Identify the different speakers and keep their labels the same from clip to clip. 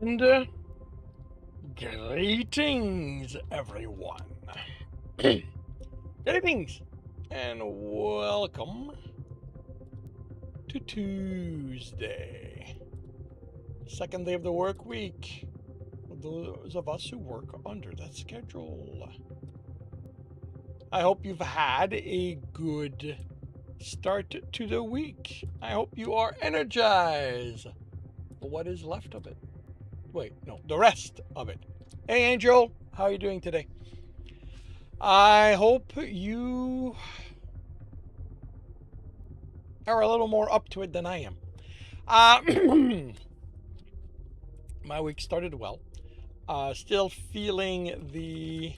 Speaker 1: And greetings, everyone. Greetings, and welcome to Tuesday, second day of the work week. For those of us who work under that schedule, I hope you've had a good start to the week. I hope you are energized for what is left of it. Wait, no, the rest of it. Hey, Angel, how are you doing today? I hope you are a little more up to it than I am. My week started well. Still feeling the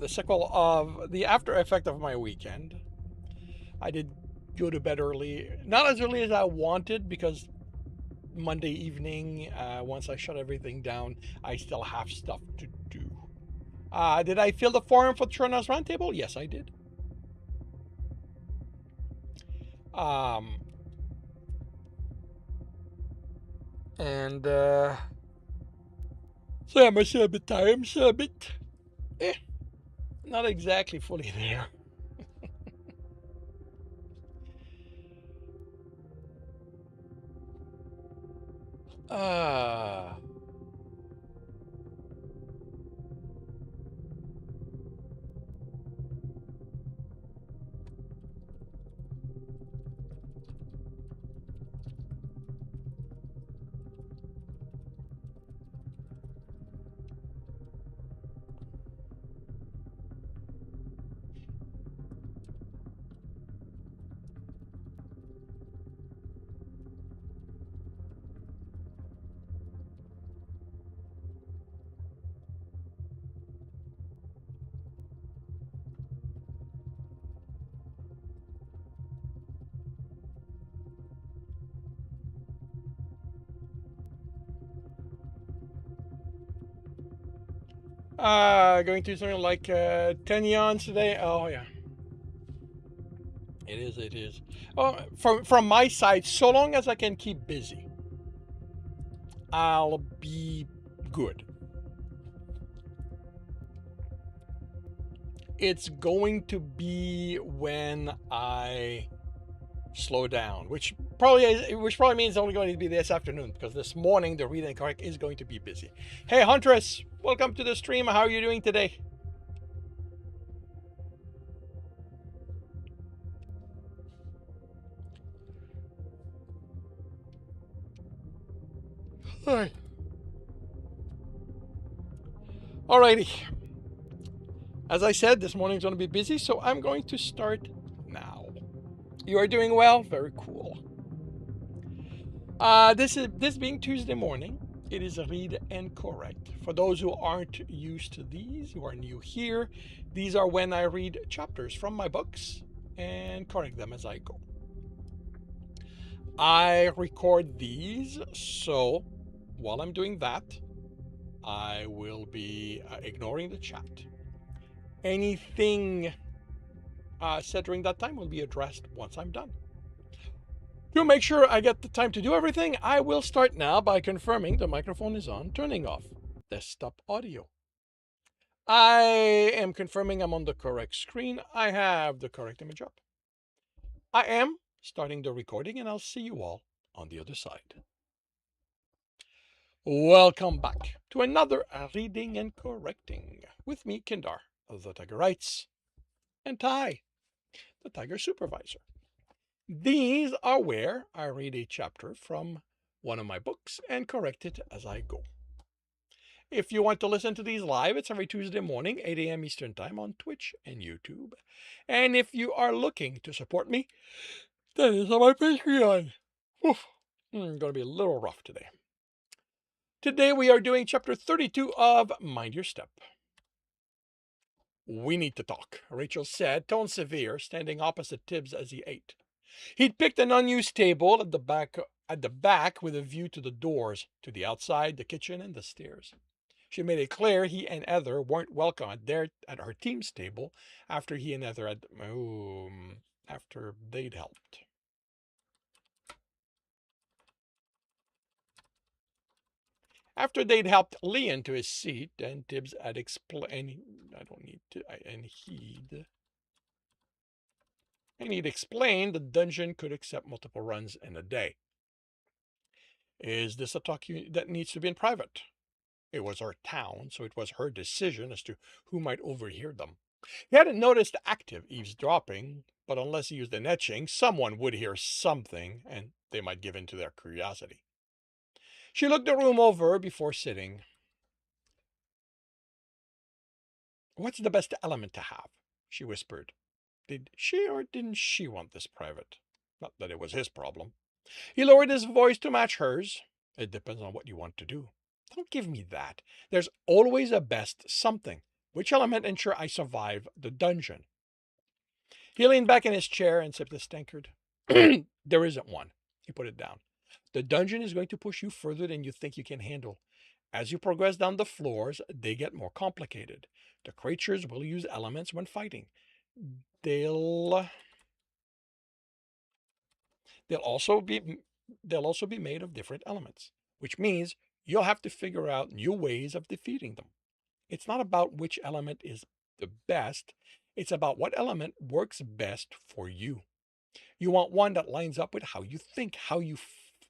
Speaker 1: sequel of the after effect of my weekend. I did go to bed early, not as early as I wanted because Monday evening, once I shut everything down, I still have stuff to do. Did I fill the forum for Trona's Roundtable? Yes, I did. Um, and so I'm still a bit tired. I'm still a bit, not exactly fully there. Uh, going to something like 10 yawns today. Oh yeah, it is. It is. Oh, from my side, so long as I can keep busy, I'll be good. It's going to be when I slow down, which probably means it's only going to be this afternoon because this morning the reading correct is going to be busy. Hey Huntress, welcome to the stream. How are you doing today? Hi. Alrighty. As I said, this morning's going to be busy, so I'm going to start now. You are doing well? Very cool. This being Tuesday morning, it is a read and correct. For those who aren't used to these, who are new here, these are when I read chapters from my books and correct them as I go. I record these, so while I'm doing that, I will be ignoring the chat. Anything said during that time will be addressed once I'm done. To make sure I get the time to do everything, I will start now by confirming the microphone is on, turning off desktop audio. I am confirming I'm on the correct screen. I have the correct image up. I am starting the recording, and I'll see you all on the other side. Welcome back to another reading and correcting with me, Kindar, the Tiger Writes, and Ty, the Tiger Supervisor. These are where I read a chapter from one of my books and correct it as I go. If you want to listen to these live, it's every Tuesday morning, 8 a.m. Eastern Time on Twitch and YouTube. And if you are looking to support me, that is on my Patreon. Going to be a little rough today. Today we are doing chapter 32 of Mind Your Step. We need to talk, Rachel said, tone severe, standing opposite Tibbs as he ate. He'd picked an unused table at the back with a view to the doors, to the outside, the kitchen, and the stairs. She made it clear he and Heather weren't welcome at her team's table after he and Heather after they'd helped. After they'd helped Lee into his seat and Tibbs had explained, I don't need to, and he'd explained the dungeon could accept multiple runs in a day. Is this a talk that needs to be in private? It was her town, so it was her decision as to who might overhear them. He hadn't noticed active eavesdropping, but unless he used an etching, someone would hear something, and they might give in to their curiosity. She looked the room over before sitting. What's the best element to have? She whispered. Did she or didn't she want this private? Not that it was his problem. He lowered his voice to match hers. It depends on what you want to do. Don't give me that. There's always a best something. Which element ensure I survive the dungeon? He leaned back in his chair and sipped his tankard. There isn't one. He put it down. The dungeon is going to push you further than you think you can handle. As you progress down the floors, they get more complicated. The creatures will use elements when fighting. They'll they'll also be they'll also be made of different elements, which means you'll have to figure out new ways of defeating them. It's not about which element is the best, it's about what element works best for you. You want one that lines up with how you think,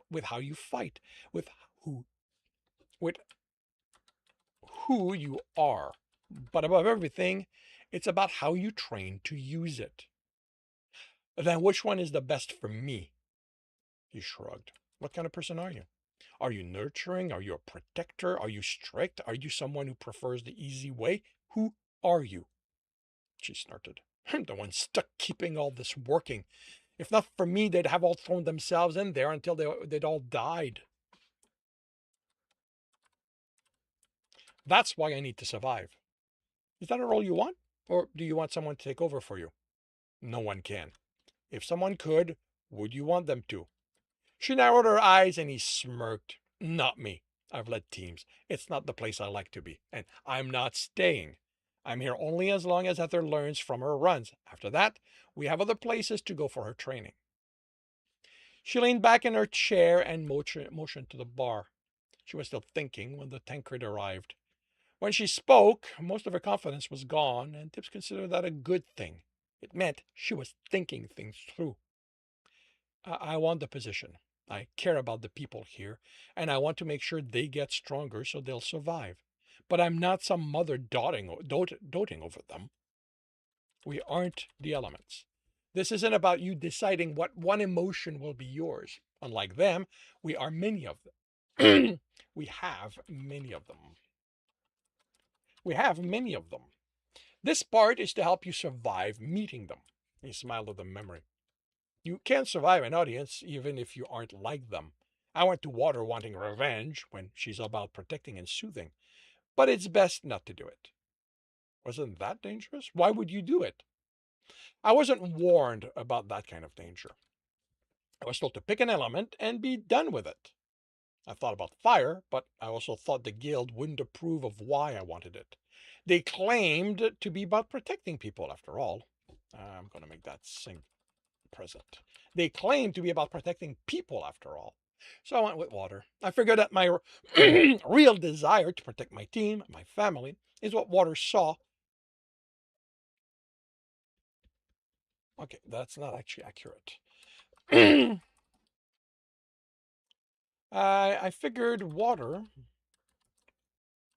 Speaker 1: with how you fight, with who with who you are. But above everything, it's about how you train to use it. Then which one is the best for me? He shrugged. What kind of person are you? Are you nurturing? Are you a protector? Are you strict? Are you someone who prefers the easy way? Who are you? She snorted. I'm the one stuck keeping all this working. If not for me, they'd have all thrown themselves in there until they'd all died. That's why I need to survive. Is that a role you want? Or do you want someone to take over for you? No one can. If someone could, would you want them to? She narrowed her eyes and he smirked. Not me. I've led teams. It's not the place I like to be. And I'm not staying. I'm here only as long as Heather learns from her runs. After that, we have other places to go for her training. She leaned back in her chair and motioned to the bar. She was still thinking when the tankard arrived. When she spoke, most of her confidence was gone, and Tibbs considered that a good thing. It meant she was thinking things through. I want the position. I care about the people here, and I want to make sure they get stronger so they'll survive. But I'm not some mother doting over them. We aren't the elements. This isn't about you deciding what one emotion will be yours. Unlike them, we are many of them. We have many of them. We have many of them. This part is to help you survive meeting them. He smiled at the memory. You can't survive an audience even if you aren't like them. I went to water wanting revenge when she's about protecting and soothing, but it's best not to do it. Wasn't that dangerous? Why would you do it? I wasn't warned about that kind of danger. I was told to pick an element and be done with it. I thought about fire, but I also thought the guild wouldn't approve of why I wanted it. They claimed to be about protecting people, after all. I'm going to make that sing present. They claimed to be about protecting people, after all. So I went with water. I figured that my real desire to protect my team, my family, is what water saw. Okay, that's not actually accurate. I figured water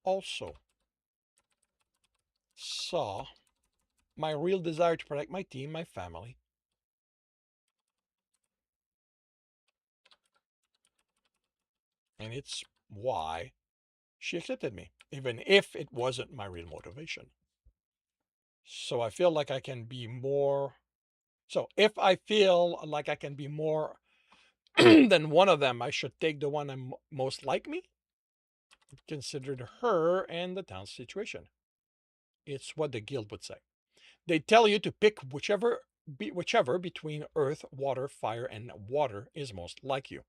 Speaker 1: also saw my real desire to protect my team, my family. And it's why she accepted me, even if it wasn't my real motivation. So I feel like I can be more. So if I feel like I can be more than one of them, I should take the one I'm most like me. Considered her and the town's situation. It's what the guild would say. They tell you to pick whichever between earth, water, fire, and water is most like you.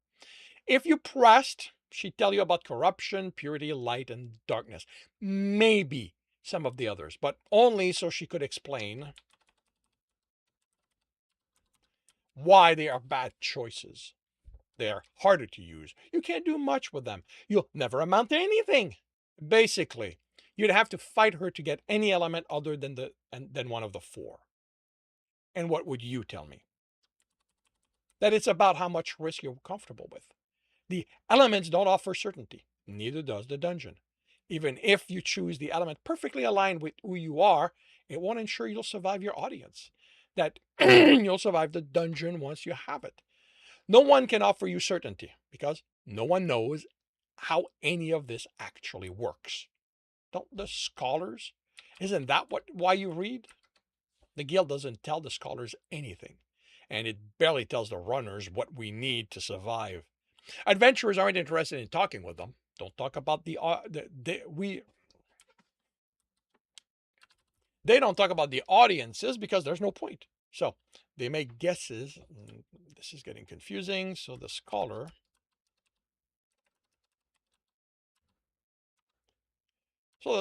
Speaker 1: If you pressed, she'd tell you about corruption, purity, light, and darkness. Maybe some of the others, but only so she could explain why they are bad choices. They're harder to use. You can't do much with them. You'll never amount to anything. Basically, you'd have to fight her to get any element other than one of the four. And what would you tell me? That it's about how much risk you're comfortable with. The elements don't offer certainty. Neither does the dungeon. Even if you choose the element perfectly aligned with who you are, it won't ensure you'll survive your audience. That you'll survive the dungeon once you have it. No one can offer you certainty because no one knows how any of this actually works. Don't the scholars? Isn't that why you read? The guild doesn't tell the scholars anything, and it barely tells the runners what we need to survive. Adventurers aren't interested in talking with them. Don't talk about they don't talk about the audiences because there's no point. So they make guesses. This is getting confusing. So the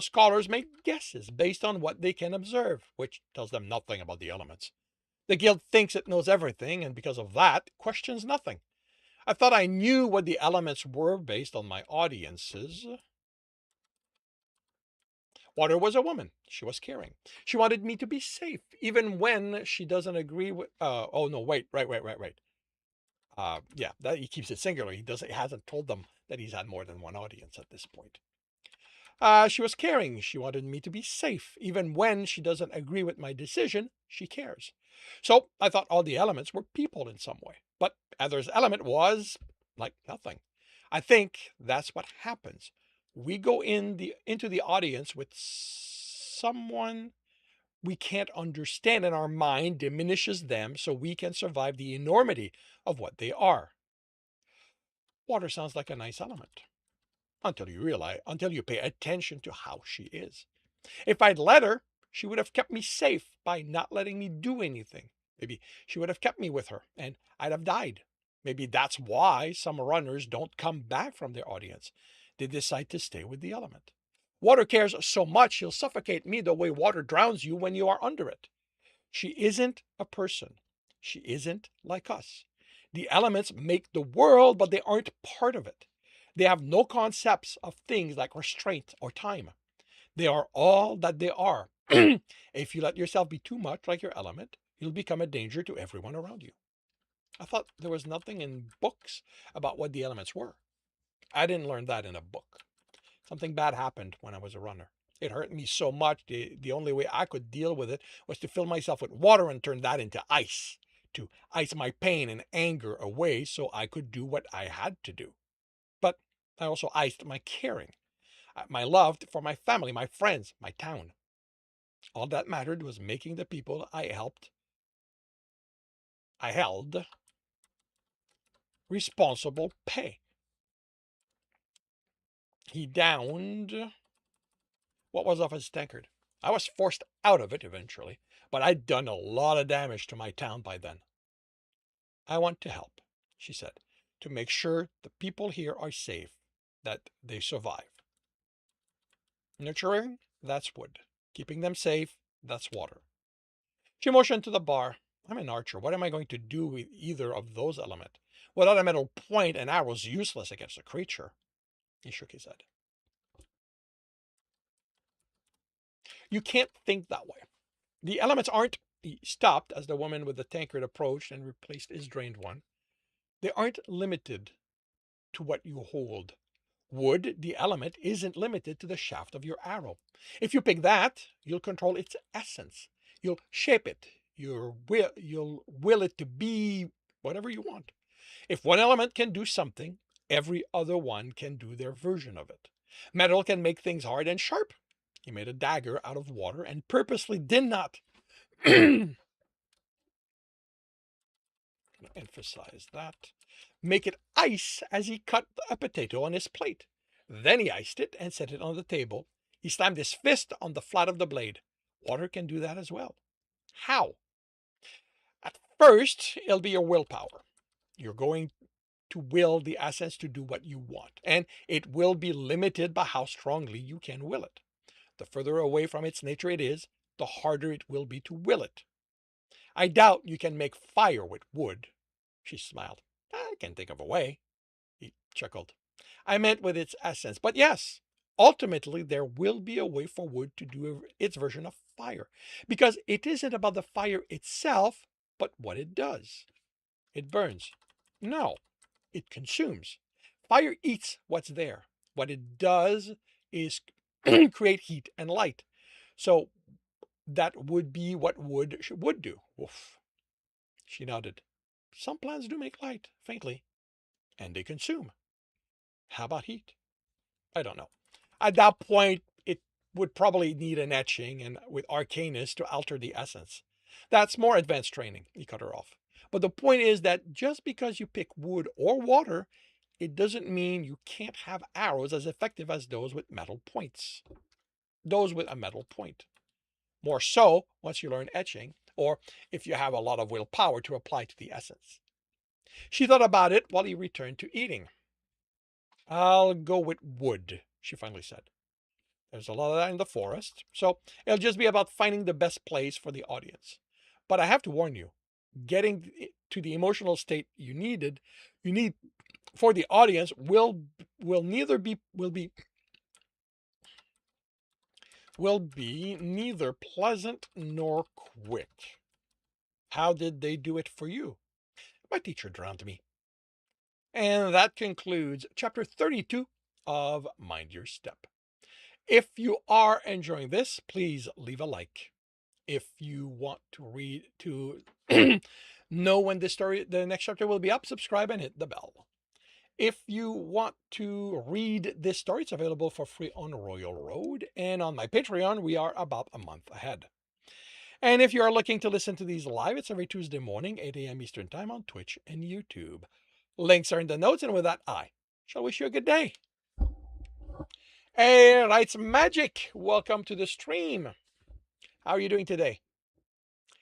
Speaker 1: scholars make guesses based on what they can observe, which tells them nothing about the elements. The guild thinks it knows everything, and because of that, questions nothing. I thought I knew what the elements were based on my audiences. Water was a woman. She was caring. She wanted me to be safe, even when she doesn't agree with. Oh no! Wait. Right. Yeah, that he keeps it singular. He hasn't told them that he's had more than one audience at this point. She was caring. She wanted me to be safe. Even when she doesn't agree with my decision, she cares. So I thought all the elements were people in some way. But Heather's element was like nothing. I think that's what happens. We go into the audience with someone we can't understand, and our mind diminishes them so we can survive the enormity of what they are. Water sounds like a nice element until you pay attention to how she is. If I'd let her, she would have kept me safe by not letting me do anything. Maybe she would have kept me with her and I'd have died. Maybe that's why some runners don't come back from their audience. They decide to stay with the element. Water cares so much he'll suffocate me the way water drowns you when you are under it. She isn't a person. She isn't like us. The elements make the world, but they aren't part of it. They have no concepts of things like restraint or time. They are all that they are. If you let yourself be too much like your element, you'll become a danger to everyone around you. I thought there was nothing in books about what the elements were. I didn't learn that in a book. Something bad happened when I was a runner. It hurt me so much, the only way I could deal with it was to fill myself with water and turn that into ice, to ice my pain and anger away so I could do what I had to do. But I also iced my caring, my love for my family, my friends, my town. All that mattered was making the people I held, responsible pay. He downed what was of his tankard. I was forced out of it eventually, but I'd done a lot of damage to my town by then. I want to help, she said, to make sure the people here are safe, that they survive. Nurturing, that's wood. Keeping them safe, that's water. She motioned to the bar. I'm an archer. What am I going to do with either of those elements? Without a metal point, an arrow's useless against a creature. He shook his head. You can't think that way. The elements aren't. He stopped as the woman with the tankard approached and replaced his drained one. They aren't limited to what you hold. Wood, the element, isn't limited to the shaft of your arrow. If you pick that, you'll control its essence. You'll shape it. You'll will it to be whatever you want. If one element can do something, every other one can do their version of it. Metal can make things hard and sharp. He made a dagger out of water and purposely did not emphasize that. Make it ice as he cut a potato on his plate. Then he iced it and set it on the table. He slammed his fist on the flat of the blade. Water can do that as well. How? At first, it'll be your willpower. You're going to will the essence to do what you want, and it will be limited by how strongly you can will it. The further away from its nature it is, the harder it will be to will it. I doubt you can make fire with wood. She smiled. I can think of a way, he chuckled. I meant with its essence. But yes, ultimately, there will be a way for wood to do its version of fire. Because it isn't about the fire itself, but what it does. It burns. No, it consumes. Fire eats what's there. What it does is create heat and light. So that would be what would do. Oof. She nodded. Some plants do make light, faintly, and they consume. How about heat? I don't know. At that point, it would probably need an etching and with arcanus to alter the essence. That's more advanced training. He cut her off. But the point is that just because you pick wood or water, it doesn't mean you can't have arrows as effective as those with metal points. Those with a metal point. More so once you learn etching, or if you have a lot of willpower to apply to the essence. She thought about it while he returned to eating. I'll go with wood, she finally said. There's a lot of that in the forest, so it'll just be about finding the best place for the audience. But I have to warn you, getting to the emotional state you need for the audience will be neither pleasant nor quick. How did they do it for you? My teacher drowned me. And that concludes chapter 32 of Mind Your Step. If you are enjoying this, please leave a like. If you want to read to know when the next chapter will be up, subscribe and hit the bell. If you want to read this story, it's available for free on Royal Road, and on my Patreon, we are about a month ahead. And if you are looking to listen to these live, it's every Tuesday morning, 8 a.m. Eastern Time on Twitch and YouTube. Links are in the notes, and with that, I shall wish you a good day. Hey, Writes Magic, welcome to the stream. How are you doing today?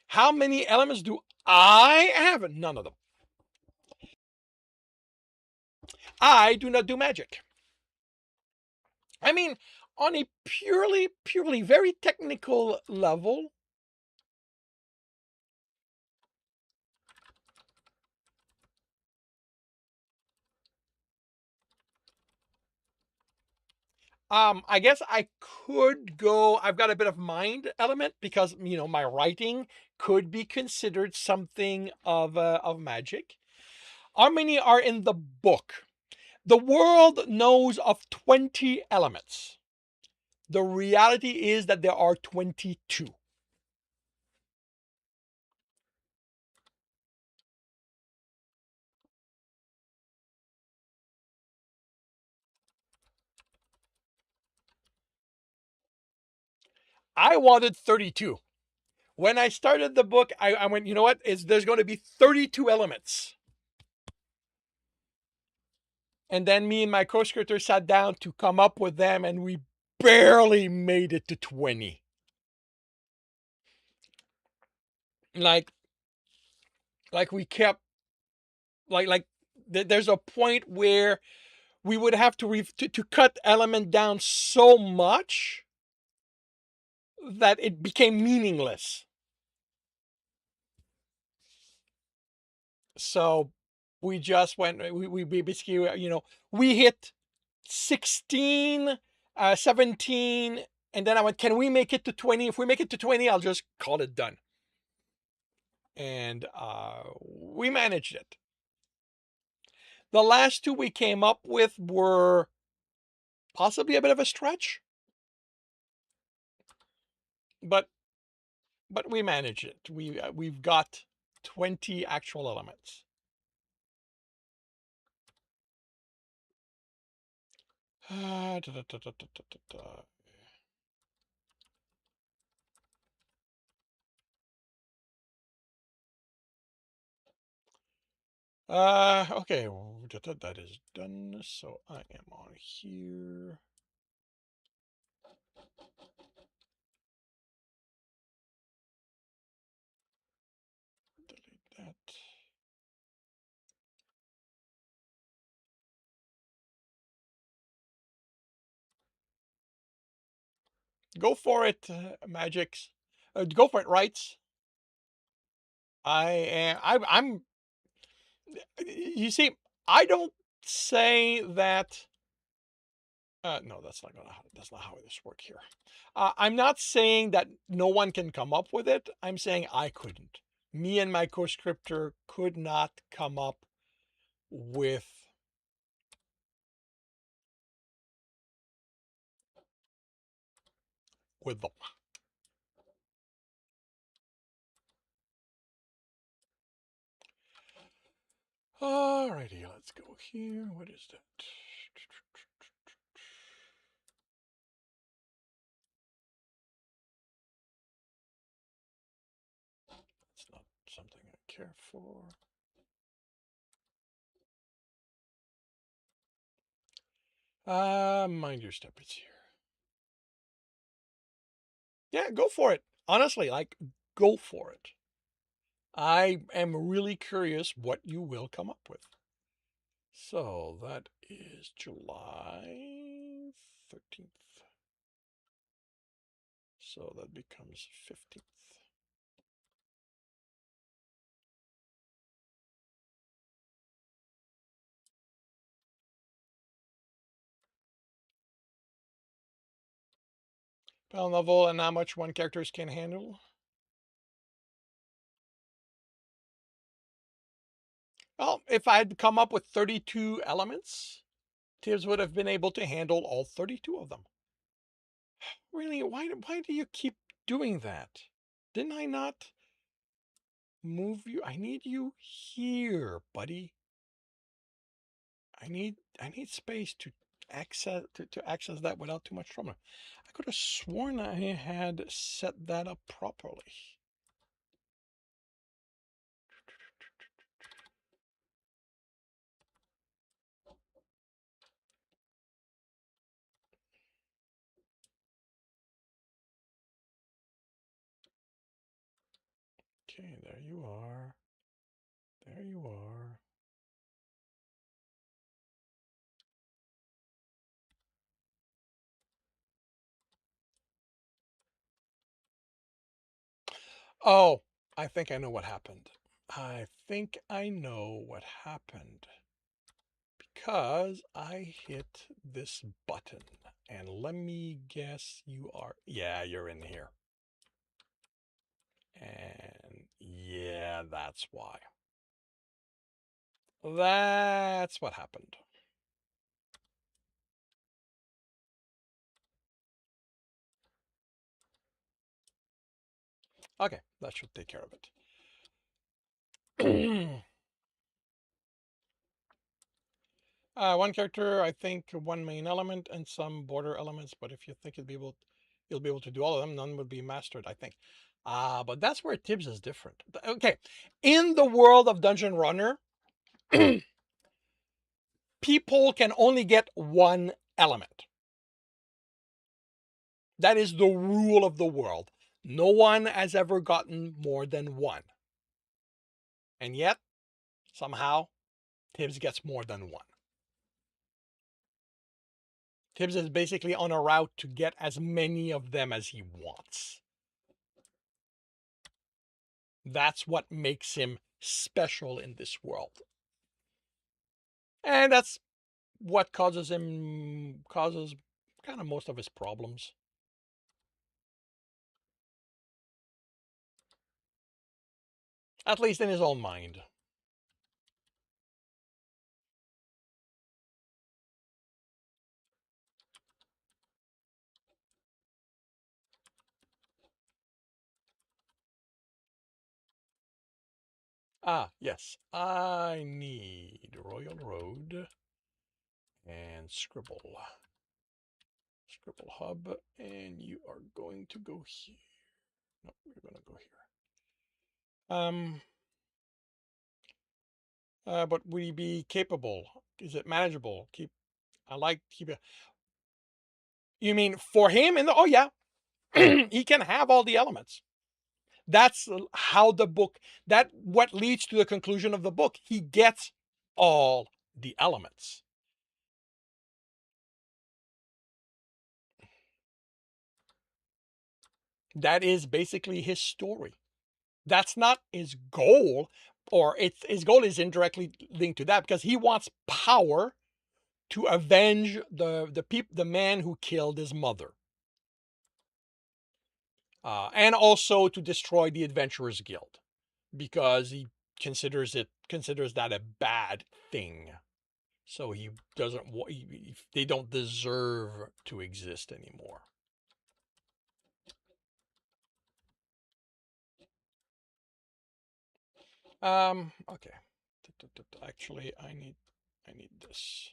Speaker 1: How many elements do I have? None of them. I do not do magic. I mean, on a purely very technical level, I guess I could go. I've got a bit of mind element because my writing could be considered something of magic. How many are in the book? The world knows of 20 elements. The reality is that there are 22. I wanted 32. When I started the book, I went, you know what? There's going to be 32 elements. And then me and my co-scriptor sat down to come up with them, and we barely made it to 20. Like we kept, there's a point where we would have to cut element down so much that it became meaningless. So we just went, we basically, we hit 16, 17, and then I went, can we make it to 20? If we make it to 20, I'll just call it done. And we managed it. The last two we came up with were possibly a bit of a stretch, but we managed it. We've got 20 actual elements. Okay, that is done. So I am on here. Delete that. Go for it, Magics. Go for it, Rights. I'm You see, I don't say that. No, that's not how this works here. I'm not saying that no one can come up with it. I'm saying I couldn't. Me and my co-scripter could not come up with them. Alrighty, let's go here. What is that? It's not something I care for. Mind your step, it's here. Yeah, go for it. Honestly, like, go for it. I am really curious what you will come up with. So that is July 13th. So that becomes 15th. Pal novel and how much one characters can handle. Well, if I'd come up with 32 elements, Tibbs would have been able to handle all 32 of them. Really, why do you keep doing that? Didn't I not move you? I need you here, buddy. I need space to access that without too much trouble. I could have sworn I had set that up properly. Okay, there you are. There you are. Oh, I think I know what happened. I think I know what happened. Because I hit this button. And let me guess you are. Yeah, you're in here. And yeah, that's why. That's what happened. Okay, that should take care of it. One character, I think one main element and some border elements, but if you think you'll be able to do all of them, none would be mastered, I think. But that's where Tibbs is different. Okay, in the world of Dungeon Runner, people can only get one element. That is the rule of the world. No one has ever gotten more than one. And yet, somehow, Tibbs gets more than one. Tibbs is basically on a route to get as many of them as he wants. That's what makes him special in this world. And that's what causes kind of most of his problems. At least in his own mind. Yes. I need Royal Road and Scribble. Scribble Hub, and you are going to go here. No, you're going to go here. But will you be capable? Is it manageable? Keep it. You mean for him? Oh yeah, he can have all the elements. That's how the book. That what leads to the conclusion of the book. He gets all the elements. That is basically his story. That's not his goal, or his goal is indirectly linked to that because he wants power to avenge the man who killed his mother, and also to destroy the Adventurers Guild because he considers that a bad thing. So he doesn't. They don't deserve to exist anymore. Okay. Actually, I need this.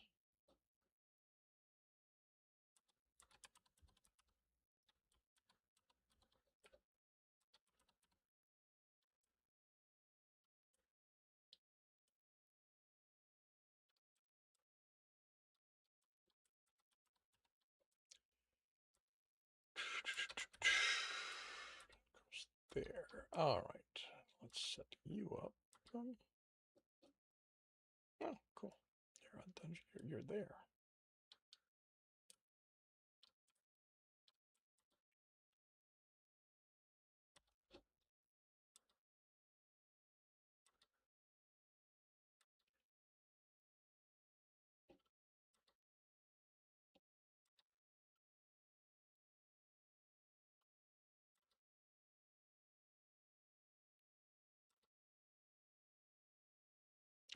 Speaker 1: There. All right. Let's set you up. Oh, cool. You're on dungeon. You're there.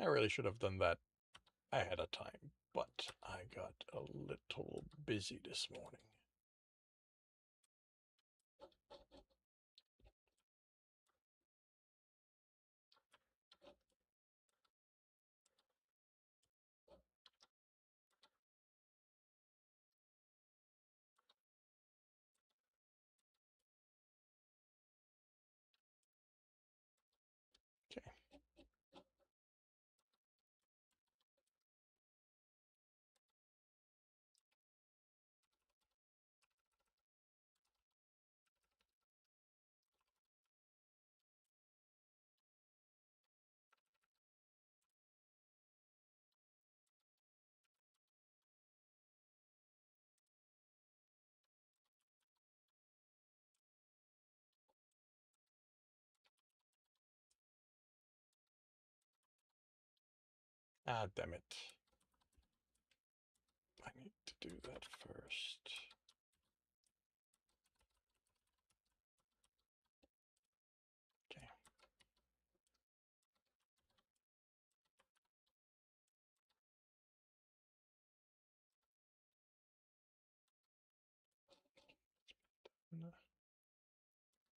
Speaker 1: I really should have done that ahead of time, but I got a little busy this morning. Okay. Ah, damn it. I need to do that first. Okay.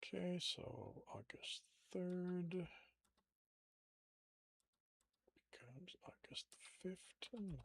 Speaker 1: Okay, so August 3rd becomes August 5th and 9th.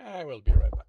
Speaker 1: I will be right back.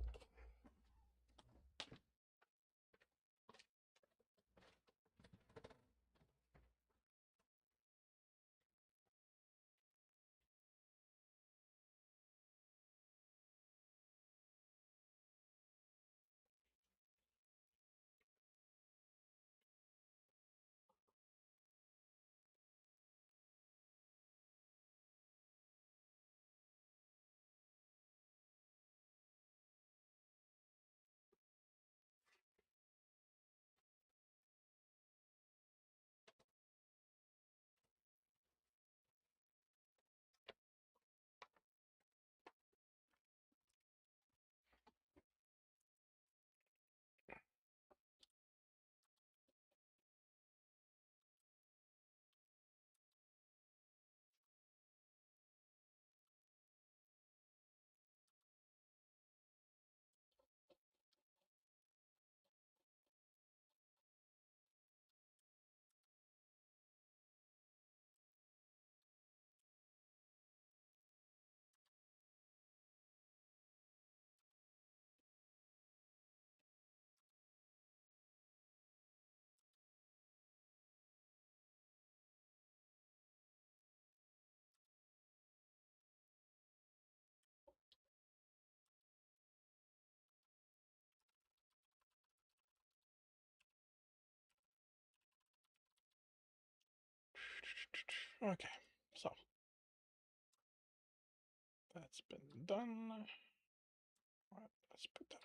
Speaker 1: Okay, so that's been done. All right, let's put that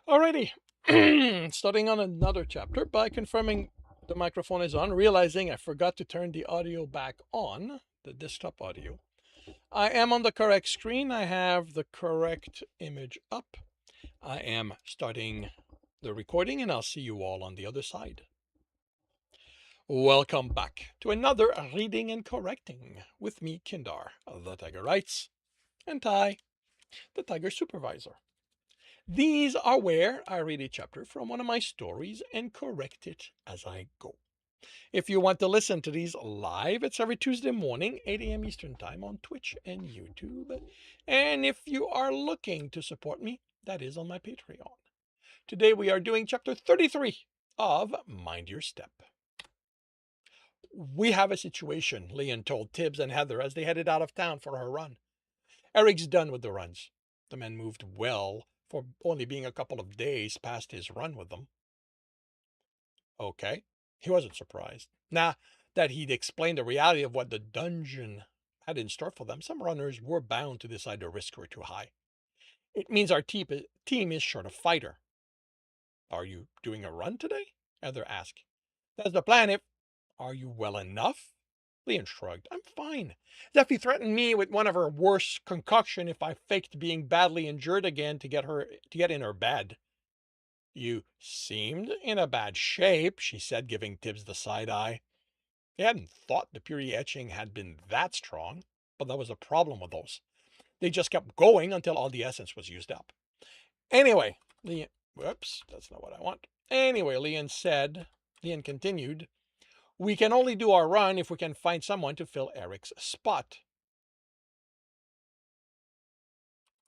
Speaker 1: over here. Alrighty, starting on another chapter by confirming the microphone is on, realizing I forgot to turn the audio back on, the desktop audio. I am on the correct screen. I have the correct image up. I am starting the recording, and I'll see you all on the other side. Welcome back to another reading and correcting with me, Kindar, the Tiger Writes, and Ty, the Tiger Supervisor. These are where I read a chapter from one of my stories and correct it as I go. If you want to listen to these live, it's every Tuesday morning, 8 a.m. Eastern Time on Twitch and YouTube. And if you are looking to support me, that is on my Patreon. Today we are doing chapter 33 of Mind Your Step. We have a situation, Leon told Tibbs and Heather as they headed out of town for her run. Eric's done with the runs. The man moved well for only being a couple of days past his run with them. Okay, he wasn't surprised. Now that he'd explained the reality of what the dungeon had in store for them, some runners were bound to decide the risks were too high. It means our team is short of fighter. Are you doing a run today? Heather asked. That's the plan if... Are you well enough? Leon shrugged. I'm fine. Zeffie threatened me with one of her worst concoction if I faked being badly injured again to get in her bed. You seemed in a bad shape, she said, giving Tibbs the side eye. He hadn't thought the purity etching had been that strong, but that was a problem with those. They just kept going until all the essence was used up. Anyway, Leon... Whoops, that's not what I want. Anyway, Leon continued, we can only do our run if we can find someone to fill Eric's spot.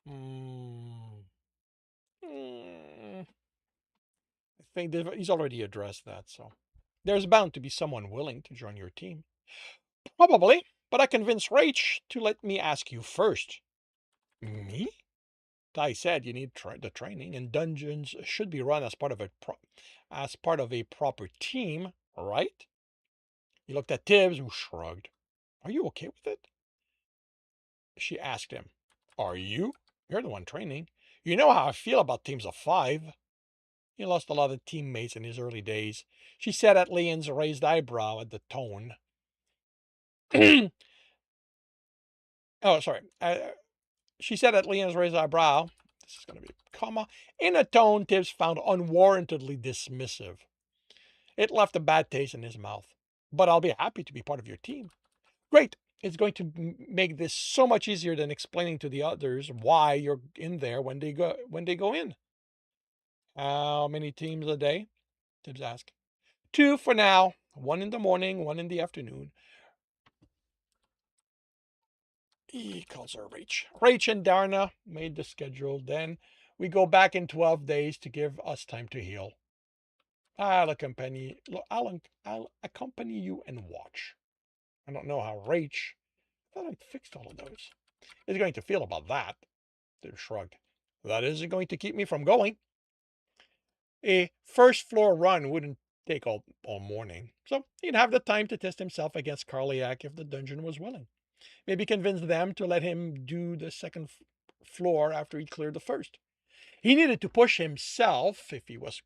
Speaker 1: I think he's already addressed that, so. There's bound to be someone willing to join your team. Probably, but I convinced Rach to let me ask you first. Me? Ty said you need the training, and dungeons should be run as part of a proper team, right? He looked at Tibbs, who shrugged. Are you okay with it? She asked him. Are you? You're the one training. You know how I feel about teams of 5. He lost a lot of teammates in his early days. She said at Leon's raised eyebrow at the tone. Oh, sorry. She said at Leon's raised eyebrow, this is going to be a comma, in a tone Tibbs found unwarrantedly dismissive. It left a bad taste in his mouth. But I'll be happy to be part of your team. Great. It's going to make this so much easier than explaining to the others why you're in there when they go in. How many teams a day? Tibbs asked. 2 for now. 1 in the morning, 1 in the afternoon. He calls her Rach. Rach and Darna made the schedule. Then we go back in 12 days to give us time to heal. I'll accompany you and watch. I don't know how Rach, I thought I'd fixed all of those, is going to feel about that. Tibbs shrugged. That isn't going to keep me from going. A first floor run wouldn't take all morning, so he'd have the time to test himself against Carliac if the dungeon was willing. Maybe convince them to let him do the second floor after he cleared the first. He needed to push himself if he was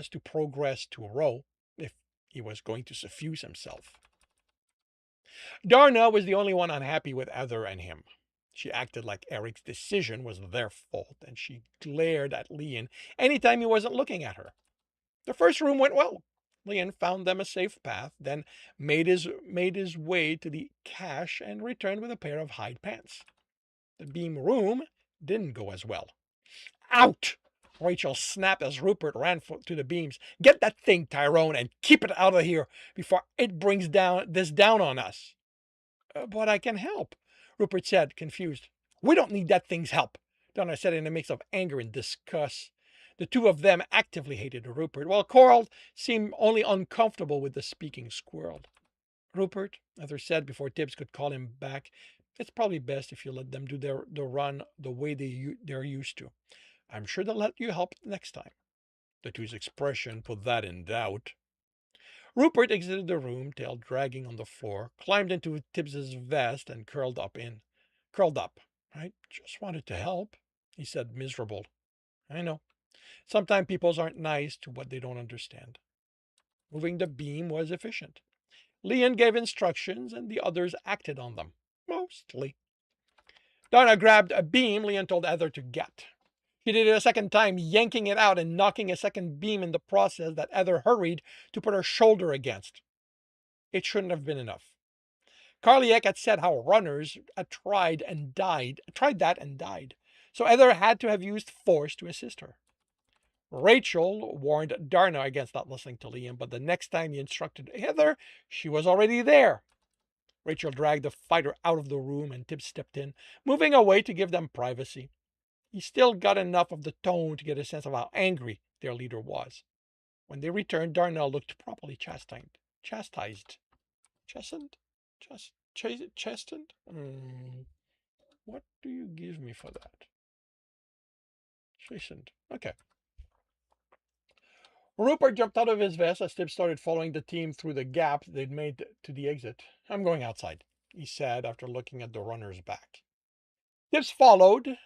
Speaker 1: to progress to a row, if he was going to suffuse himself. Darna was the only one unhappy with Heather and him. She acted like Eric's decision was their fault, and she glared at Leon anytime he wasn't looking at her. The first room went well. Leon found them a safe path, then made his way to the cache and returned with a pair of hide pants. The beam room didn't go as well. Out! Rachel snapped as Rupert ran to the beams. Get that thing, Tyrone, and keep it out of here before it brings down on us. But I can help, Rupert said, confused. We don't need that thing's help, Donna said in a mix of anger and disgust. The two of them actively hated Rupert, while Coral seemed only uncomfortable with the speaking squirrel. Rupert, Heather said before Tibbs could call him back, It's probably best if you let them do the run the way they're used to. I'm sure they'll let you help next time." The two's expression put that in doubt. Rupert exited the room, tail dragging on the floor, climbed into Tibbs's vest and curled up. "I just wanted to help," he said, miserable. "I know. Sometimes people aren't nice to what they don't understand." Moving the beam was efficient. Leon gave instructions and the others acted on them. Mostly. Donna grabbed a beam Leon told Heather to get. She did it a second time, yanking it out and knocking a second beam in the process that Heather hurried to put her shoulder against. It shouldn't have been enough. Karliek had said how runners had tried that and died. So Heather had to have used force to assist her. Rachel warned Darna against not listening to Liam, but the next time he instructed Heather, she was already there. Rachel dragged the fighter out of the room and Tibbs stepped in, moving away to give them privacy. He still got enough of the tone to get a sense of how angry their leader was. When they returned, Darnell looked properly chastised. Chastised? Chastened? Chastened? What do you give me for that? Chastened. Okay. Rupert jumped out of his vest as Tibbs started following the team through the gap they'd made to the exit. "I'm going outside," he said after looking at the runner's back. Tibbs followed.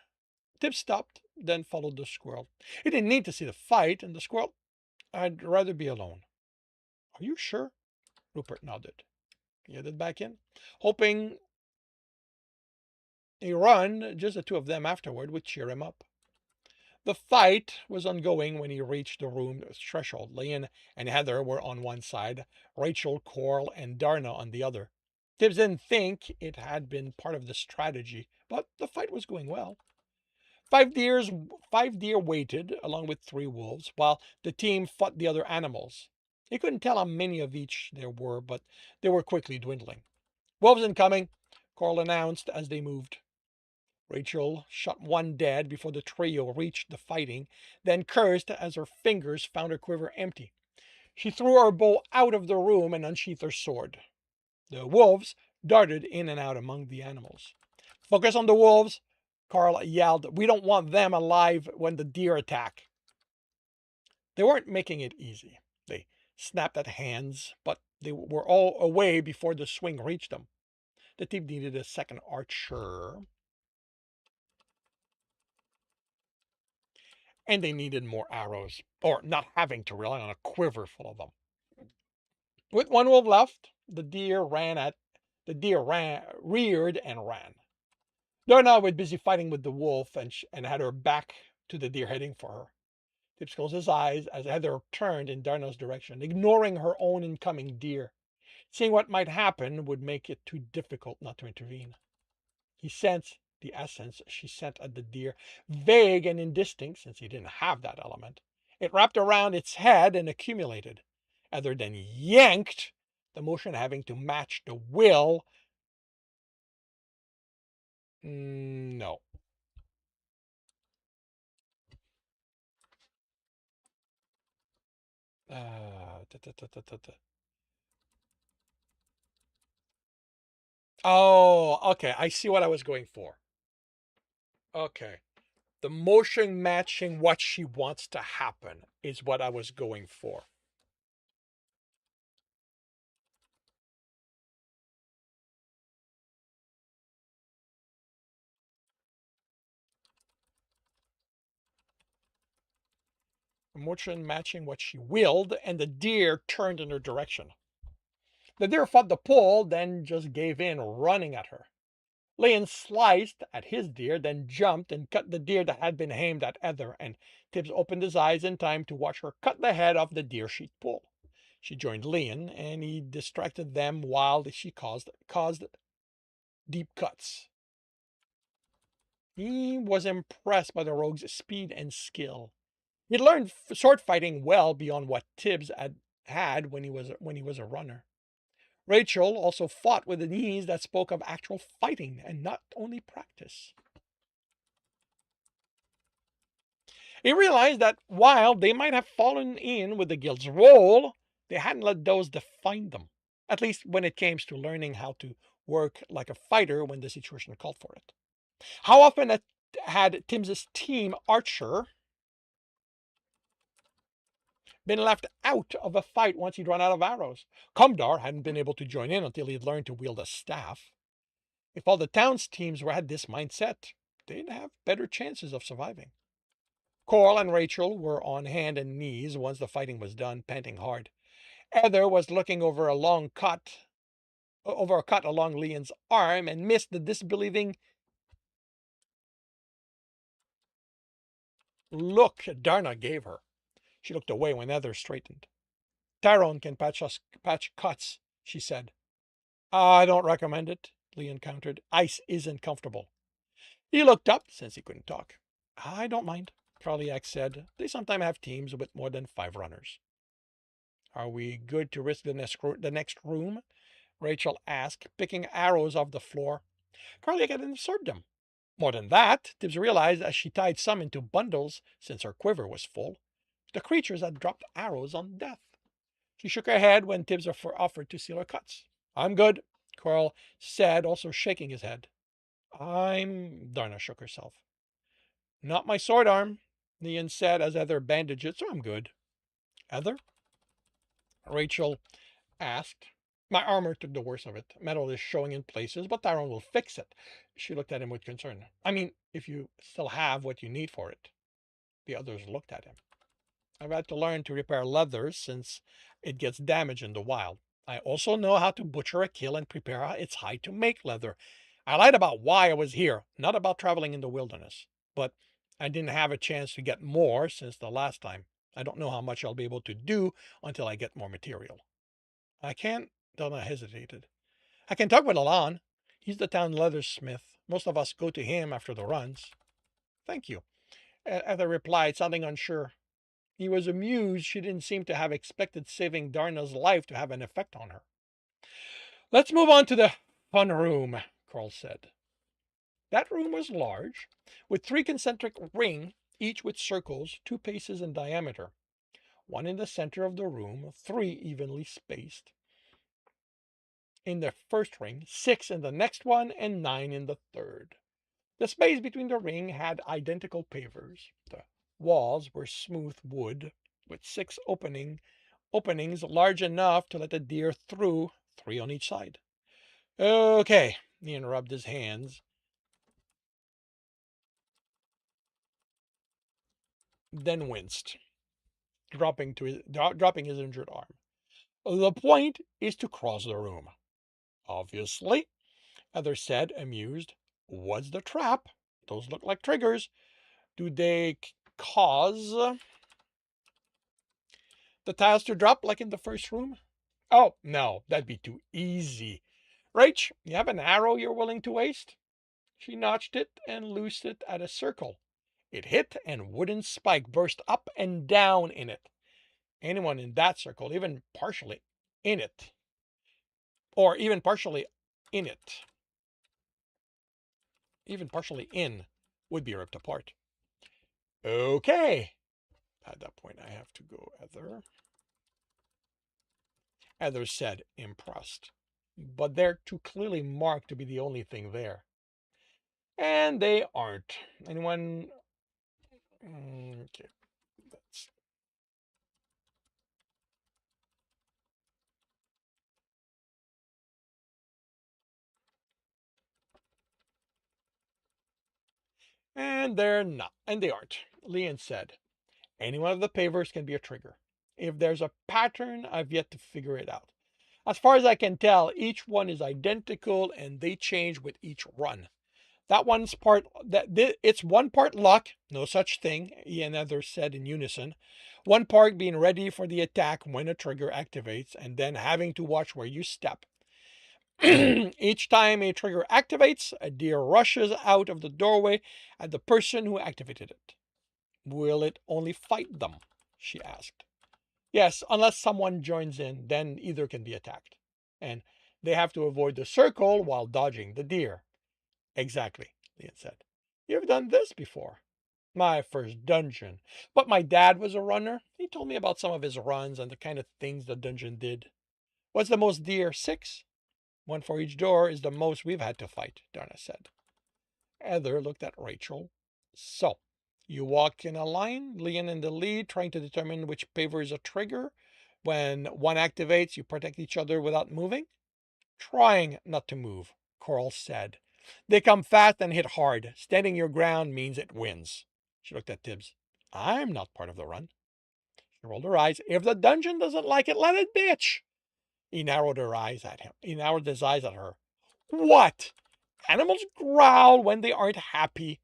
Speaker 1: Tibbs stopped, then followed the squirrel. He didn't need to see the fight, and the squirrel, "I'd rather be alone." "Are you sure?" Rupert nodded. He headed back in, hoping a run, just the two of them afterward, would cheer him up. The fight was ongoing when he reached the room threshold. Leon and Heather were on one side, Rachel, Coral, and Darna on the other. Tibbs didn't think it had been part of the strategy, but the fight was going well. Five deer waited, along with three wolves, while the team fought the other animals. He couldn't tell how many of each there were, but they were quickly dwindling. "Wolves incoming," Coral announced as they moved. Rachel shot one dead before the trio reached the fighting, then cursed as her fingers found her quiver empty. She threw her bow out of the room and unsheathed her sword. The wolves darted in and out among the animals. "Focus on the wolves," Carl yelled. "We don't want them alive when the deer attack." They weren't making it easy. They snapped at hands, but they were all away before the swing reached them. The team needed a second archer, and they needed more arrows, or not having to rely on a quiver full of them. With one wolf left, the deer reared and ran. Darna was busy fighting with the wolf and had her back to the deer heading for her. Tibbs closed his eyes as Heather turned in Darna's direction, ignoring her own incoming deer. Seeing what might happen would make it too difficult not to intervene. He sensed the essence she sent at the deer, vague and indistinct since he didn't have that element. It wrapped around its head and accumulated. Other than yanked, the motion having to match the will. No. Oh, okay. I see what I was going for. Okay. The motion matching what she wants to happen is what I was going for. Motion matching what she willed, and the deer turned in her direction. The deer fought the pull, then just gave in, running at her. Leon sliced at his deer, then jumped and cut the deer that had been aimed at Heather, and Tibbs opened his eyes in time to watch her cut the head off the deer she'd pulled. She joined Leon, and he distracted them while she caused deep cuts. He was impressed by the rogue's speed and skill. He'd learned sword fighting well beyond what Tibbs had when he was a runner. Rachel also fought with an ease that spoke of actual fighting and not only practice. He realized that while they might have fallen in with the guild's role, they hadn't let those define them, at least when it came to learning how to work like a fighter when the situation called for it. How often had Tim's team archer been left out of a fight once he'd run out of arrows? Kumdar hadn't been able to join in until he'd learned to wield a staff. If all the town's teams had this mindset, they'd have better chances of surviving. Coral and Rachel were on hand and knees once the fighting was done, panting hard. Heather was looking over a cut along Leon's arm and missed the disbelieving look Darna gave her. She looked away when Heather straightened. Tyrone can patch cuts, she said. I don't recommend it, Leon countered. Ice isn't comfortable. He looked up, since he couldn't talk. I don't mind, Karliak said. They sometimes have teams with more than 5 runners. Are we good to risk the next room? Rachel asked, picking arrows off the floor. Karliak had absorbed them. More than that, Tibbs realized as she tied some into bundles, since her quiver was full, the creatures had dropped arrows on death. She shook her head when Tibbs offered to seal her cuts. I'm good, Coral said, also shaking his head. Darna shook herself. Not my sword arm, Leon said as Heather bandaged it, so I'm good. Heather? Rachel asked. My armor took the worst of it. Metal is showing in places, but Tyrone will fix it. She looked at him with concern. I mean, if you still have what you need for it. The others looked at him. I've had to learn to repair leather since it gets damaged in the wild. I also know how to butcher a kill and prepare its hide to make leather. I lied about why I was here, not about traveling in the wilderness. But I didn't have a chance to get more since the last time. I don't know how much I'll be able to do until I get more material. I can't, Donna hesitated. I can talk with Alon. He's the town leathersmith. Most of us go to him after the runs. Thank you, Heather replied, sounding unsure. He was amused she didn't seem to have expected saving Darna's life to have an effect on her. Let's move on to the fun room, Carl said. That room was large, with 3 concentric rings, each with circles 2 paces in diameter. 1 in the center of the room, 3 evenly spaced in the first ring, 6 in the next one, and 9 in the third. The space between the ring had identical pavers. The walls were smooth wood, with 6 openings large enough to let a deer through, 3 on each side. Okay, Ian rubbed his hands, then winced, dropping his injured arm. The point is to cross the room. Obviously, Heather said, amused. What's the trap? Those look like triggers. Do they cause the tiles to drop like in the first room? Oh, no, that'd be too easy. Rach, you have an arrow you're willing to waste? She notched it and loosed it at a circle. It hit, and wooden spike burst up and down in it. Anyone in that circle, even partially in it, even partially in, would be ripped apart. Okay. At that point, I have to go Heather. Heather said, impressed. But they're too clearly marked to be the only thing there. And they aren't. Anyone? Okay. That's... And they're not. And they aren't. Leon said, any one of the pavers can be a trigger. If there's a pattern, I've yet to figure it out. As far as I can tell, each one is identical and they change with each run. It's one part luck, no such thing, he and others said in unison. One part being ready for the attack when a trigger activates, and then having to watch where you step. Each time a trigger activates, a deer rushes out of the doorway at the person who activated it. Will it only fight them? She asked. Yes, unless someone joins in, then either can be attacked. And they have to avoid the circle while dodging the deer. Exactly, Leon said. You've done this before. My first dungeon. But my dad was a runner. He told me about some of his runs and the kind of things the dungeon did. What's the most deer? 6? One for each door is the most we've had to fight, Darna said. Heather looked at Rachel. So, you walk in a line, Leon in the lead, trying to determine which paver is a trigger. When one activates, you protect each other without moving? Trying not to move, Coral said. They come fast and hit hard. Standing your ground means it wins. She looked at Tibbs. I'm not part of the run. She rolled her eyes. If the dungeon doesn't like it, let it bitch. He narrowed his eyes at him. He narrowed his eyes at her. What? Animals growl when they aren't happy.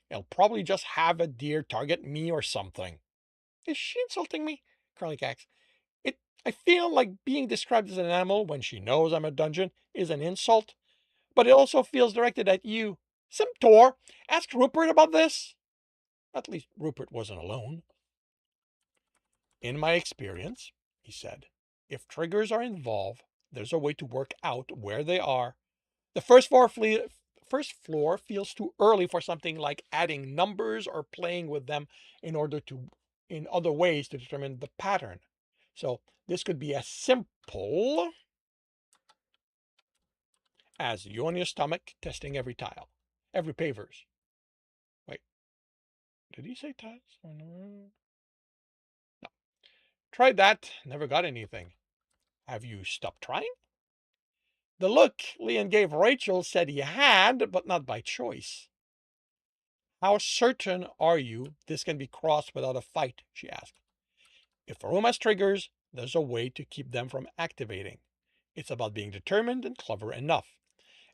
Speaker 1: They'll probably just have a deer target me or something. Is she insulting me? Curly asked. I feel like being described as an animal when she knows I'm a dungeon is an insult, but it also feels directed at you. Simtor, ask Rupert about this. At least Rupert wasn't alone. In my experience, he said, if triggers are involved, there's a way to work out where they are. The first floor feels too early for something like adding numbers or playing with them in other ways to determine the pattern. So this could be as simple as you on your stomach testing every tile, every pavers. Wait, did he say tiles? Oh, no. Tried that, never got anything. Have you stopped trying? The look Leon gave Rachel said he had, but not by choice. How certain are you this can be crossed without a fight? She asked. If a room has triggers, there's a way to keep them from activating. It's about being determined and clever enough,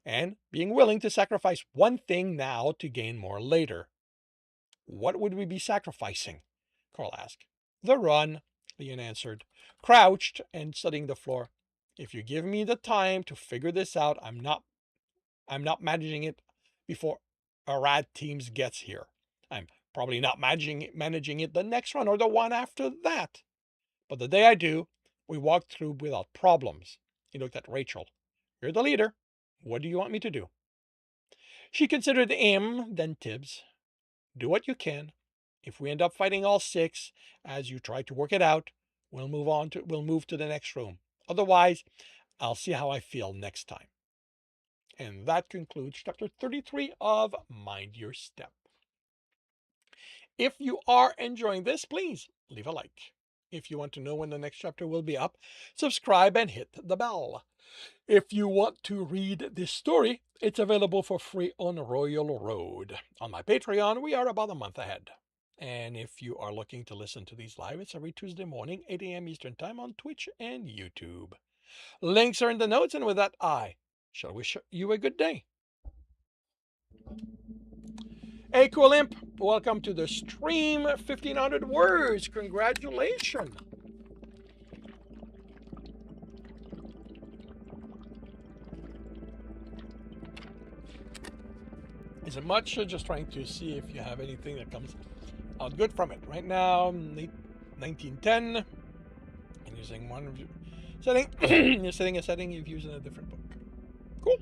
Speaker 1: and being willing to sacrifice one thing now to gain more later. What would we be sacrificing? Carl asked. The run, Leon answered, crouched and studying the floor. If you give me the time to figure this out, I'm not managing it before a rat teams gets here. I'm probably not managing it the next run or the one after that. But the day I do, we walk through without problems. He looked at Rachel. You're the leader. What do you want me to do? She considered him, then Tibbs. Do what you can. If we end up fighting all six, as you try to work it out, we'll move to the next room. Otherwise, I'll see how I feel next time. And that concludes chapter 33 of Mind Your Step. If you are enjoying this, please leave a like. If you want to know when the next chapter will be up, subscribe and hit the bell. If you want to read this story, it's available for free on Royal Road. On my Patreon, we are about a month ahead. And if you are looking to listen to these live, it's every Tuesday morning, 8 a.m. Eastern Time on Twitch and YouTube. Links are in the notes, and with that, I shall wish you a good day. Hey, Cool Imp, welcome to the stream. 1,500 words. Congratulations. Is it much? Just trying to see if you have anything that comes out good from it. Right now, 1910, and using one setting, you're setting a setting you've used in a different book. Cool.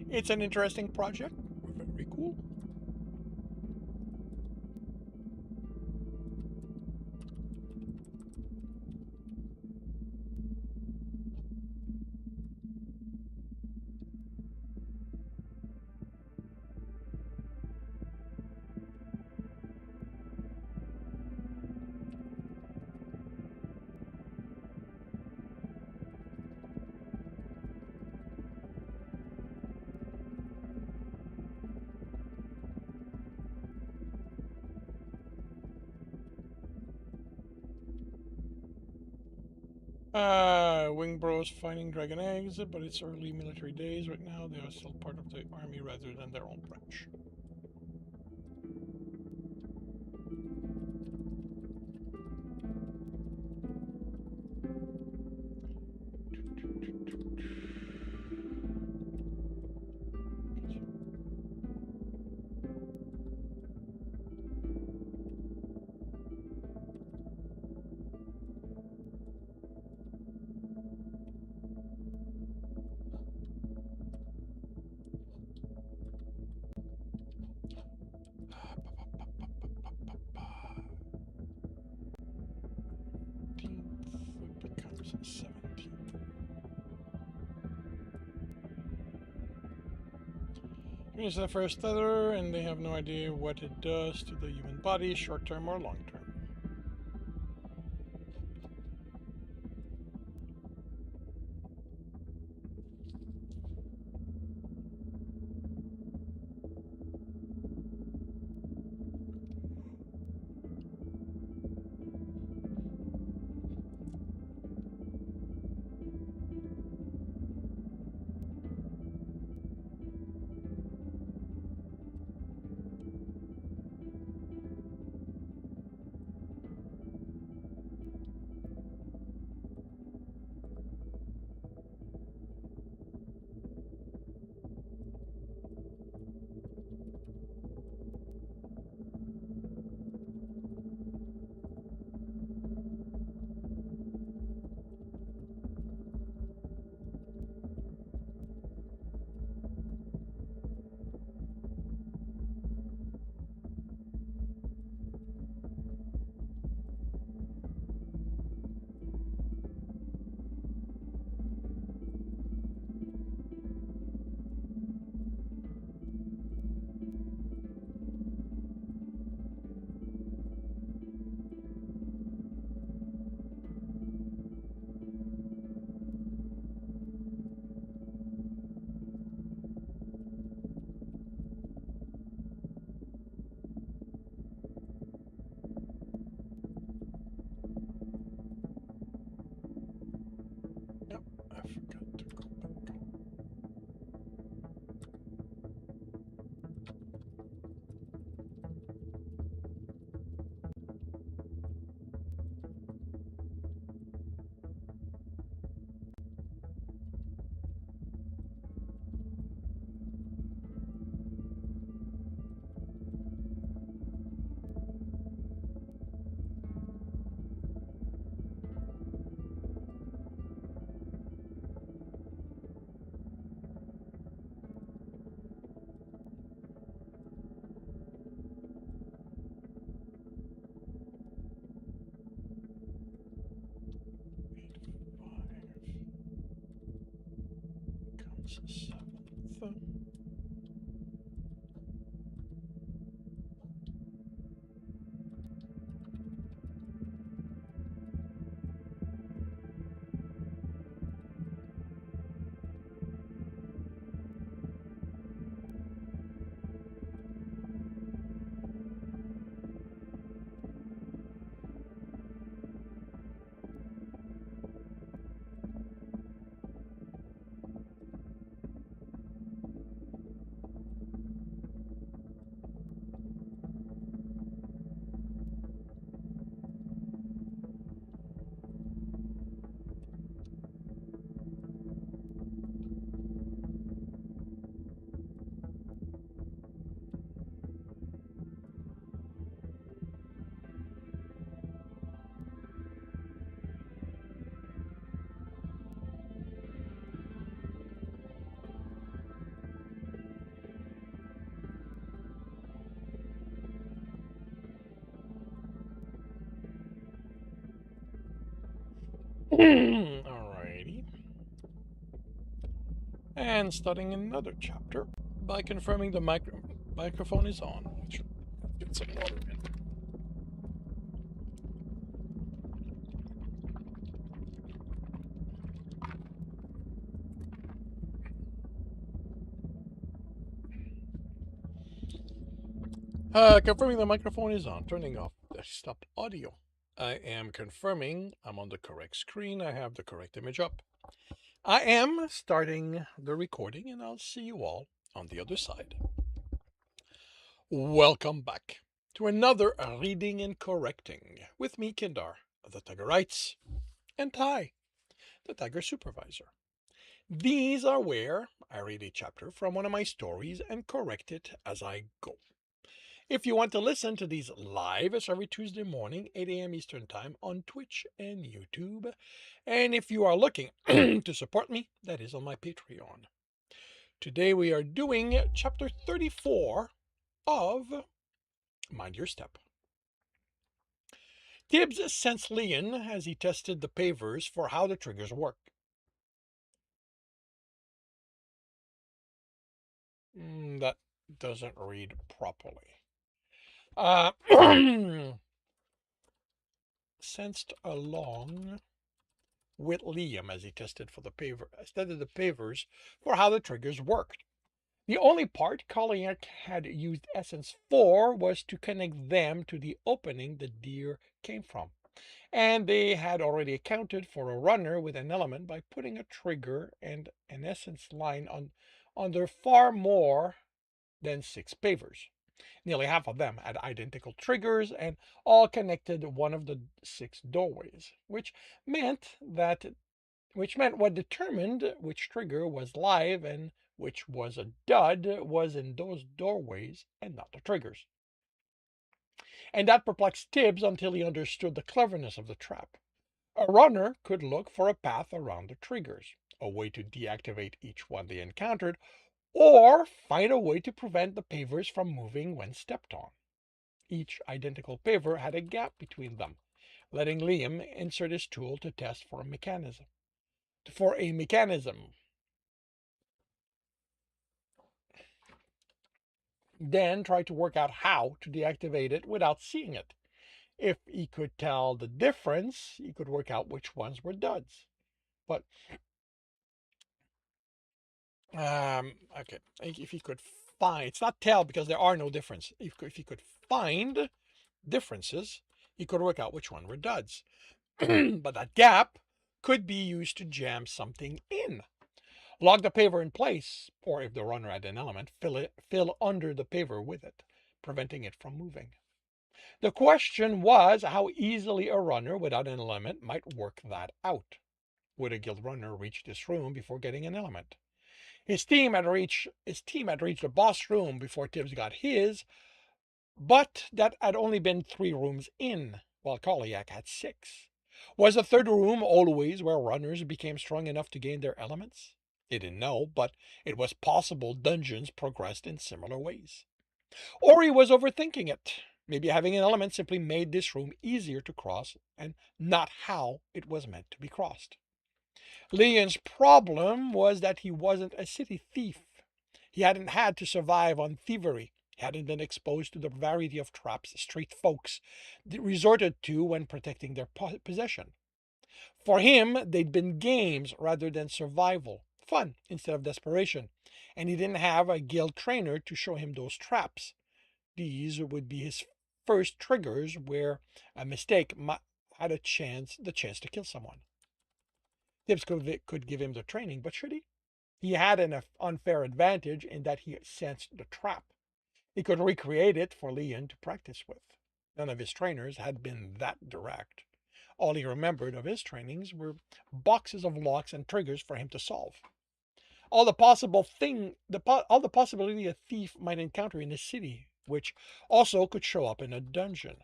Speaker 1: It's an interesting project. Very cool. Wing Bros finding dragon eggs, but it's early military days right now. They are still part of the army rather than their own branch. Here's the first letter, and they have no idea what it does to the human body, short term or long term. Yep, I forgot to go back. Comes the 7th. Alrighty. And starting another chapter by confirming the microphone is on. Get some water in. Confirming the microphone is on. Turning off desktop audio. I am confirming I'm on the correct screen. I have the correct image up. I am starting the recording, and I'll see you all on the other side. Welcome back to another reading and correcting with me, Kindar, the Tiger Writes, and Ty, the Tiger Supervisor. These are where I read a chapter from one of my stories and correct it as I go. If you want to listen to these live, it's every Tuesday morning, 8 a.m. Eastern Time on Twitch and YouTube. And if you are looking to support me, that is on my Patreon. Today we are doing chapter 34 of Mind Your Step. Tibbs sensed Leon as he tested the pavers for how the triggers work. That doesn't read properly. Sensed along with Liam as he tested the pavers for how the triggers worked. The only part Collier had used Essence for was to connect them to the opening the deer came from. And they had already accounted for a runner with an element by putting a trigger and an Essence line under far more than 6 pavers. Nearly half of them had identical triggers and all connected one of the 6 doorways, meant that which meant what determined which trigger was live and which was a dud was in those doorways and not the triggers. And that perplexed Tibbs until he understood the cleverness of the trap. A runner could look for a path around the triggers, a way to deactivate each one they encountered, or find a way to prevent the pavers from moving when stepped on. Each identical paver had a gap between them, letting Liam insert his tool to test for a mechanism. Then try to work out how to deactivate it without seeing it. If he could tell the difference, he could work out which ones were duds. But okay, if he could find, it's not tell because there are no difference. If he could find differences, he could work out which one were duds. But that gap could be used to jam something in. Lock the paver in place, or if the runner had an element, fill under the paver with it, preventing it from moving. The question was how easily a runner without an element might work that out. Would a guild runner reach this room before getting an element? His team had reached the boss room before Tibbs got his, but that had only been 3 rooms in, while Koliak had 6. Was the third room always where runners became strong enough to gain their elements? He didn't know, but it was possible dungeons progressed in similar ways. Or he was overthinking it. Maybe having an element simply made this room easier to cross and not how it was meant to be crossed. Leon's problem was that he wasn't a city thief. He hadn't had to survive on thievery. He hadn't been exposed to the variety of traps street folks resorted to when protecting their possession. For him, they'd been games rather than survival, fun instead of desperation, and he didn't have a guild trainer to show him those traps. These would be his first triggers where a mistake had the chance to kill someone. Tibbs could give him the training, but should he? He had an unfair advantage in that he sensed the trap. He could recreate it for Leon to practice with. None of his trainers had been that direct. All he remembered of his trainings were boxes of locks and triggers for him to solve. All the possibility a thief might encounter in a city, which also could show up in a dungeon.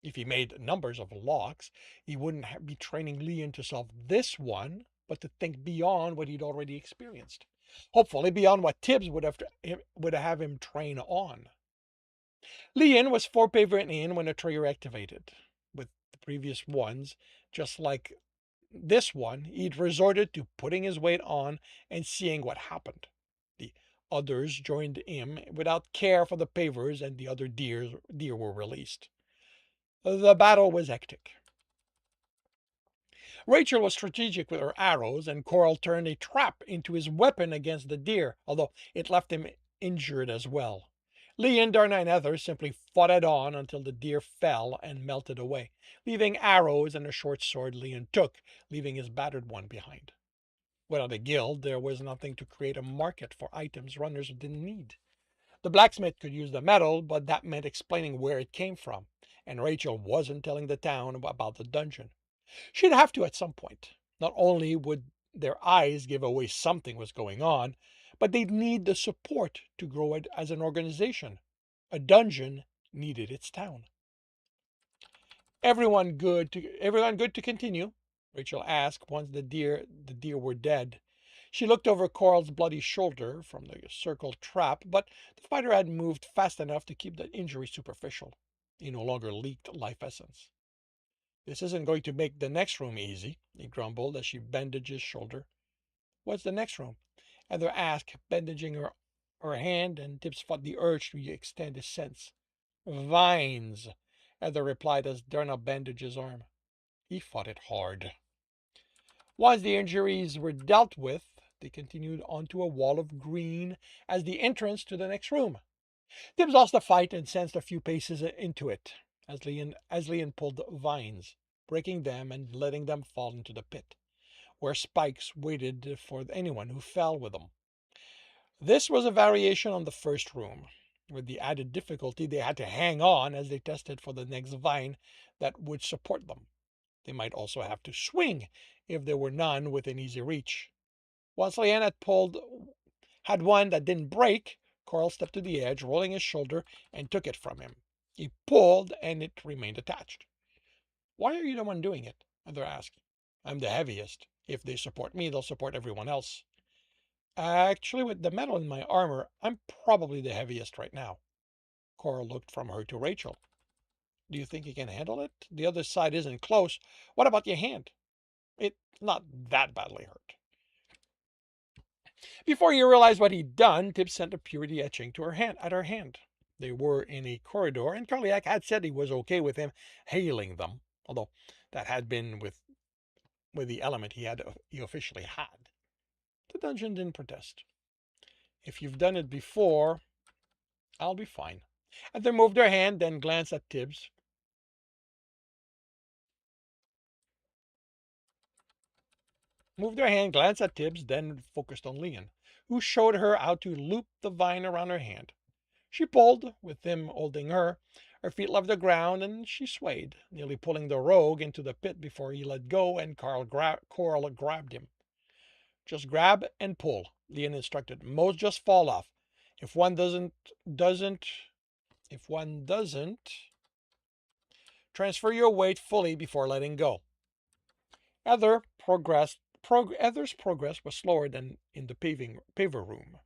Speaker 1: If he made numbers of locks, he wouldn't be training Leon to solve this one, but to think beyond what he'd already experienced. Hopefully beyond what Tibbs would have him train on. Leon was 4 pavers in when the trigger activated. With the previous ones, just like this one, he'd resorted to putting his weight on and seeing what happened. The others joined him without care for the pavers, and the other deer were released. The battle was hectic. Rachel was strategic with her arrows, and Coral turned a trap into his weapon against the deer, although it left him injured as well. Leon, Darna, and Heather simply fought it on until the deer fell and melted away, leaving arrows and a short sword Leon took, leaving his battered one behind. Without a guild, there was nothing to create a market for items runners didn't need. The blacksmith could use the metal, but that meant explaining where it came from, and Rachel wasn't telling the town about the dungeon. She'd have to at some point. Not only would their eyes give away something was going on, but they'd need the support to grow it as an organization. A dungeon needed its town. Everyone good to continue? Rachel asked once the deer were dead. She looked over Coral's bloody shoulder from the circled trap, but the fighter had moved fast enough to keep the injury superficial. He no longer leaked life essence. This isn't going to make the next room easy, he grumbled as she bandaged his shoulder. What's the next room? Heather asked, bandaging her her hand, and Tibbs fought the urge to extend his sense. Vines, Heather replied as Darna bandaged his arm. He fought it hard. Once the injuries were dealt with, they continued onto a wall of green as the entrance to the next room. Tibbs lost the fight and sensed a few paces into it as Leon pulled vines, breaking them and letting them fall into the pit, where spikes waited for anyone who fell with them. This was a variation on the first room, with the added difficulty they had to hang on as they tested for the next vine that would support them. They might also have to swing if there were none within easy reach. Once Leanne had one that didn't break, Carl stepped to the edge, rolling his shoulder, and took it from him. He pulled, and it remained attached. Why are you the one doing it? Heather asked. I'm the heaviest. If they support me, they'll support everyone else. Actually, with the metal in my armor, I'm probably the heaviest right now. Cora looked from her to Rachel. Do you think you can handle it? The other side isn't close. What about your hand? It's not that badly hurt. Before you realized what he'd done, Tibbs sent a purity etching to her hand. They were in a corridor, and Carliac had said he was okay with him hailing them, although that had been with the element he officially had. The dungeon didn't protest. If you've done it before, I'll be fine. And they moved her hand, then glanced at Tibbs. Then focused on Leon, who showed her how to loop the vine around her hand. She pulled, with him holding her. Her feet left the ground, and she swayed, nearly pulling the rogue into the pit before he let go and Coral grabbed him. Just grab and pull, Leon instructed. Most just fall off. If one doesn't, transfer your weight fully before letting go. Heather's progress was slower than in the paver room.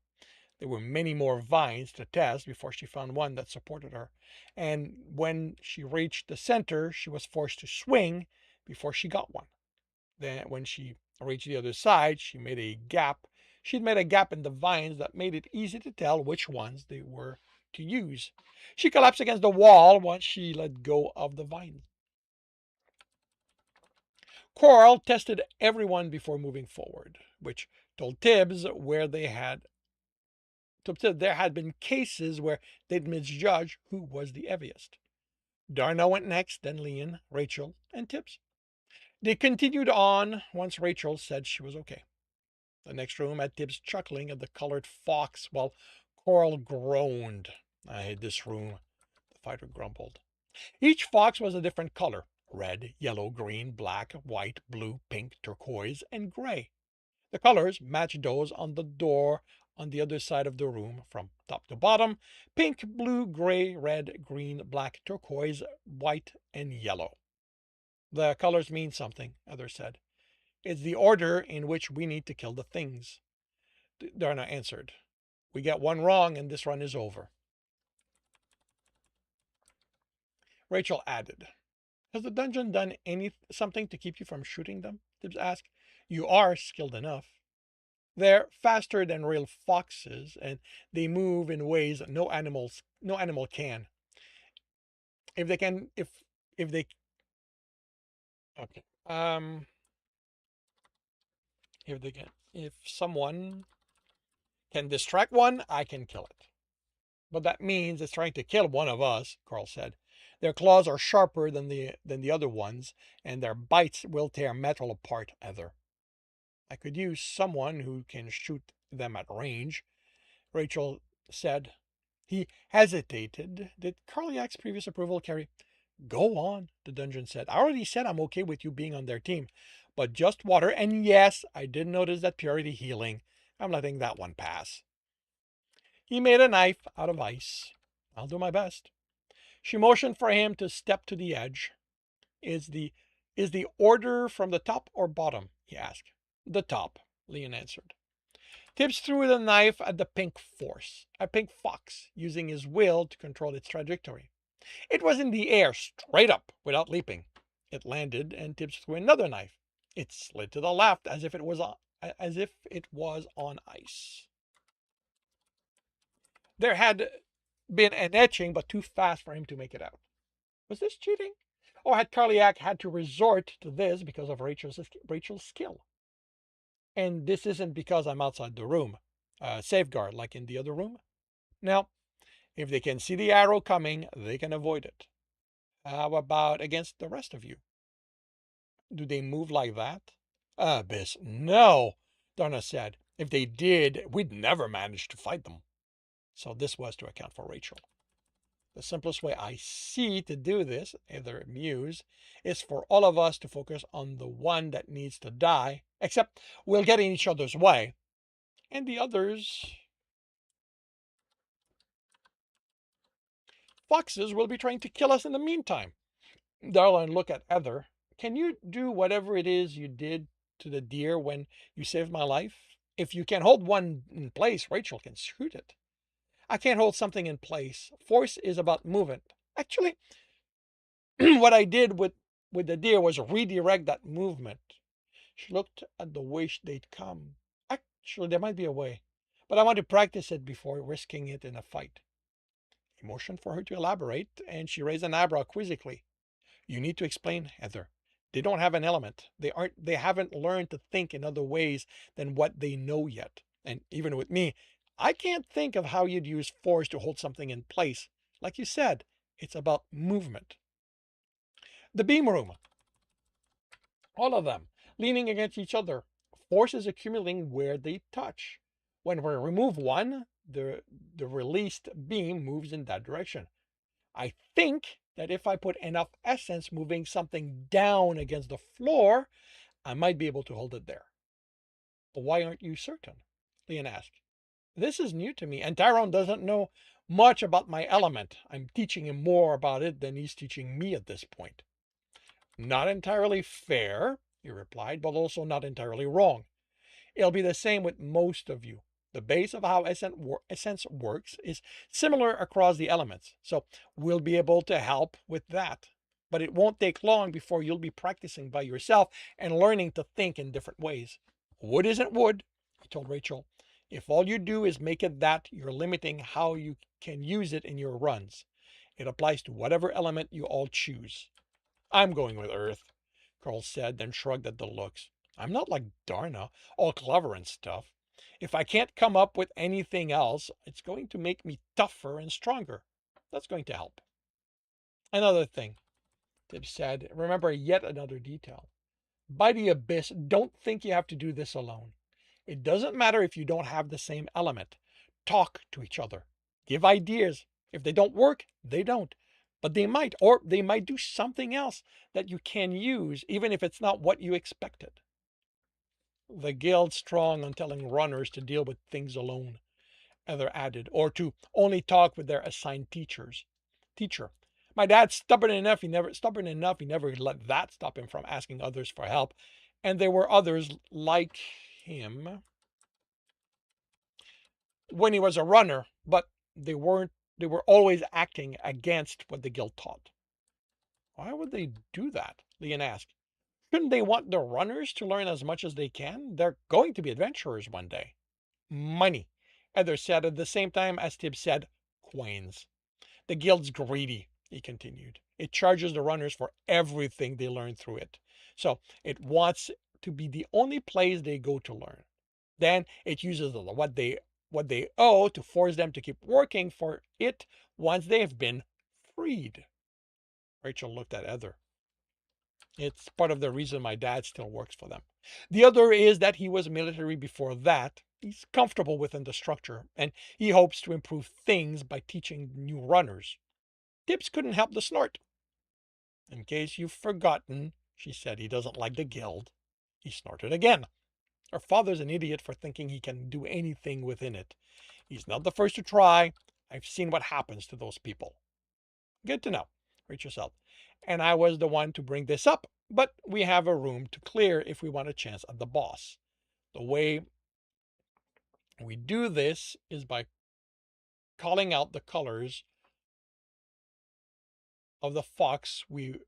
Speaker 1: There were many more vines to test before she found one that supported her, and when she reached the center, she was forced to swing before she got one. Then, when she reached the other side, she'd made a gap in the vines that made it easy to tell which ones they were to use. She collapsed against the wall once she let go of the vines. Coral tested everyone before moving forward, which told Tibbs there had been cases where they'd misjudged who was the heaviest. Darna went next, then Leon, Rachel, and Tibbs. They continued on once Rachel said she was okay. The next room had Tibbs chuckling at the colored fox while Coral groaned. I hate this room, the fighter grumbled. Each fox was a different color: red, yellow, green, black, white, blue, pink, turquoise, and gray. The colors matched those on the door on the other side of the room from top to bottom: pink, blue, gray, red, green, black, turquoise, white, and yellow. The colors mean something, Heather said. It's the order in which we need to kill the things. Darna answered. We get one wrong and this run is over. Rachel added. Has the dungeon done something to keep you from shooting them? Tibbs asked. You are skilled enough. They're faster than real foxes, and they move in ways no animal can. If they can, if they, okay, if someone can distract one, I can kill it. But that means it's trying to kill one of us, Carl said. Their claws are sharper than the other ones, and their bites will tear metal apart, Heather. I could use someone who can shoot them at range, Rachel said. He hesitated. Did Carliac's previous approval carry? Go on, the dungeon said. I already said I'm okay with you being on their team. But just water, and yes, I did notice that purity healing. I'm letting that one pass. He made a knife out of ice. I'll do my best. She motioned for him to step to the edge. Is the order from the top or bottom? He asked. The top, Leon answered. Tibbs threw the knife at the pink fox, using his will to control its trajectory. It was in the air, straight up, without leaping. It landed, and Tibbs threw another knife. It slid to the left as if it was on ice. There had been an etching, but too fast for him to make it out. Was this cheating? Or had Carliac had to resort to this because of Rachel's skill? And this isn't because I'm outside the room. Safeguard, like in the other room. Now, if they can see the arrow coming, they can avoid it. How about against the rest of you? Do they move like that? Abyss, no, Donna said. If they did, we'd never manage to fight them. So this was to account for Rachel. The simplest way I see to do this, either Muse, is for all of us to focus on the one that needs to die, except we'll get in each other's way, and the others, foxes, will be trying to kill us in the meantime. Darla looked at Heather. Can you do whatever it is you did to the deer when you saved my life? If you can hold one in place, Rachel can shoot it. I can't hold something in place. Force is about movement. Actually, what I did with the deer was redirect that movement. She looked at the way they'd come. Actually, there might be a way, but I want to practice it before risking it in a fight. He motioned for her to elaborate, and she raised an eyebrow quizzically. You need to explain, Heather. They don't have an element. They haven't learned to think in other ways than what they know yet. And even with me, I can't think of how you'd use force to hold something in place. Like you said, it's about movement. The beam room. All of them, leaning against each other. Force is accumulating where they touch. When we remove one, the released beam moves in that direction. I think that if I put enough essence moving something down against the floor, I might be able to hold it there. But why aren't you certain? Leon asked. This is new to me, and Tyrone doesn't know much about my element. I'm teaching him more about it than he's teaching me at this point. Not entirely fair, he replied, but also not entirely wrong. It'll be the same with most of you. The base of how essence works is similar across the elements, so we'll be able to help with that. But it won't take long before you'll be practicing by yourself and learning to think in different ways. Wood isn't wood, he told Rachel. If all you do is make it that, you're limiting how you can use it in your runs. It applies to whatever element you all choose. I'm going with Earth, Carl said, then shrugged at the looks. I'm not like Darna, all clever and stuff. If I can't come up with anything else, it's going to make me tougher and stronger. That's going to help. Another thing, Tibbs said, remember yet another detail. By the abyss, don't think you have to do this alone. It doesn't matter if you don't have the same element. Talk to each other. Give ideas. If they don't work, they don't. But they might, or they might do something else that you can use, even if it's not what you expected. The guild's strong on telling runners to deal with things alone, Heather added, or to only talk with their assigned Teacher. My dad's stubborn enough he never let that stop him from asking others for help. And there were others like him when he was a runner, but they were always acting against what the guild taught. Why would they do that? Leon asked. Shouldn't they want the runners to learn as much as they can? They're going to be adventurers one day. Money, Heather said at the same time as Tibbs said, coins. The guild's greedy, he continued. It charges the runners for everything they learn through it. So it wants to be the only place they go to learn. Then it uses what they owe to force them to keep working for it once they have been freed. Rachel looked at Heather. It's part of the reason my dad still works for them. The other is that he was military before that. He's comfortable within the structure, and he hopes to improve things by teaching new runners. Tibbs couldn't help the snort. In case you've forgotten, she said, he doesn't like the guild. He snorted again. Her father's an idiot for thinking he can do anything within it. He's not the first to try. I've seen what happens to those people. Good to know, Rachel said. And I was the one to bring this up, but we have a room to clear if we want a chance at the boss. The way we do this is by calling out the colors of the fox we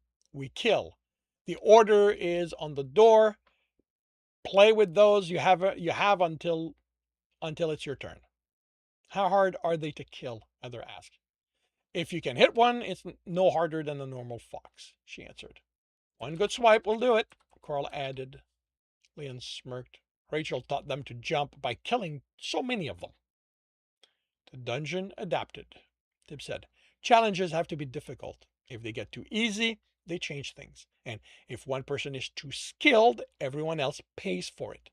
Speaker 1: kill. The order is on the door. Play with those. You have until it's your turn. How hard are they to kill? Heather asked. If you can hit one, it's no harder than a normal fox, she answered. One good swipe will do it, Carl added. Leon smirked. Rachel taught them to jump by killing so many of them. The dungeon adapted, Tib said. Challenges have to be difficult. If they get too easy, they change things. And if one person is too skilled, everyone else pays for it.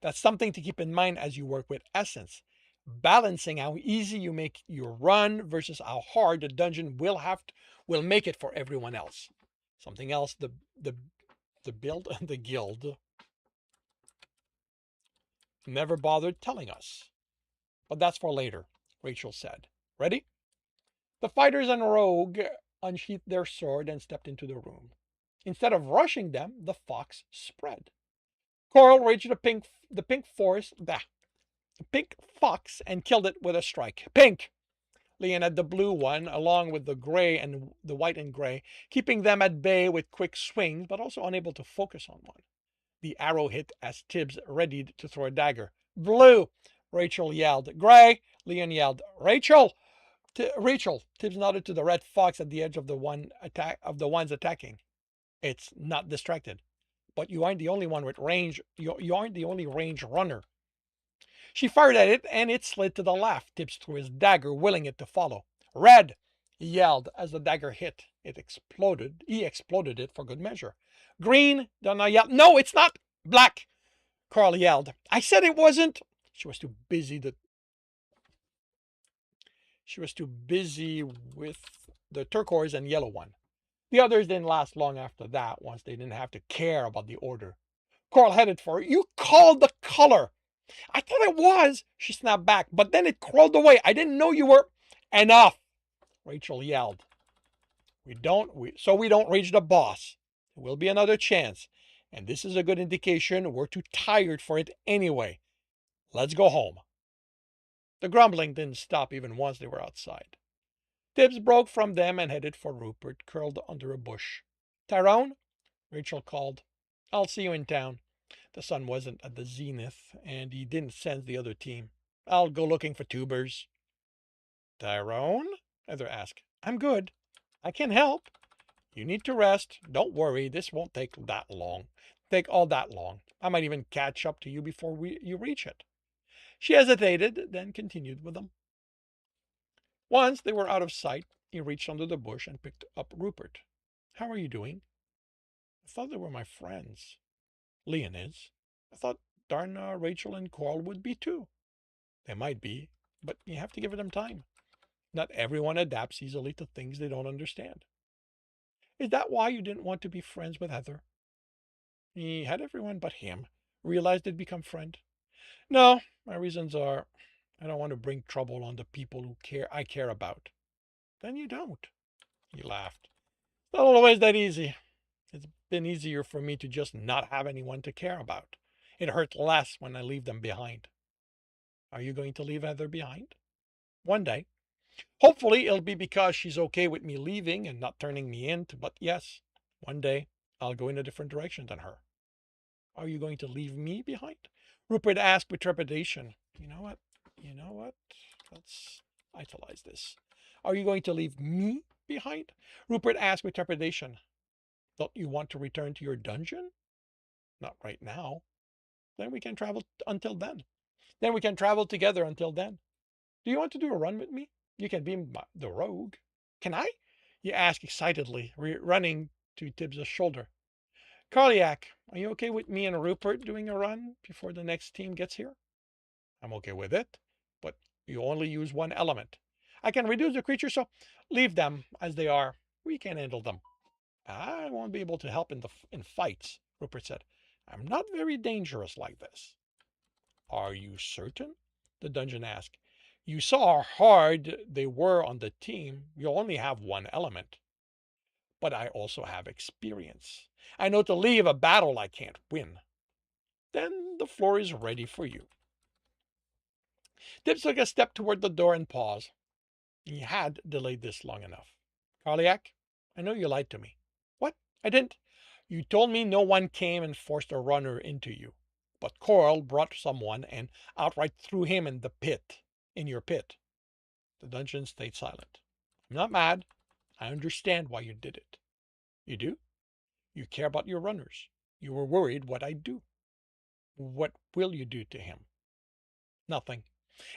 Speaker 1: That's something to keep in mind as you work with Essence. Balancing how easy you make your run versus how hard the dungeon will make it for everyone else. Something else the guild never bothered telling us. But that's for later, Rachel said. Ready? The fighters and Rogue unsheathed their sword and stepped into the room. Instead of rushing them, the fox spread. Coral reached the pink fox and killed it with a strike. Pink! Leon had the blue one, along with the gray and the white and gray, keeping them at bay with quick swings, but also unable to focus on one. The arrow hit as Tibbs readied to throw a dagger. Blue! Rachel yelled. Gray! Leon yelled. Rachel! Rachel! Tibbs nodded to the red fox at the edge of the ones attacking. It's not distracted. But you aren't the only one with range. You aren't the only range runner. She fired at it, and it slid to the left. Tibbs threw his dagger, willing it to follow. Red! He yelled as the dagger hit. It exploded. He exploded it for good measure. Green! Donna yelled. No, it's not! Black! Carl yelled. I said it wasn't! She was too busy with the turquoise and yellow one. The others didn't last long after that, once they didn't have to care about the order. Carl headed for her. You called the color! I thought it was, she snapped back, but then it crawled away. I didn't know you were. Enough, Rachel yelled. We don't reach the boss. There will be another chance, and this is a good indication we're too tired for it anyway. Let's go home. The grumbling didn't stop even once they were outside. Tibbs broke from them and headed for Rupert, curled under a bush. Tyrone, Rachel called. I'll see you in town. The sun wasn't at the zenith, and he didn't sense the other team. I'll go looking for tubers. Tyrone? Heather asked. I'm good. I can help. You need to rest. Don't worry, this won't take all that long. I might even catch up to you before you reach it. She hesitated, then continued with them. Once they were out of sight, he reached under the bush and picked up Rupert. How are you doing? I thought they were my friends. Leon is. I thought Darna, Rachel, and Coral would be too. They might be, but you have to give them time. Not everyone adapts easily to things they don't understand. Is that why you didn't want to be friends with Heather? He had everyone but him. Realized they'd become friends. No, my reasons are I don't want to bring trouble on the people I care about. Then you don't. He laughed. It's not always that easy. It's been easier for me to just not have anyone to care about. It hurts less when I leave them behind. Are you going to leave Heather behind? One day. Hopefully it'll be because she's okay with me leaving and not turning me in, but yes, one day I'll go in a different direction than her. Are you going to leave me behind? Rupert asked with trepidation. You know what? Let's italize this. Are you going to leave me behind? Rupert asked with trepidation. Don't you want to return to your dungeon? Not right now. Then we can travel until then. Then we can travel together until then. Do you want to do a run with me? You can be the rogue. Can I? He asked excitedly, running to Tibbs' shoulder. Carliac, are you okay with me and Rupert doing a run before the next team gets here? I'm okay with it, but you only use one element. I can reduce the creature, so leave them as they are. We can handle them. I won't be able to help in fights, Rupert said. I'm not very dangerous like this. Are you certain? The dungeon asked. You saw how hard they were on the team. You only have one element. But I also have experience. I know to leave a battle I can't win. Then the floor is ready for you. Tibbs took a step toward the door and paused. He had delayed this long enough. Carliac, I know you lied to me. What? I didn't. You told me no one came and forced a runner into you. But Coral brought someone and outright threw him in the pit. in your pit. The dungeon stayed silent. I'm not mad. I understand why you did it. You do? You care about your runners. You were worried what I'd do. What will you do to him? Nothing.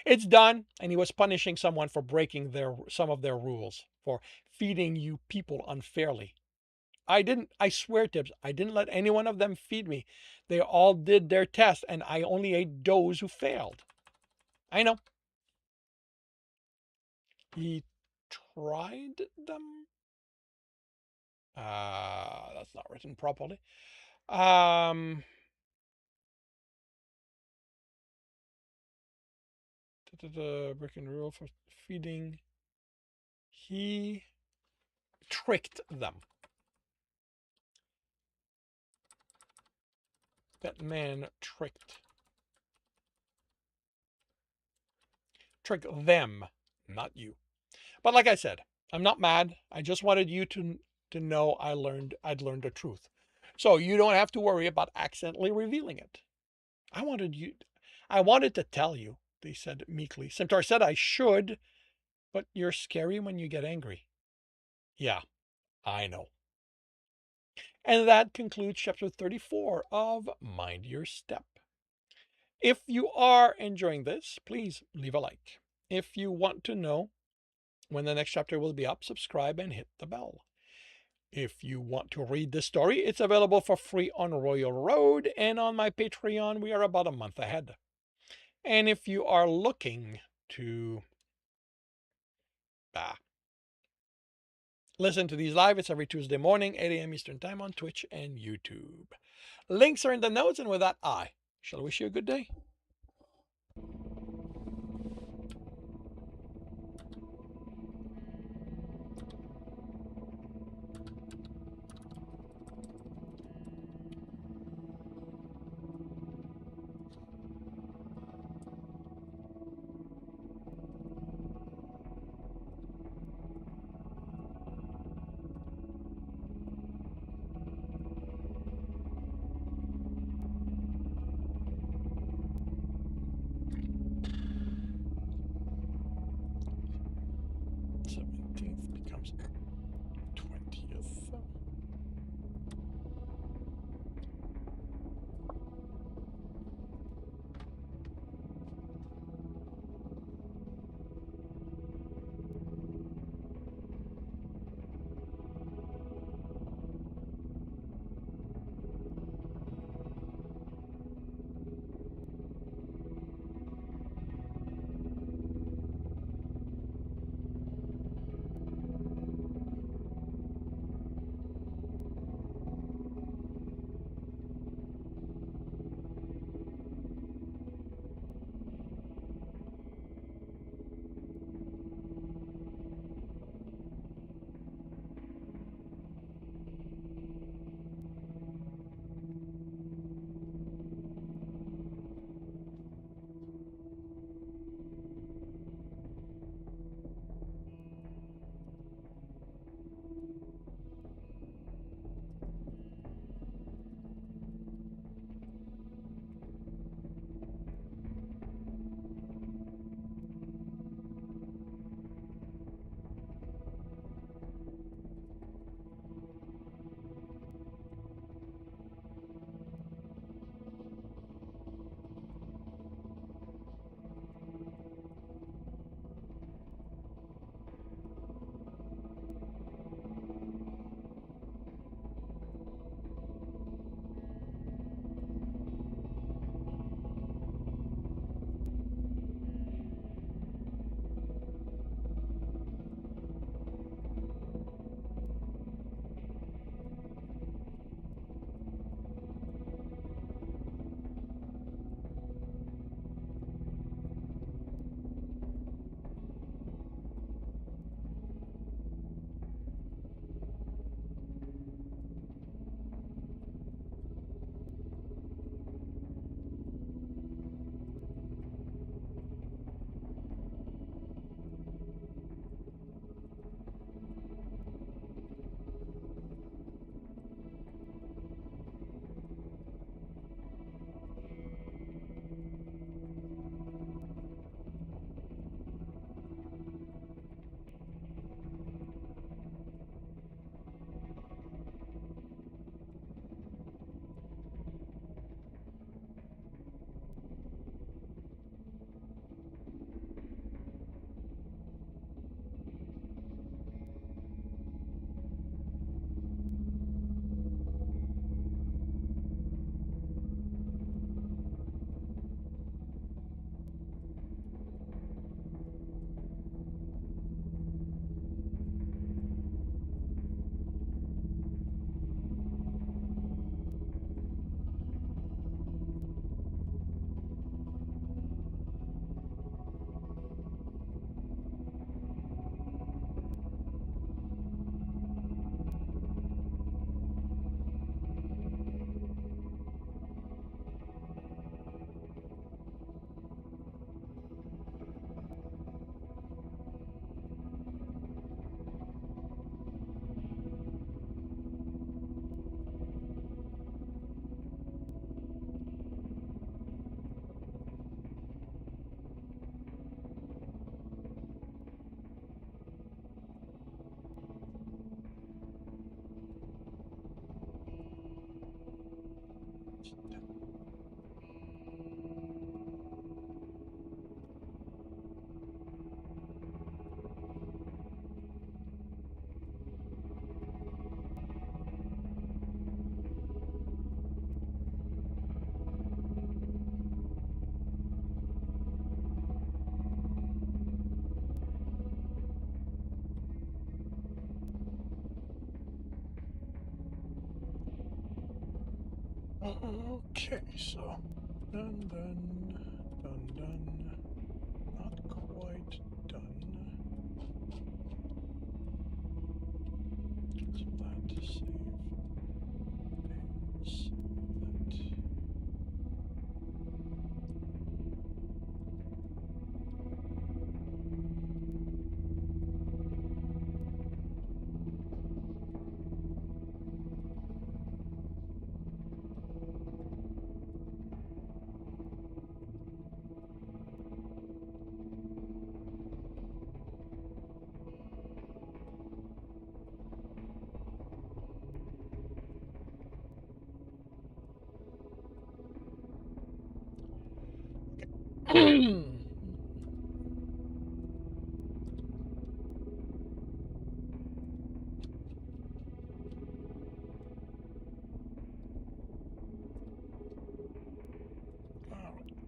Speaker 1: It's done, and he was punishing someone for breaking some of their rules, for feeding you people unfairly. I swear, Tibbs, I didn't let any one of them feed me. They all did their test, and I only ate those who failed. I know. He tried them? That's not written properly. The brick and rule for feeding. He tricked them. That man tricked them, not you. But like I said, I'm not mad. I just wanted you to know I'd learned the truth. So you don't have to worry about accidentally revealing it. I wanted to tell you, they said meekly. Centaur said I should, but you're scary when you get angry. Yeah, I know. And that concludes chapter 34 of Mind Your Step. If you are enjoying this, please leave a like. If you want to know when the next chapter will be up, subscribe and hit the bell. If you want to read this story, it's available for free on Royal Road, and on my Patreon, we are about a month ahead. And if you are looking to listen to these live, it's every Tuesday morning, 8 a.m. Eastern Time on Twitch and YouTube. Links are in the notes, and with that, I shall wish you a good day. Okay, so done, done, done, done. Not quite done. So that save is that.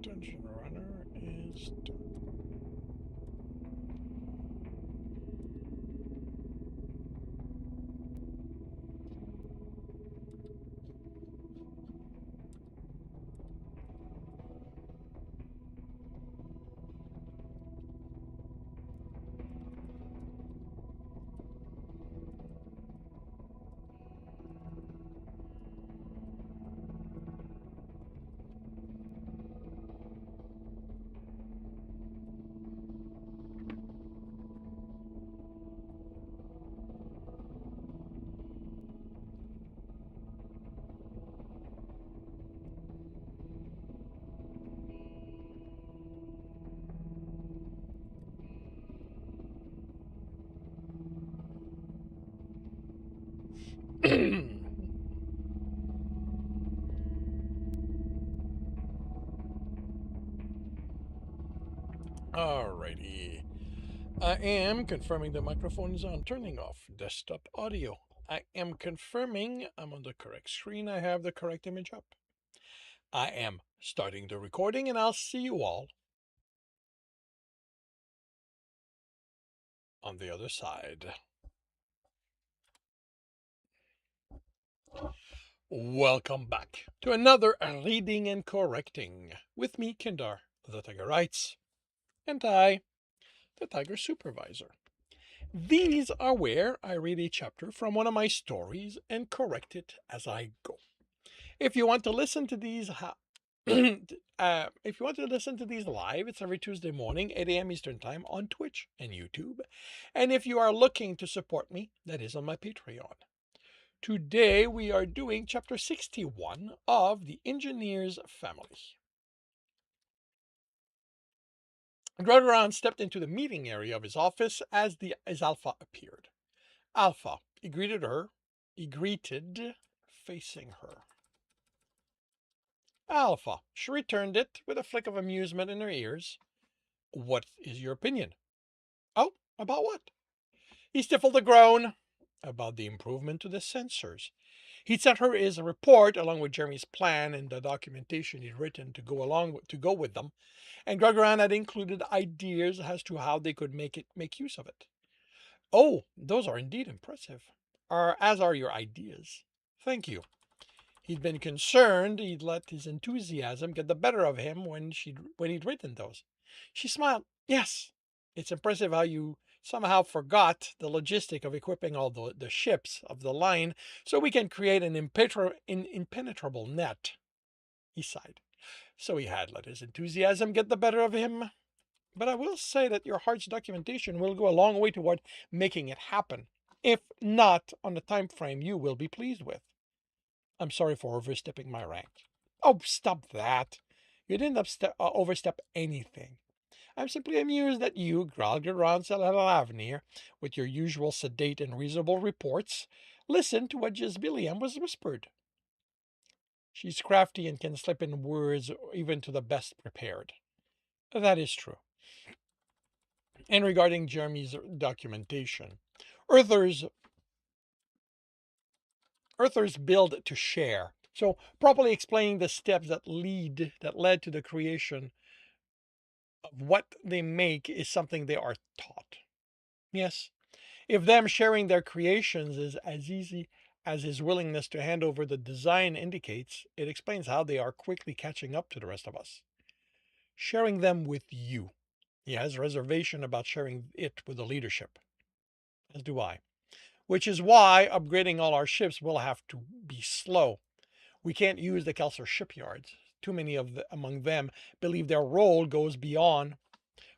Speaker 1: Dungeon Runner is done. Alrighty. I am confirming the microphone is on, turning off desktop audio. I am confirming I'm on the correct screen. I have the correct image up. I am starting the recording, and I'll see you all on the other side. Welcome back to another reading and correcting with me, Kindar, the Tiger Writes, and I, the Tiger Supervisor. These are where I read a chapter from one of my stories and correct it as I go. If you want to listen to these, if you want to listen to these live, it's every Tuesday morning, 8 a.m. Eastern Time on Twitch and YouTube. And if you are looking to support me, that is on my Patreon. Today we are doing chapter 61 of The Engineer's Family. Gregoran stepped into the meeting area of his office as Alpha appeared. Alpha, he greeted facing her. Alpha, she returned it with a flick of amusement in her ears. What is your opinion? Oh, about what? He stifled a groan. About the improvement to the sensors. He'd sent her his report along with Jeremy's plan and the documentation he'd written to go with them, and Gregoran had included ideas as to how they could make use of it. Oh, those are indeed impressive, as are your ideas. Thank you. He'd been concerned he'd let his enthusiasm get the better of him when he'd written those. She smiled. Yes, it's impressive how you somehow forgot the logistic of equipping all the ships of the line so we can create an impenetrable net. He sighed. So he had let his enthusiasm get the better of him. But I will say that your heart's documentation will go a long way toward making it happen, if not on the time frame you will be pleased with. I'm sorry for overstepping my rank. Oh, stop that. You didn't overstep anything. I'm simply amused that you, Gralgeron Salalavnir, with your usual sedate and reasonable reports, listened to what Jezbilium was whispered. She's crafty and can slip in words even to the best prepared. That is true. And regarding Jeremy's documentation, Earthers build to share. So properly explaining the steps that led to the creation of what they make is something they are taught. Yes. If them sharing their creations is as easy as his willingness to hand over the design indicates, it explains how they are quickly catching up to the rest of us. Sharing them with you. He has reservation about sharing it with the leadership, as do I. Which is why upgrading all our ships will have to be slow. We can't use the Kelser shipyards. Too many among them believe their role goes beyond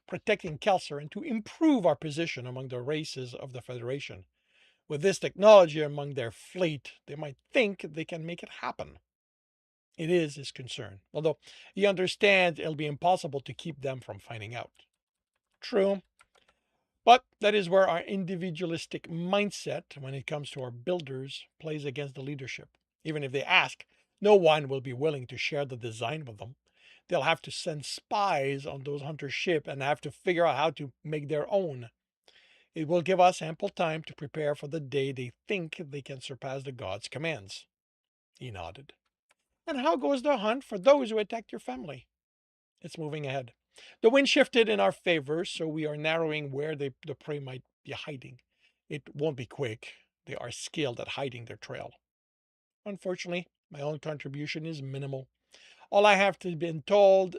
Speaker 1: protecting Kelser and to improve our position among the races of the Federation. With this technology among their fleet, they might think they can make it happen. It is his concern, although he understands it'll be impossible to keep them from finding out. True, but that is where our individualistic mindset, when it comes to our builders, plays against the leadership. Even if they ask, no one will be willing to share the design with them. They'll have to send spies on those hunter ships and have to figure out how to make their own. It will give us ample time to prepare for the day they think they can surpass the gods' commands. He nodded. And how goes the hunt for those who attacked your family? It's moving ahead. The wind shifted in our favor, so we are narrowing where the prey might be hiding. It won't be quick. They are skilled at hiding their trail. Unfortunately, my own contribution is minimal. All I have to been told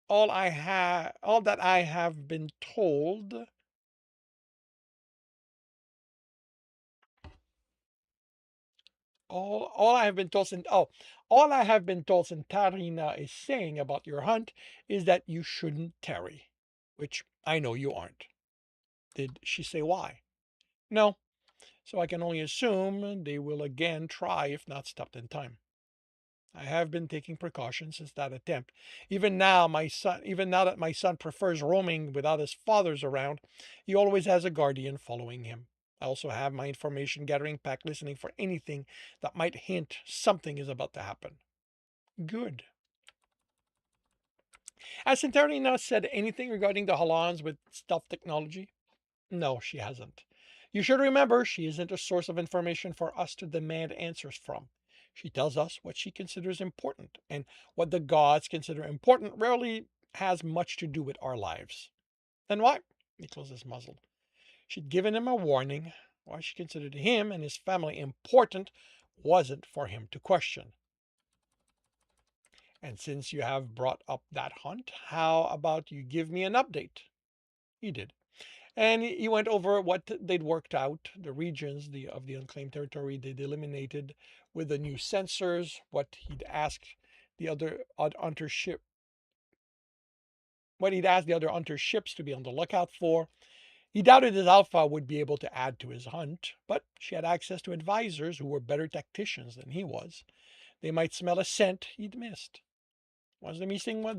Speaker 1: all that I have been told all I have been told since all I have been told Tarina is saying about your hunt is that you shouldn't tarry, which I know you aren't. Did she say why? No, so I can only assume they will again try if not stopped in time. I have been taking precautions since that attempt. Even now that my son prefers roaming without his fathers around, he always has a guardian following him. I also have my information gathering pack listening for anything that might hint something is about to happen. Good. Has Centauri now said anything regarding the Hollands with stealth technology? No, she hasn't. You should remember she isn't a source of information for us to demand answers from. She tells us what she considers important, and what the gods consider important rarely has much to do with our lives. Then why? Nicholas is muzzled. She'd given him a warning. Why she considered him and his family important wasn't for him to question. And since you have brought up that hunt, how about you give me an update? He did. And he went over what they'd worked out, the regions of the unclaimed territory they'd eliminated with the new sensors, the other hunter ship, what he'd asked the other hunter ships to be on the lookout for. He doubted his Alpha would be able to add to his hunt, but she had access to advisors who were better tacticians than he was. They might smell a scent he'd missed. Once the meeting was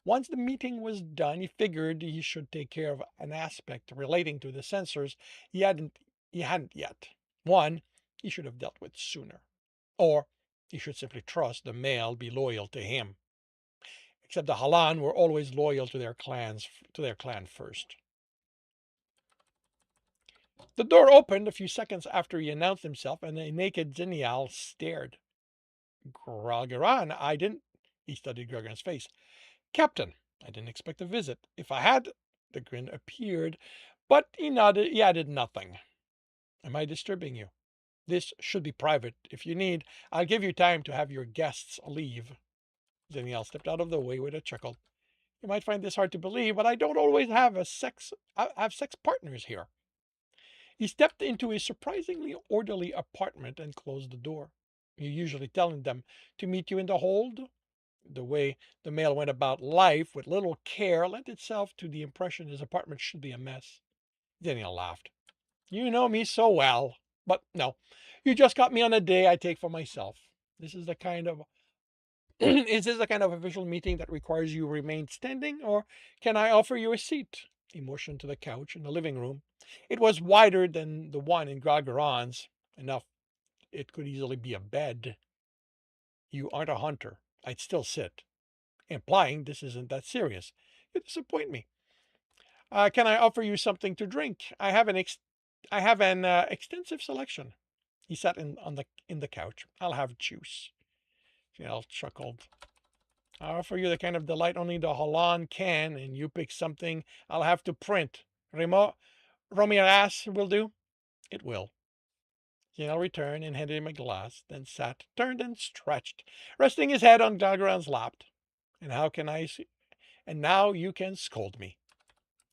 Speaker 1: Once the meeting was done, he figured he should take care of an aspect relating to the sensors he hadn't yet. One he should have dealt with sooner. Or he should simply trust the male be loyal to him. Except the Halan were always loyal to their clan first. The door opened a few seconds after he announced himself, and a naked Zenial stared. Gralgaran, I didn't. He studied Gregan's face. Captain, I didn't expect a visit. If I had, the grin appeared, but he nodded. He added nothing. Am I disturbing you? This should be private. If you need, I'll give you time to have your guests leave. Zenial stepped out of the way with a chuckle. You might find this hard to believe, but I don't always have sex partners here. He stepped into a surprisingly orderly apartment and closed the door. You usually telling them to meet you in the hold? The way the male went about life with little care lent itself to the impression his apartment should be a mess. Daniel laughed. You know me so well. But no, you just got me on a day I take for myself. This is the kind of is this the kind of official meeting that requires you remain standing, or can I offer you a seat? He motioned to the couch in the living room. It was wider than the one in Gargaron's, enough it could easily be a bed. You aren't a hunter. I'd still sit, implying this isn't that serious. You disappoint me. Can I offer you something to drink? I have an extensive selection. He sat in the couch. I'll have juice. Janelle chuckled. I offer you the kind of delight only the Holland can, and you pick something I'll have to print. Ramirez will do? It will. I'll returned and handed him a glass, then sat, turned and stretched, resting his head on Gagaran's lap. And how can I see? And now you can scold me,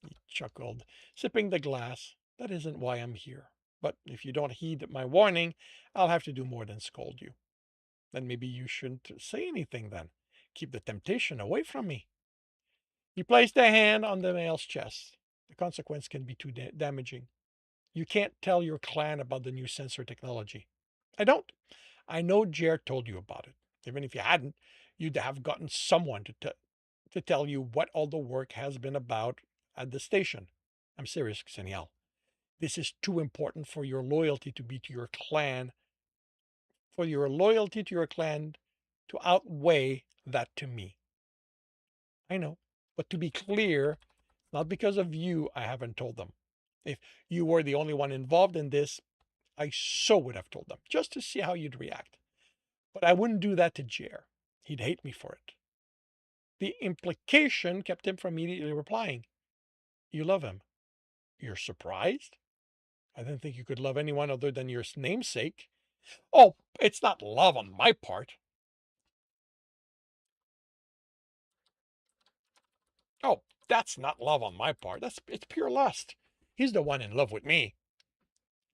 Speaker 1: he chuckled, sipping the glass. That isn't why I'm here. But if you don't heed my warning, I'll have to do more than scold you. Then maybe you shouldn't say anything then. Keep the temptation away from me. He placed a hand on the male's chest. The consequence can be too damaging. You can't tell your clan about the new sensor technology. I don't. I know Jer told you about it. Even if you hadn't, you'd have gotten someone to tell you what all the work has been about at the station. I'm serious, Xenial. This is too important for your loyalty to be to your clan, for your loyalty to your clan to outweigh that to me. I know. But to be clear, not because of you, I haven't told them. If you were the only one involved in this, I so would have told them, just to see how you'd react. But I wouldn't do that to Jer. He'd hate me for it. The implication kept him from immediately replying. You love him. You're surprised? I didn't think you could love anyone other than your namesake. Oh, it's not love on my part. Oh, that's not love on my part. It's pure lust. He's the one in love with me.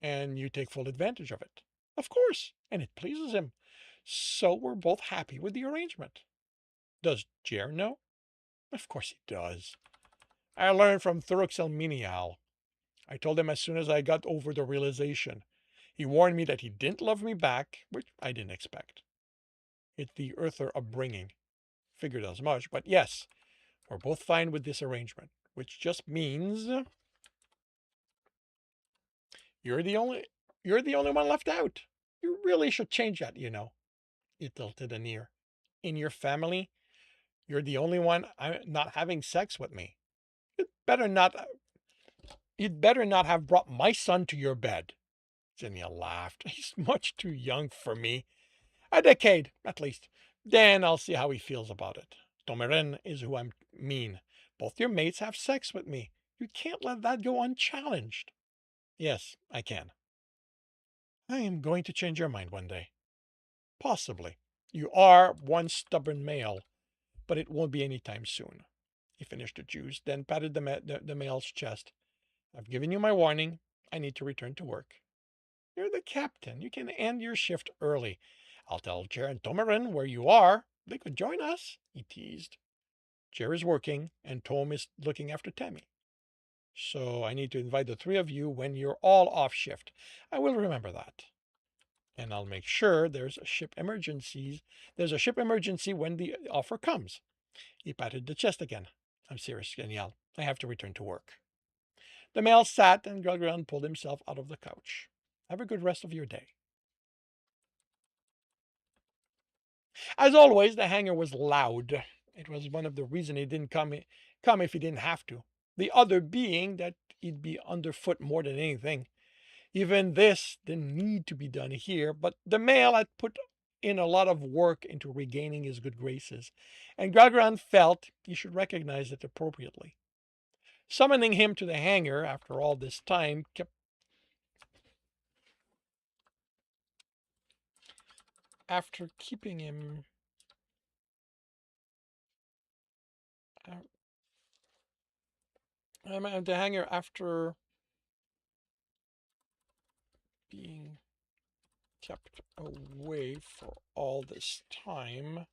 Speaker 1: And you take full advantage of it. Of course, and it pleases him. So we're both happy with the arrangement. Does Jer know? Of course he does. I learned from Thuruxel Minial. I told him as soon as I got over the realization. He warned me that he didn't love me back, which I didn't expect. It's the Earther upbringing. Figured as much, but yes, we're both fine with this arrangement, which just means you're the only you're the only one left out. You really should change that, you know. He tilted an ear. In your family, you're the only one not having sex with me. You'd better not you'd better not have brought my son to your bed. Zinnia laughed. He's much too young for me. A decade, at least. Then I'll see how he feels about it. Tomeren is who I mean. Both your mates have sex with me. You can't let that go unchallenged. Yes, I can. I am going to change your mind one day. Possibly. You are one stubborn male, but it won't be any time soon. He finished the juice, then patted the male's chest. I've given you my warning. I need to return to work. You're the captain. You can end your shift early. I'll tell Jer and Tomarin where you are. They could join us, he teased. Jer is working, and Tom is looking after Tammy. So I need to invite the three of you when you're all off shift. I will remember that. And I'll make sure there's a ship emergency when the offer comes. He patted the chest again. I'm serious, Danielle. I have to return to work. The male sat and Gulgran pulled himself out of the couch. Have a good rest of your day. As always, the hangar was loud. It was one of the reasons he didn't come if he didn't have to. The other being that he'd be underfoot more than anything. Even this didn't need to be done here, but the male had put in a lot of work into regaining his good graces, and Gagran felt he should recognize it appropriately. Summoning him to the hangar after all this time kept after keeping him at the hangar after being kept away for all this time.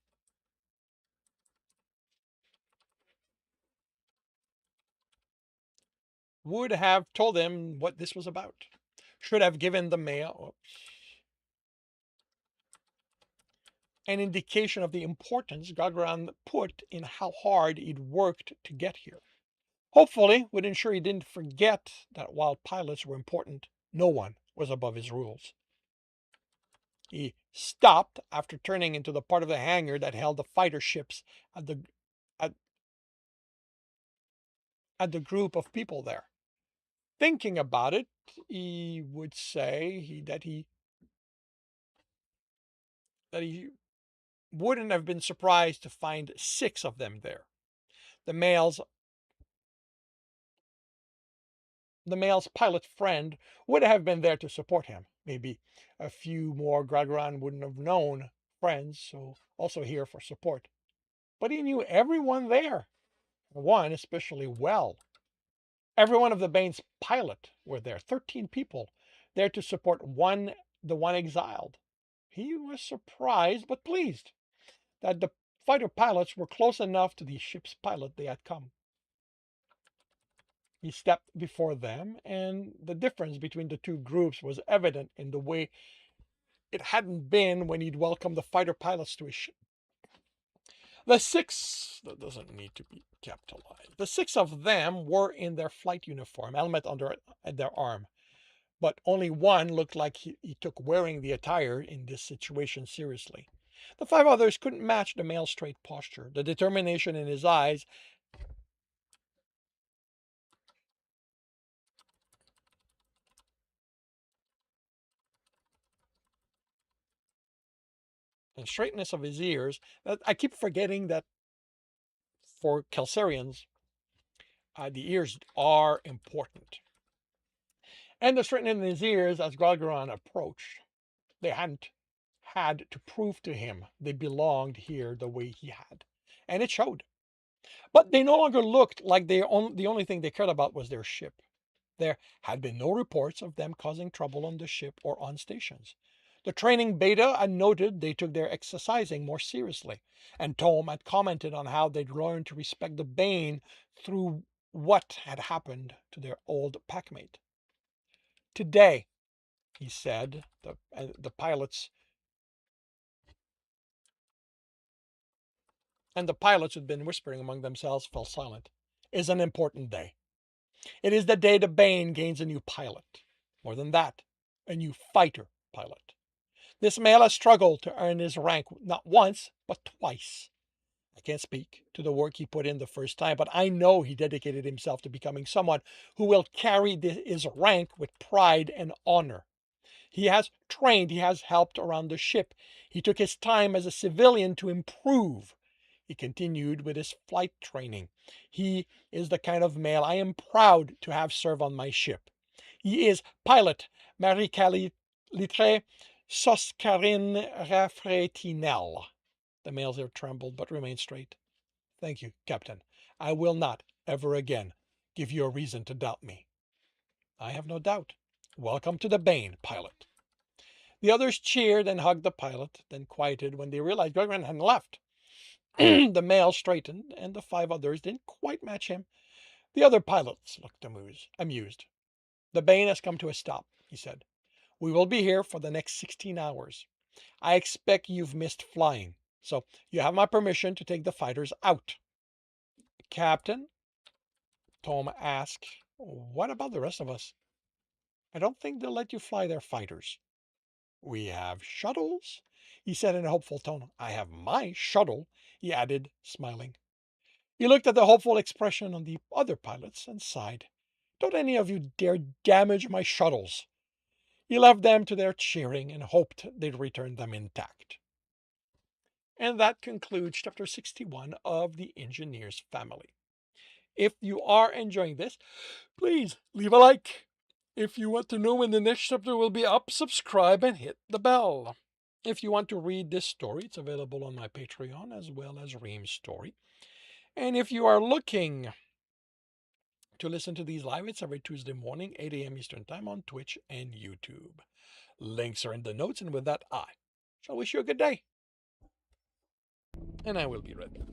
Speaker 1: Would have told him what this was about. Should have given the male an indication of the importance Gagran put in how hard he'd worked to get here. Hopefully, would ensure he didn't forget that while pilots were important, no one was above his rules. He stopped after turning into the part of the hangar that held the fighter ships at the at, at the group of people there. Thinking about it, he would say that he wouldn't have been surprised to find 6 of them there. The males The male's pilot friend would have been there to support him. Maybe a few more Gagarin wouldn't have known friends, so also here for support. But he knew everyone there, one especially well. Every one of the Bane's pilot were there, 13 people, there to support the one exiled. He was surprised but pleased that the fighter pilots were close enough to the ship's pilot they had come. He stepped before them, and the difference between the two groups was evident in the way it hadn't been when he'd welcomed the fighter pilots to his ship. The six, that doesn't need to be capitalized, the six of them were in their flight uniform, helmet under their arm, but only one looked like he took wearing the attire in this situation seriously. The five others couldn't match the male's straight posture, the determination in his eyes, and straightness of his ears. I keep forgetting that for Calcarians, the ears are important. And the straightening in his ears as Gralgaron approached. They hadn't had to prove to him they belonged here the way he had. And it showed. But they no longer looked like the only thing they cared about was their ship. There had been no reports of them causing trouble on the ship or on stations. The training beta had noted they took their exercising more seriously, and Tom had commented on how they'd learned to respect the Bane through what had happened to their old packmate. Today, he said, the pilots and the pilots who'd been whispering among themselves fell silent, is an important day. It is the day the Bane gains a new pilot. More than that, a new fighter pilot. This male has struggled to earn his rank not once, but twice. I can't speak to the work he put in the first time, but I know he dedicated himself to becoming someone who will carry his rank with pride and honor. He has trained, he has helped around the ship. He took his time as a civilian to improve. He continued with his flight training. He is the kind of male I am proud to have serve on my ship. He is pilot Marie-Calitre Soscarin Rafretinel. The male's ear trembled but remained straight. Thank you, Captain. I will not, ever again, give you a reason to doubt me. I have no doubt. Welcome to the Bane, pilot. The others cheered and hugged the pilot, then quieted when they realized Gregran hadn't left. The male straightened, and the five others didn't quite match him. The other pilots looked amused. The Bane has come to a stop, he said. We will be here for the next 16 hours. I expect you've missed flying, so you have my permission to take the fighters out. Captain, Tom asked, what about the rest of us? I don't think they'll let you fly their fighters. We have shuttles, he said in a hopeful tone. I have my shuttle, he added, smiling. He looked at the hopeful expression on the other pilots and sighed. Don't any of you dare damage my shuttles. He left them to their cheering and hoped they'd return them intact. And that concludes chapter 61 of The Engineer's Family. If you are enjoying this, please leave a like. If you want to know when the next chapter will be up, subscribe and hit the bell. If you want to read this story, it's available on my Patreon as well as Ream's story. And if you are looking to listen to these live, it's every Tuesday morning, 8 a.m. Eastern Time on Twitch and YouTube. Links are in the notes, and with that, I shall wish you a good day. And I will be right back.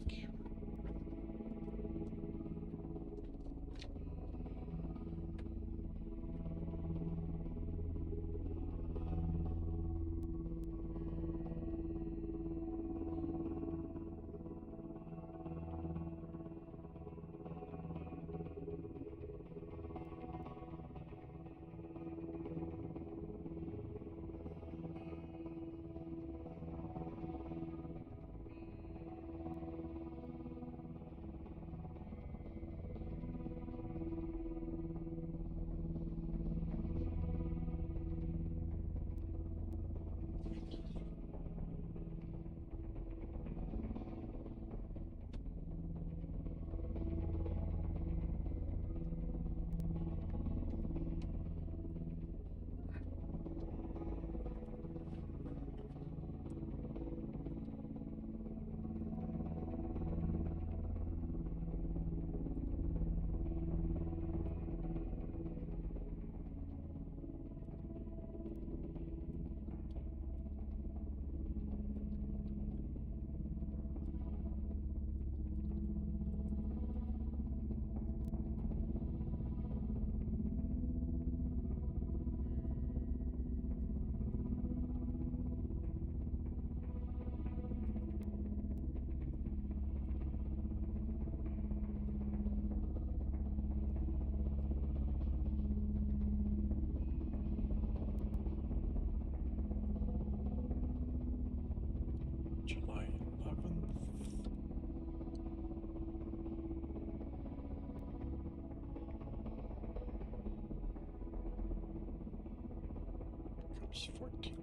Speaker 1: March 14th.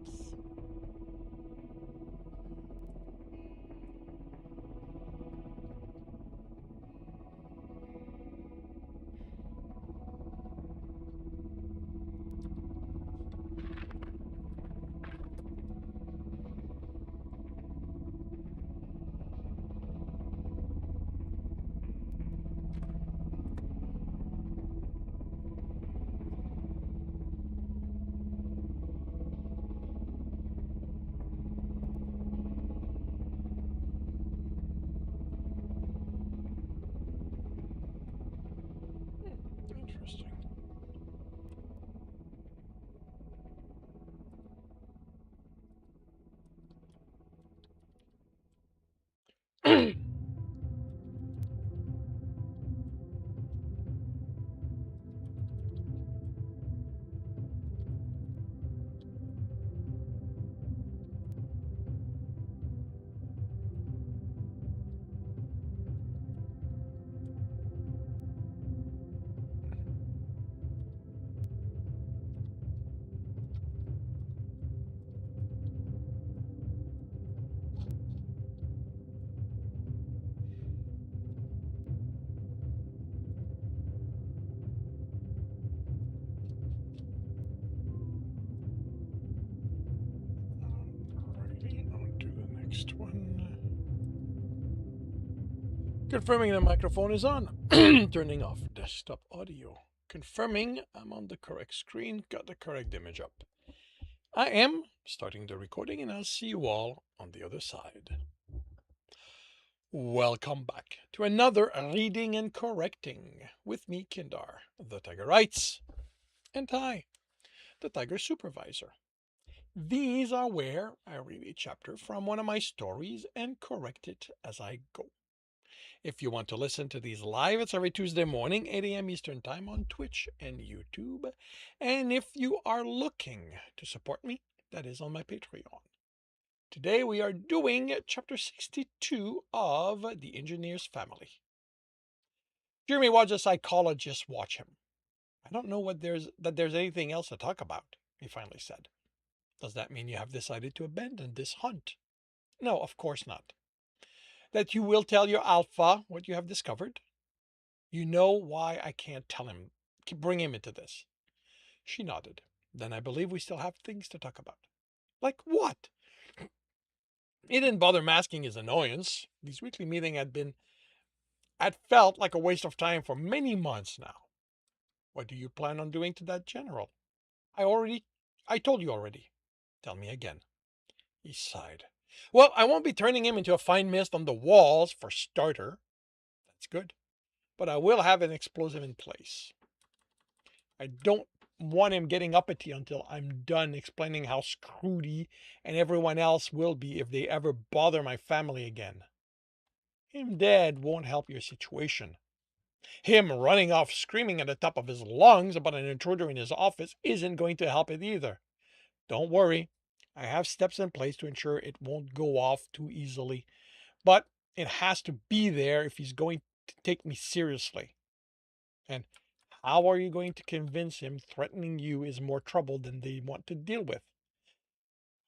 Speaker 1: Interesting. Alrighty, on to the next one. Confirming the microphone is on. Turning off desktop audio. Confirming I'm on the correct screen, got the correct image up. I am starting the recording, and I'll see you all on the other side. Welcome back to another Reading and Correcting with me, Kindar, the Tiger Writes, and Ty, the Tiger Supervisor. These are where I read a chapter from one of my stories and correct it as I go. If you want to listen to these live, it's every Tuesday morning, 8 a.m. Eastern Time on Twitch and YouTube. And if you are looking to support me, that is on my Patreon. Today we are doing chapter 62 of The Engineer's Family. Jeremy was a psychologist, watch him. I don't know there's anything else to talk about, he finally said. Does that mean you have decided to abandon this hunt? No, of course not. That you will tell your alpha what you have discovered? You know why I can't tell him, bring him into this. She nodded. Then I believe we still have things to talk about. Like what? He didn't bother masking his annoyance. These weekly meetings had felt like a waste of time for many months now. What do you plan on doing to that general? I told you already. Tell me again. He sighed. Well, I won't be turning him into a fine mist on the walls, for starter. That's good. But I will have an explosive in place. I don't want him getting uppity until I'm done explaining how screwed he and everyone else will be if they ever bother my family again. Him dead won't help your situation. Him running off screaming at the top of his lungs about an intruder in his office isn't going to help it either. Don't worry. I have steps in place to ensure it won't go off too easily. But it has to be there if he's going to take me seriously. And how are you going to convince him threatening you is more trouble than they want to deal with?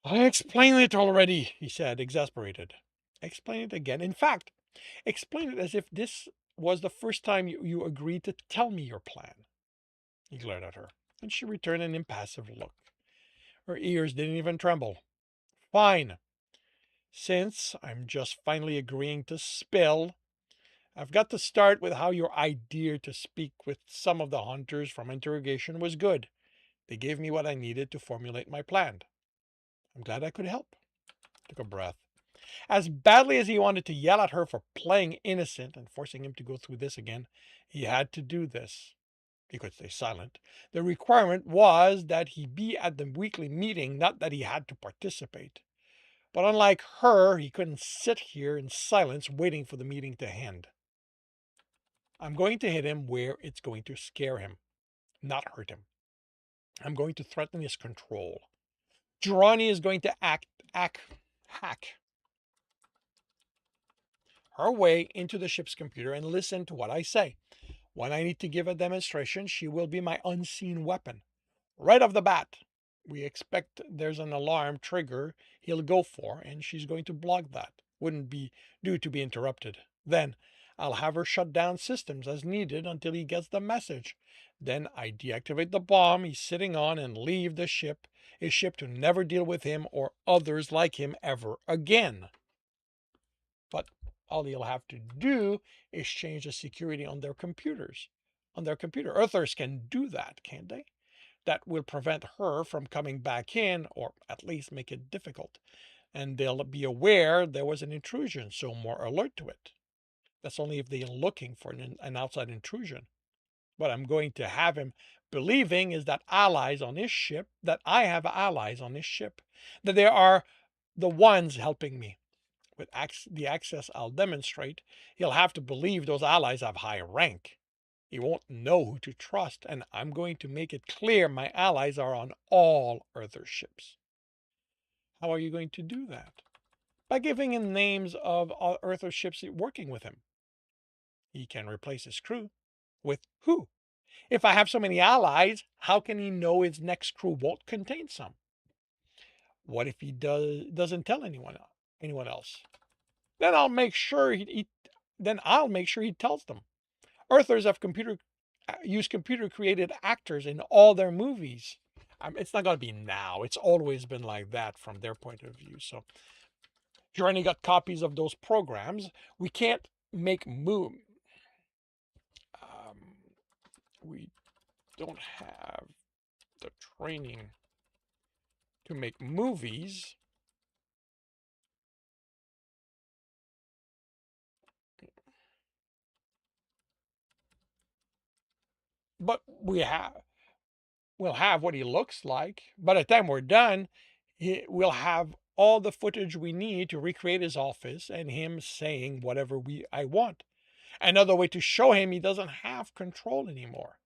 Speaker 1: I explained it already, he said, exasperated. Explain it again. In fact, explain it as if this was the first time you agreed to tell me your plan. He glared at her, and she returned an impassive look. Her ears didn't even tremble. Fine. Since I'm just finally agreeing to spill, I've got to start with how your idea to speak with some of the hunters from interrogation was good. They gave me what I needed to formulate my plan. I'm glad I could help. Took a breath. As badly as he wanted to yell at her for playing innocent and forcing him to go through this again, he had to do this. He could stay silent. The requirement was that he be at the weekly meeting, not that he had to participate. But unlike her, he couldn't sit here in silence waiting for the meeting to end. I'm going to hit him where it's going to scare him, not hurt him. I'm going to threaten his control. Girani is going to hack her way into the ship's computer and listen to what I say. When I need to give a demonstration, she will be my unseen weapon. Right off the bat, we expect there's an alarm trigger he'll go for, and she's going to block that. Wouldn't be due to be interrupted. Then I'll have her shut down systems as needed until he gets the message. Then I deactivate the bomb he's sitting on and leave his ship to never deal with him or others like him ever again. But all he'll have to do is change the security on their computers. On their computer. Earthers can do that, can't they? That will prevent her from coming back in, or at least make it difficult. And they'll be aware there was an intrusion, so more alert to it. That's only if they're looking for an outside intrusion. What I'm going to have him believing is that allies on his ship, that I have allies on his ship, that they are the ones helping me. With the access I'll demonstrate, he'll have to believe those allies have high rank. He won't know who to trust, and I'm going to make it clear my allies are on all Earther ships. How are you going to do that? By giving him names of Earther ships working with him. He can replace his crew. With who? If I have so many allies, how can he know his next crew won't contain some? What if he doesn't tell anyone else? Then I'll make sure he tells them. Earthers have use computer created actors in all their movies. It's not going to be now. It's always been like that from their point of view. So Journey got copies of those programs. We can't make we don't have the training to make movies. But we'll have what he looks like. By the time we're done, we'll have all the footage we need to recreate his office and him saying whatever I want. Another way to show him he doesn't have control anymore.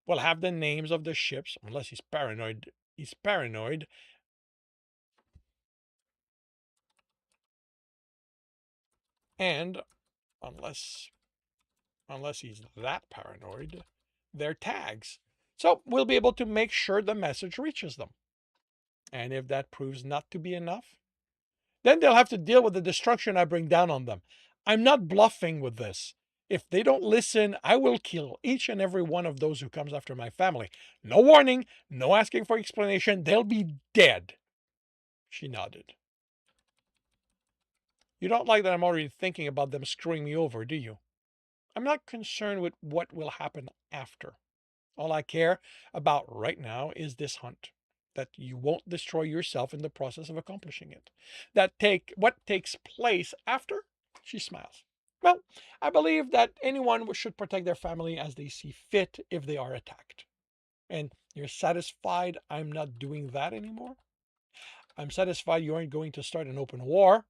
Speaker 1: We'll have the names of the ships, unless he's paranoid. He's paranoid. And unless he's that paranoid, their tags. So we'll be able to make sure the message reaches them. And if that proves not to be enough, then they'll have to deal with the destruction I bring down on them. I'm not bluffing with this. If they don't listen, I will kill each and every one of those who comes after my family. No warning, no asking for explanation. They'll be dead. She nodded. You don't like that I'm already thinking about them screwing me over, do you? I'm not concerned with what will happen after. All I care about right now is this hunt. That you won't destroy yourself in the process of accomplishing it. What takes place after? She smiles. Well, I believe that anyone should protect their family as they see fit if they are attacked. And you're satisfied I'm not doing that anymore? I'm satisfied you aren't going to start an open war.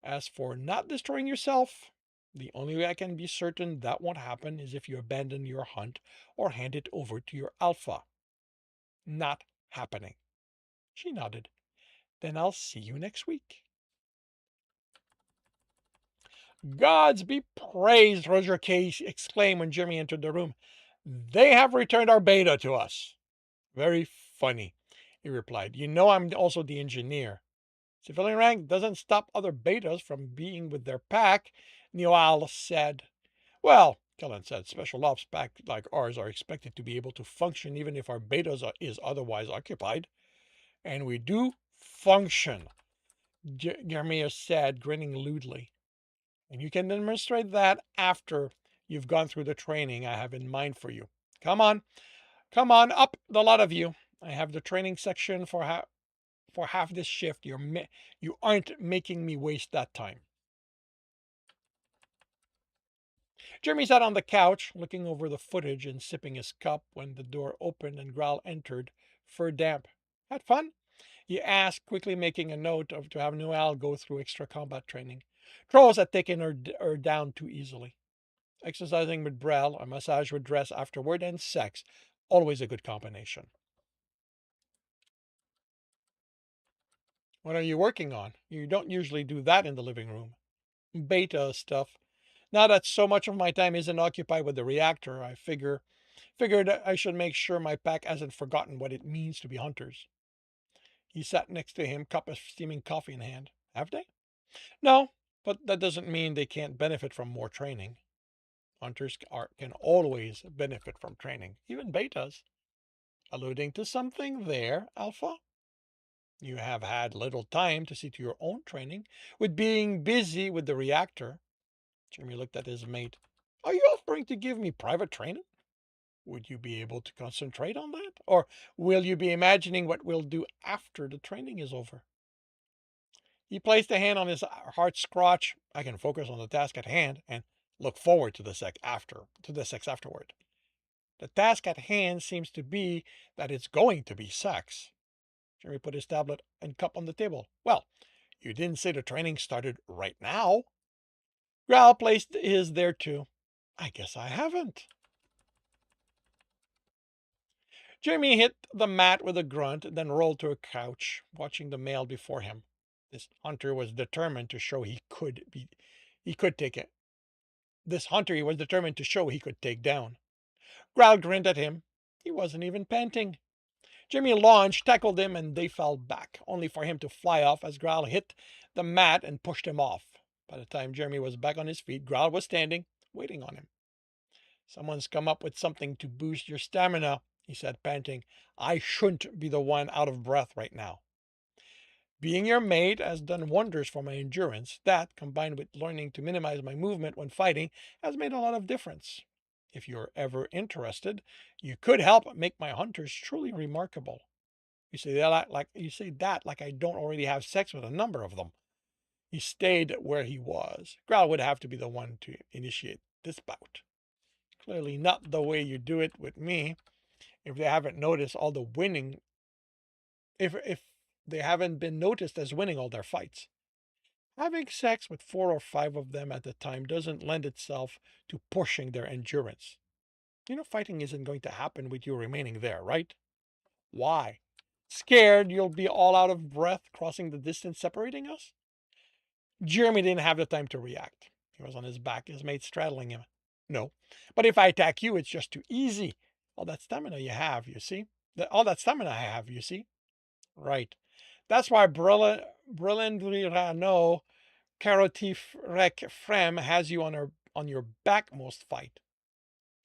Speaker 1: As for not destroying yourself, the only way I can be certain that won't happen is if you abandon your hunt or hand it over to your alpha. Not happening. She nodded. Then I'll see you next week. Gods be praised, Roger K. exclaimed when Jimmy entered the room. They have returned our beta to us. Very funny, he replied. You know I'm also the engineer. Civilian rank doesn't stop other betas from being with their pack, Newell said. Well, Kellen said, special ops pack like ours are expected to be able to function even if our betas is otherwise occupied. And we do function, Jeremiah said, grinning lewdly. And you can demonstrate that after you've gone through the training I have in mind for you. Come on up, the lot of you. I have the training section for half this shift. You aren't making me waste that time. Jeremy sat on the couch, looking over the footage and sipping his cup when the door opened and Growl entered, fur damp. Had fun? He asked, quickly making a note to have Noelle go through extra combat training. Trolls had taken her down too easily. Exercising with Brel, a massage with dress afterward, and sex, always a good combination. What are you working on? You don't usually do that in the living room. Beta stuff. Now that so much of my time isn't occupied with the reactor, I figured I should make sure my pack hasn't forgotten what it means to be hunters. He sat next to him, cup of steaming coffee in hand. Have they? No, but that doesn't mean they can't benefit from more training. Hunters can always benefit from training, even betas. Alluding to something there, Alpha? You have had little time to see to your own training, with being busy with the reactor. Jimmy looked at his mate. Are you offering to give me private training? Would you be able to concentrate on that? Or will you be imagining what we'll do after the training is over? He placed a hand on his heart scrotch. I can focus on the task at hand and look forward to the sex afterward. The task at hand seems to be that it's going to be sex. Jerry put his tablet and cup on the table. Well, you didn't say the training started right now. Growl placed his there too. I guess I haven't. Jeremy hit the mat with a grunt, then rolled to a couch, watching the mail before him. This hunter was determined to show he could take it. This hunter he was determined to show he could take down. Growl grinned at him. He wasn't even panting. Jimmy launched, tackled him, and they fell back, only for him to fly off as Growl hit the mat and pushed him off. By the time Jeremy was back on his feet, Growl was standing, waiting on him. Someone's come up with something to boost your stamina, he said, panting. I shouldn't be the one out of breath right now. Being your mate has done wonders for my endurance. That, combined with learning to minimize my movement when fighting, has made a lot of difference. If you're ever interested, you could help make my hunters truly remarkable. You say that like I don't already have sex with a number of them. He stayed where he was. Growl would have to be the one to initiate this bout. Clearly not the way you do it with me. If they haven't noticed all the winning, if they haven't been noticed as winning all their fights. Having sex with 4 or 5 of them at a time doesn't lend itself to pushing their endurance. You know, fighting isn't going to happen with you remaining there, right? Why? Scared you'll be all out of breath crossing the distance separating us? Jeremy didn't have the time to react. He was on his back, his mate straddling him. No, but if I attack you, it's just too easy. All that stamina you have, you see? All that stamina I have, you see? Right. That's why Brillandrirano Carotif Rec Frem has you on your back most fight.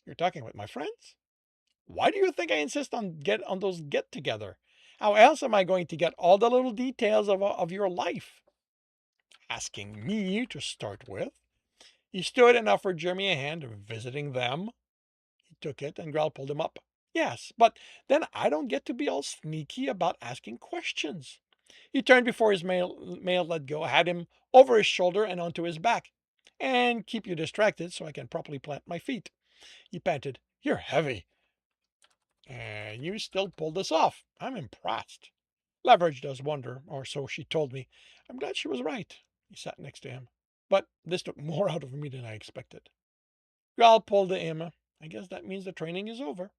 Speaker 1: You're talking with my friends? Why do you think I insist on those get together? How else am I going to get all the little details of your life? Asking me to start with. He stood and offered Jeremy a hand, visiting them. He took it, and Growl pulled him up. Yes, but then I don't get to be all sneaky about asking questions. He turned before his male let go, had him over his shoulder and onto his back. And keep you distracted so I can properly plant my feet. He panted, You're heavy. And you still pulled this off. I'm impressed. Leverage does wonder, or so she told me. I'm glad she was right. He sat next to him. But this took more out of me than I expected. Growl pulled him. I guess that means the training is over.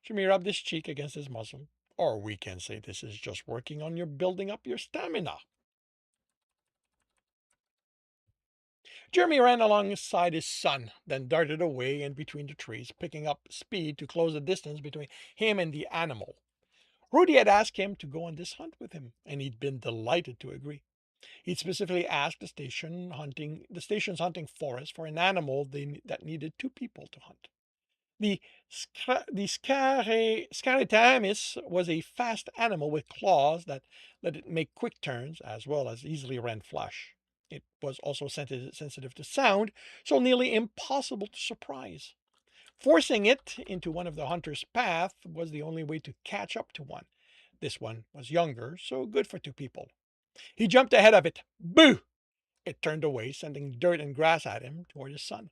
Speaker 1: Jimmy rubbed his cheek against his muzzle. Or we can say this is just working on your building up your stamina. Jeremy ran alongside his son, then darted away in between the trees, picking up speed to close the distance between him and the animal. Rudy had asked him to go on this hunt with him, and he'd been delighted to agree. He'd specifically asked the station's hunting forest for an animal that needed 2 people to hunt. The Scaritamis was a fast animal with claws that let it make quick turns, as well as easily run flush. It was also sensitive to sound, so nearly impossible to surprise. Forcing it into one of the hunter's path was the only way to catch up to one. This one was younger, so good for 2 people. He jumped ahead of it. Boo! It turned away, sending dirt and grass at him toward his son.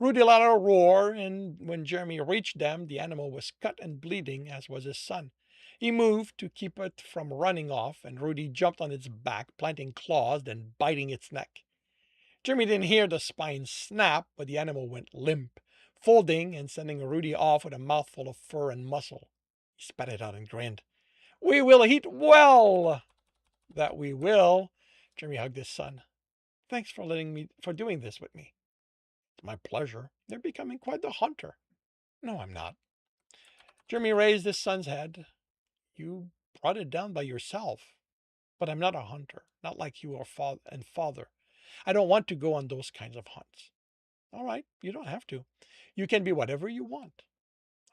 Speaker 1: Rudy let out a roar, and when Jeremy reached them, the animal was cut and bleeding, as was his son. He moved to keep it from running off, and Rudy jumped on its back, planting claws, then biting its neck. Jeremy didn't hear the spine snap, but the animal went limp, folding and sending Rudy off with a mouthful of fur and muscle. He spat it out and grinned. We will eat well! That we will. Jeremy hugged his son. Thanks for doing this with me. It's my pleasure. You're becoming quite the hunter. No, I'm not. Jeremy raised his son's head. You brought it down by yourself. But I'm not a hunter, not like you are father. I don't want to go on those kinds of hunts. All right, you don't have to. You can be whatever you want.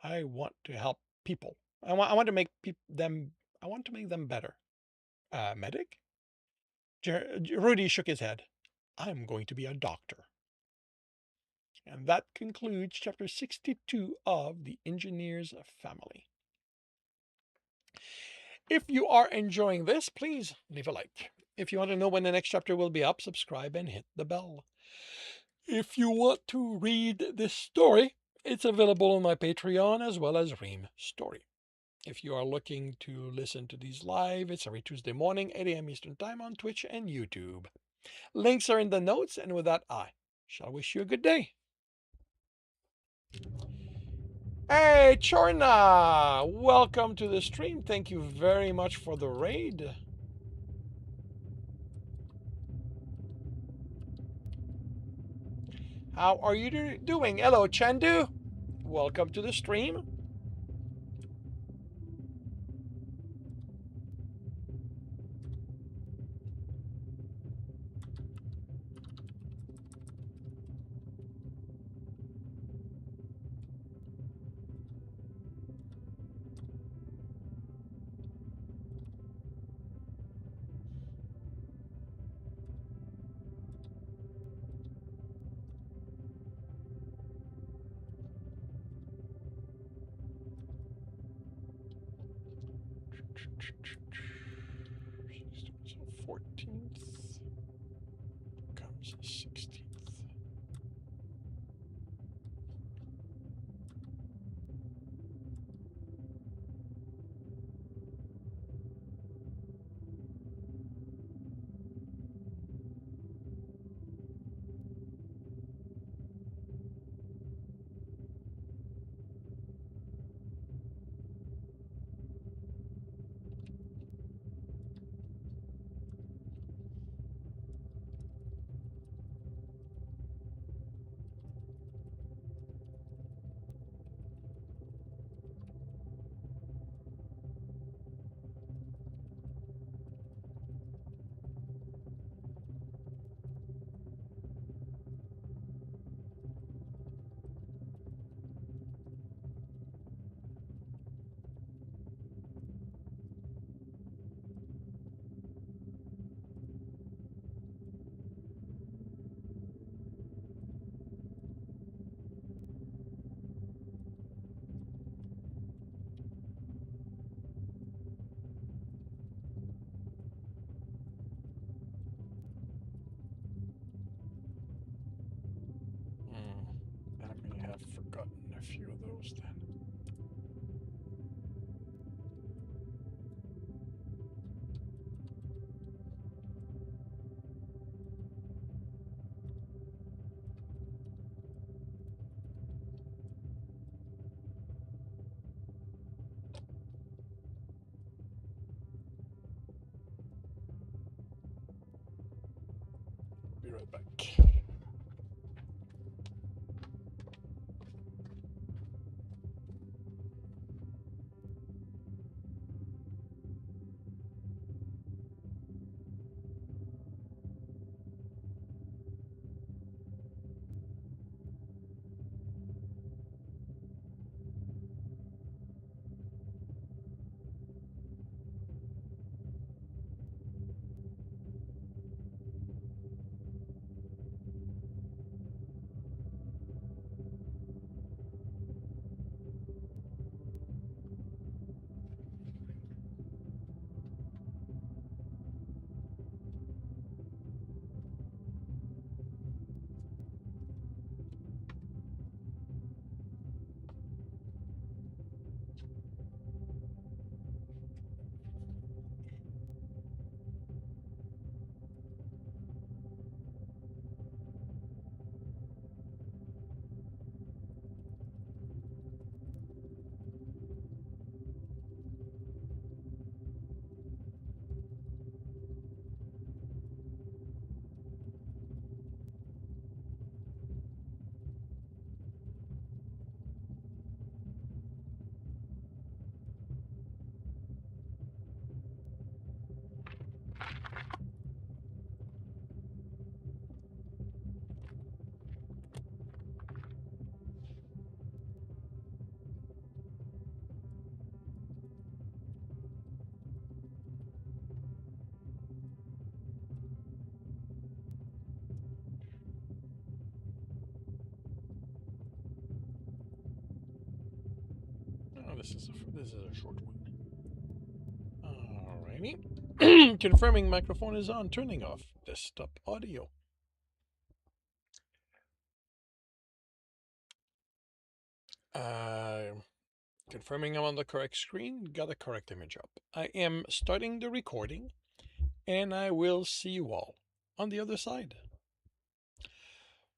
Speaker 1: I want to help people. I want to make them. I want to make them better. Medic? Rudy shook his head. I'm going to be a doctor. And that concludes chapter 62 of The Engineer's Family. If you are enjoying this, please leave a like. If you want to know when the next chapter will be up, subscribe and hit the bell. If you want to read this story, it's available on my Patreon as well as Ream Story. If you are looking to listen to these live, it's every Tuesday morning, 8 a.m. Eastern Time on Twitch and YouTube. Links are in the notes, and with that, I shall wish you a good day. Hey, Chorna! Welcome to the stream. Thank you very much for the raid. How are you doing? Hello, Chandu. Welcome to the stream. So 14th comes 16th. I may have forgotten a few of those then. Be right back. this is a short one. Alrighty. Confirming microphone is on. Turning off desktop audio. Confirming I'm on the correct screen. Got the correct image up. I am starting the recording, and I will see you all on the other side.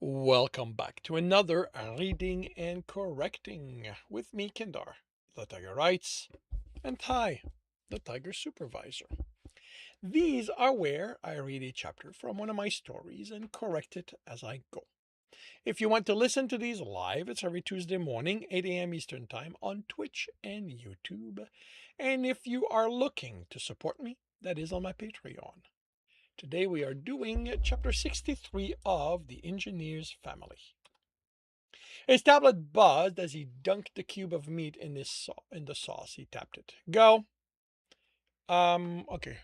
Speaker 1: Welcome back to another reading and correcting with me, Kindar, the Tiger Writes, and Ty, the Tiger Supervisor. These are where I read a chapter from one of my stories and correct it as I go. If you want to listen to these live, it's every Tuesday morning, 8 a.m. Eastern Time on Twitch and YouTube. And if you are looking to support me, that is on my Patreon. Today we are doing chapter 63 of The Engineer's Family. His tablet buzzed as he dunked the cube of meat in the sauce. He tapped it. Go. Okay.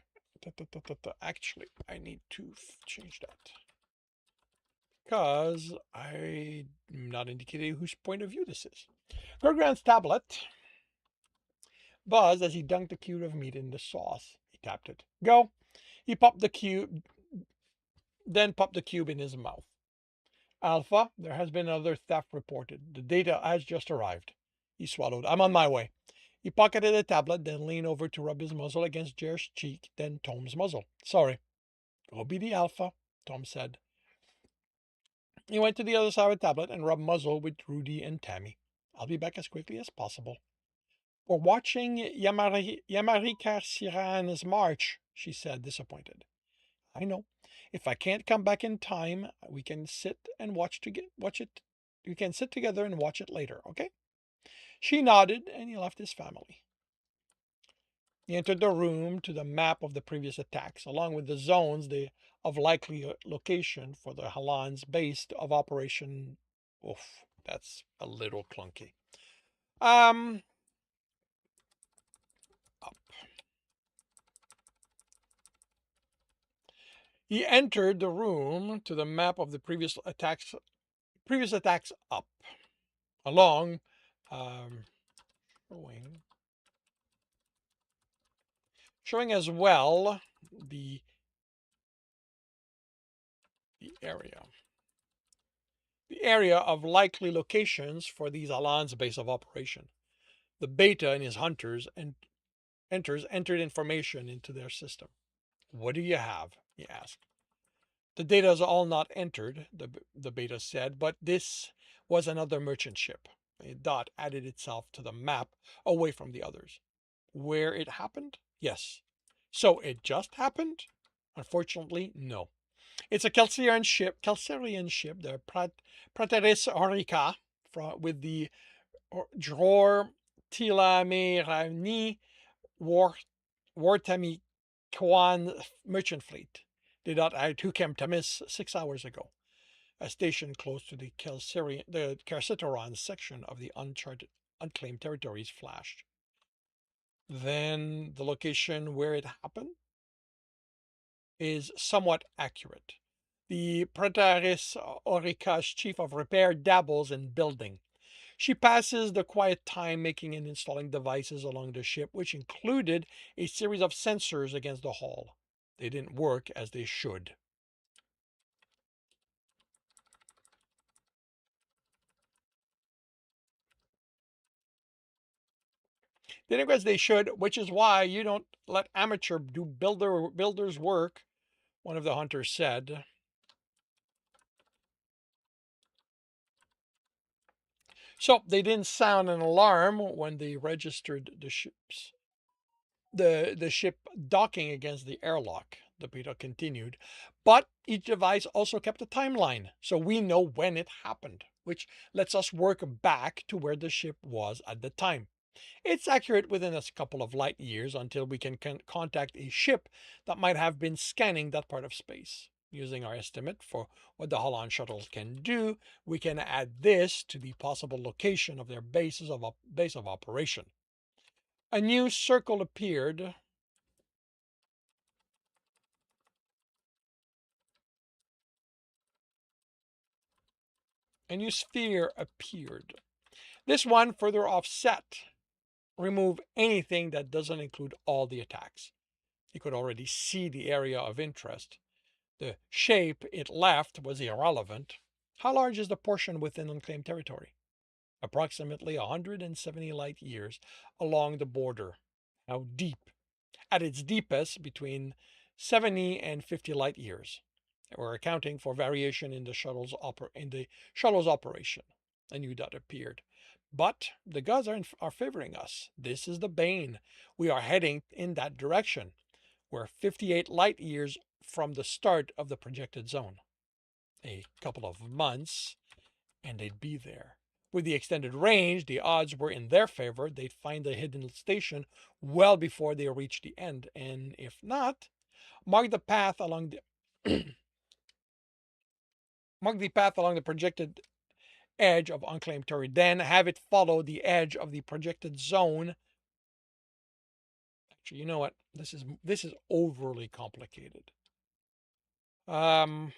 Speaker 1: Actually, I need to change that, because I'm not indicating whose point of view this is. Gurgran's tablet buzzed as he dunked the cube of meat in the sauce. He tapped it. Go. He popped the cube, then popped the cube in his mouth. Alpha, there has been another theft reported. The data has just arrived. He swallowed. I'm on my way. He pocketed the tablet, then leaned over to rub his muzzle against Jer's cheek, then Tom's muzzle. Sorry. Go be the Alpha, Tom said. He went to the other side of the tablet and rubbed muzzle with Rudy and Tammy. I'll be back as quickly as possible. We're watching Yamarika Siran's march, she said, disappointed. I know. If I can't come back in time, we can sit and watch it. We can sit together and watch it later, okay? She nodded, and he left his family. He entered the room to the map of the previous attacks, along with the zones of likely location for the Halan's base of operation. Oof, that's a little clunky. Up. He entered the room to the map of the previous attacks up, along, showing as well the area of likely locations for these Alan's base of operation. The beta and his hunters entered information into their system. What do you have? He asked. The data is all not entered, the beta said, but this was another merchant ship. A dot added itself to the map away from the others. Where it happened? Yes. So it just happened? Unfortunately, no. It's a Calcerian ship, the Prateris Orica, with the Dror Tilamerani Wartami Kwan merchant fleet. They dot added to Tamis 6 hours ago. A station close to the Carciteron section of the unclaimed territories flashed. Then the location where it happened is somewhat accurate. The Praetaris Orica's chief of repair dabbles in building. She passes the quiet time making and installing devices along the ship, which included a series of sensors against the hull. They didn't work as they should. They didn't work as they should, which is why you don't let amateur do builders work, one of the hunters said. So they didn't sound an alarm when they registered the ship docking against the airlock, the beta continued. But each device also kept a timeline, so we know when it happened, which lets us work back to where the ship was at the time. It's accurate within a couple of light years until we can contact a ship that might have been scanning that part of space. Using our estimate for what the Holland shuttles can do, we can add this to the possible location of their base of operation. A new circle appeared. A new sphere appeared. This one further offset remove anything that doesn't include all the attacks. He could already see the area of interest. The shape it left was irrelevant. How large is the portion within unclaimed territory? Approximately 170 light years along the border. How deep? At its deepest, between 70 and 50 light years. We're accounting for variation in the shuttle's operation. A new dot appeared. But the gods are favoring us. This is the bane. We are heading in that direction. We're 58 light years from the start of the projected zone. A couple of months, and they'd be there. With the extended range, the odds were in their favor. They'd find the hidden station well before they reach the end, and if not, mark the path along the mark the path along the projected edge of unclaimed territory. Then have it follow the edge of the projected zone. Actually, you know what? This is overly complicated. Um,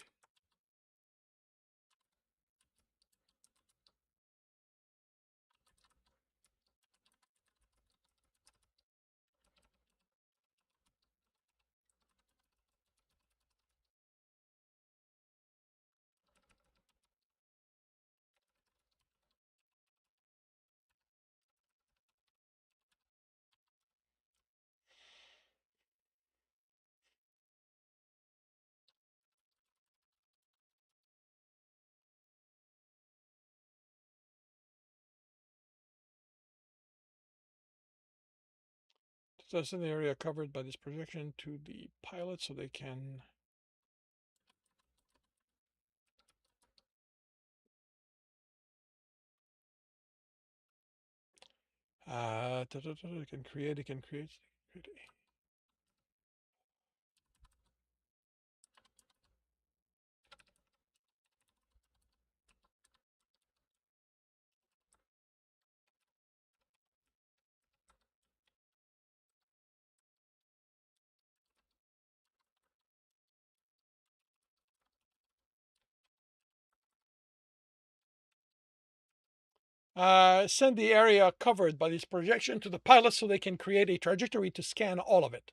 Speaker 1: so it's an area covered by this projection to the pilot, so they can. It can create. It can create. Send the area covered by this projection to the pilot so they can create a trajectory to scan all of it.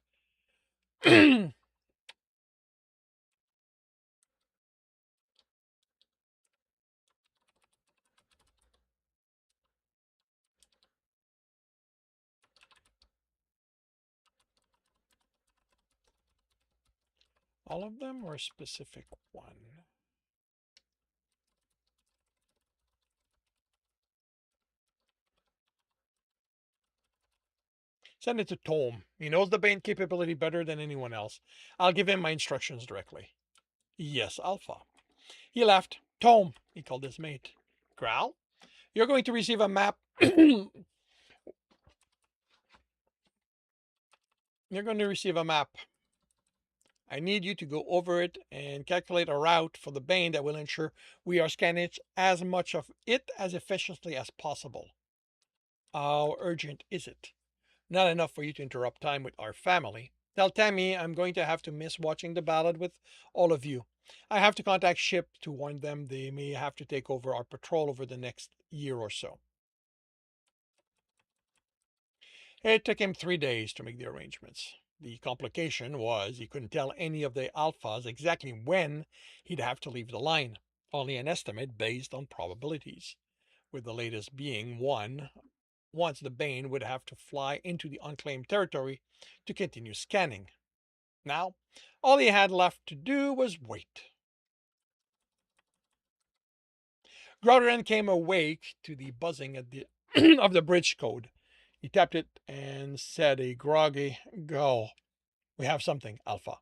Speaker 1: All of them or a specific one? Send it to Tom. He knows the band capability better than anyone else. I'll give him my instructions directly. Yes, Alpha. He left. Tom, he called his mate. Growl? You're going to receive a map. You're going to receive a map. I need you to go over it and calculate a route for the bane that will ensure we are scanning as much of it as efficiently as possible. How urgent is it? Not enough for you to interrupt time with our family. Tell Tammy I'm going to have to miss watching the ballad with all of you. I have to contact ship to warn them they may have to take over our patrol over the next year or so. It took him 3 days to make the arrangements. The complication was he couldn't tell any of the alphas exactly when he'd have to leave the line, only an estimate based on probabilities, with the latest being one once the Bane would have to fly into the unclaimed territory to continue scanning. Now, all he had left to do was wait. Groudon came awake to the buzzing of the bridge code. He tapped it and said a groggy, "Go. We have something, Alpha."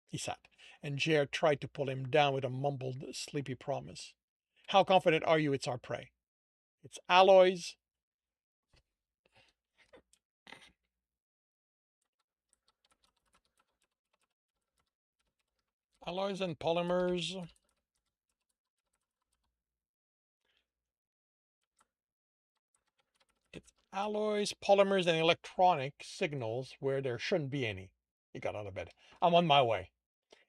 Speaker 1: He sat, and Jer tried to pull him down with a mumbled, sleepy promise. "How confident are you it's our prey?" "It's alloys." Alloys and polymers. It's alloys, polymers, and electronic signals where there shouldn't be any. He got out of bed. "I'm on my way."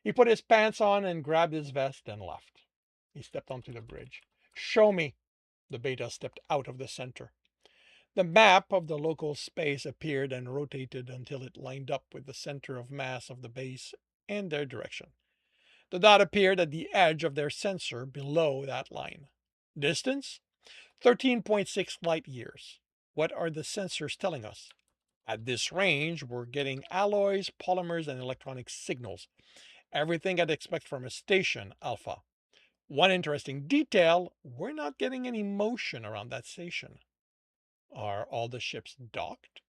Speaker 1: He put his pants on and grabbed his vest and left. He stepped onto the bridge. "Show me." The beta stepped out of the center. The map of the local space appeared and rotated until it lined up with the center of mass of the base and their direction. The dot appeared at the edge of their sensor below that line. Distance? 13.6 light years. What are the sensors telling us? At this range, we're getting alloys, polymers, and electronic signals. Everything I'd expect from a station, Alpha. One interesting detail, we're not getting any motion around that station. Are all the ships docked?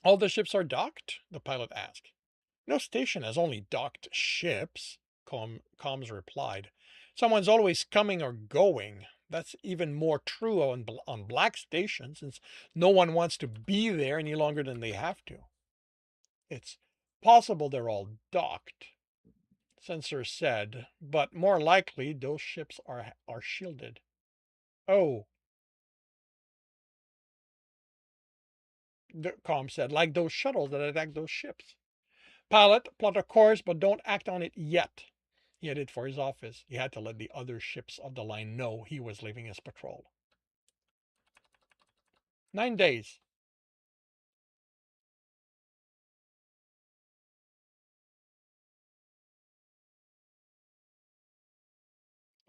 Speaker 1: All the ships are docked? The pilot asked. No station has only docked ships, comms replied. Someone's always coming or going. That's even more true on black stations, since no one wants to be there any longer than they have to. It's possible they're all docked, Sensor said, but more likely those ships are shielded. Oh, the comm said, like those shuttles that attacked those ships. Pilot, plot a course, but don't act on it yet. He headed for his office. He had to let the other ships of the line know he was leaving his patrol. 9 days.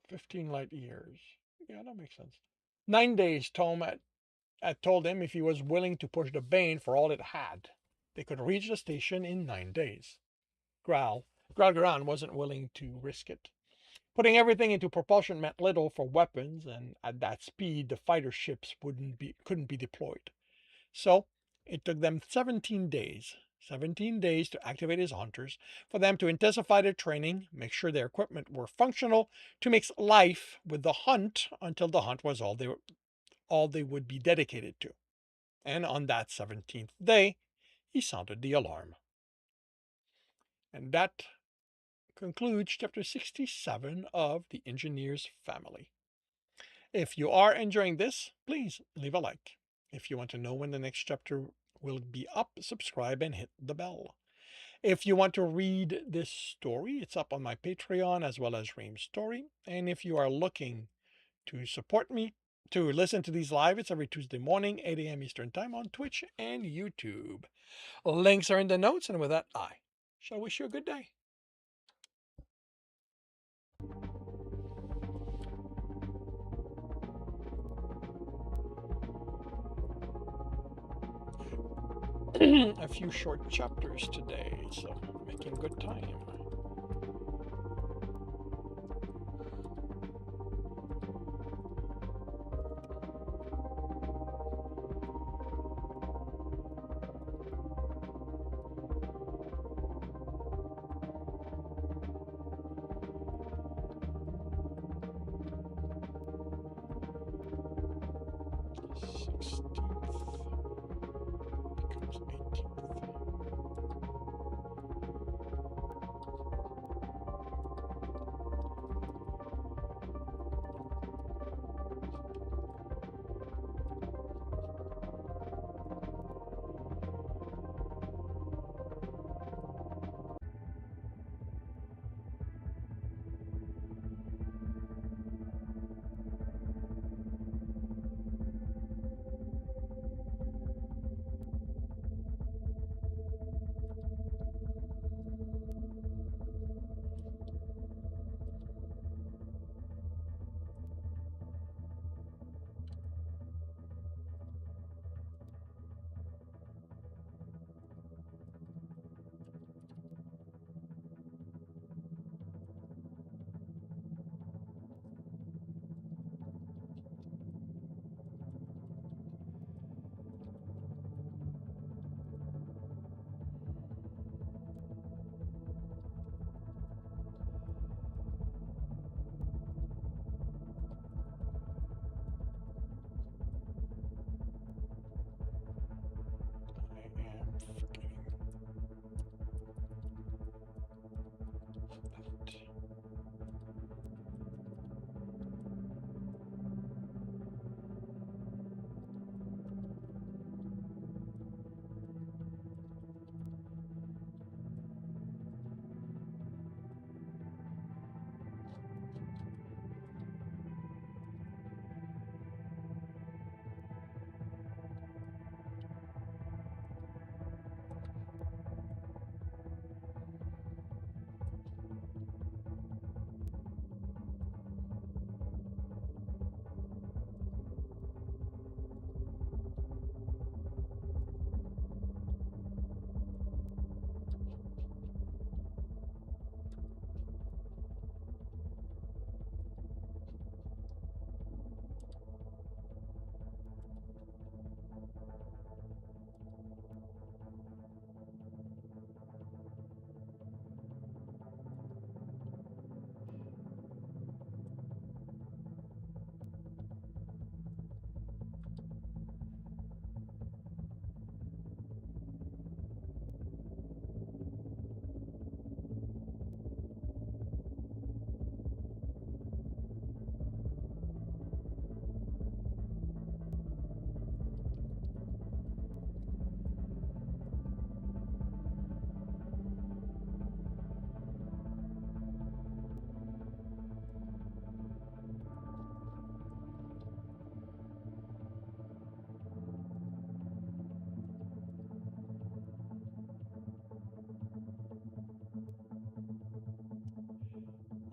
Speaker 1: 15 light years. Yeah, that makes sense. 9 days, Tom had told him if he was willing to push the Bane for all it had. They could reach the station in 9 days. Gralgaran wasn't willing to risk it. Putting everything into propulsion meant little for weapons, and at that speed, the fighter ships couldn't be deployed. So it took them 17 days. 17 days to activate his hunters, for them to intensify their training, make sure their equipment were functional, to mix life with the hunt until the hunt was all they would be dedicated to. And on that 17th day, he sounded the alarm. And that concludes chapter 67 of The Engineer's Family. If you are enjoying this, please leave a like. If you want to know when the next chapter will be up, subscribe and hit the bell. If you want to read this story, it's up on my Patreon as well as Ream's Story. And if you are looking to support me, to listen to these live, it's every Tuesday morning, 8 a.m. Eastern Time on Twitch and YouTube. Links are in the notes, and with that, I shall wish you a good day. A few short chapters today, so making good time.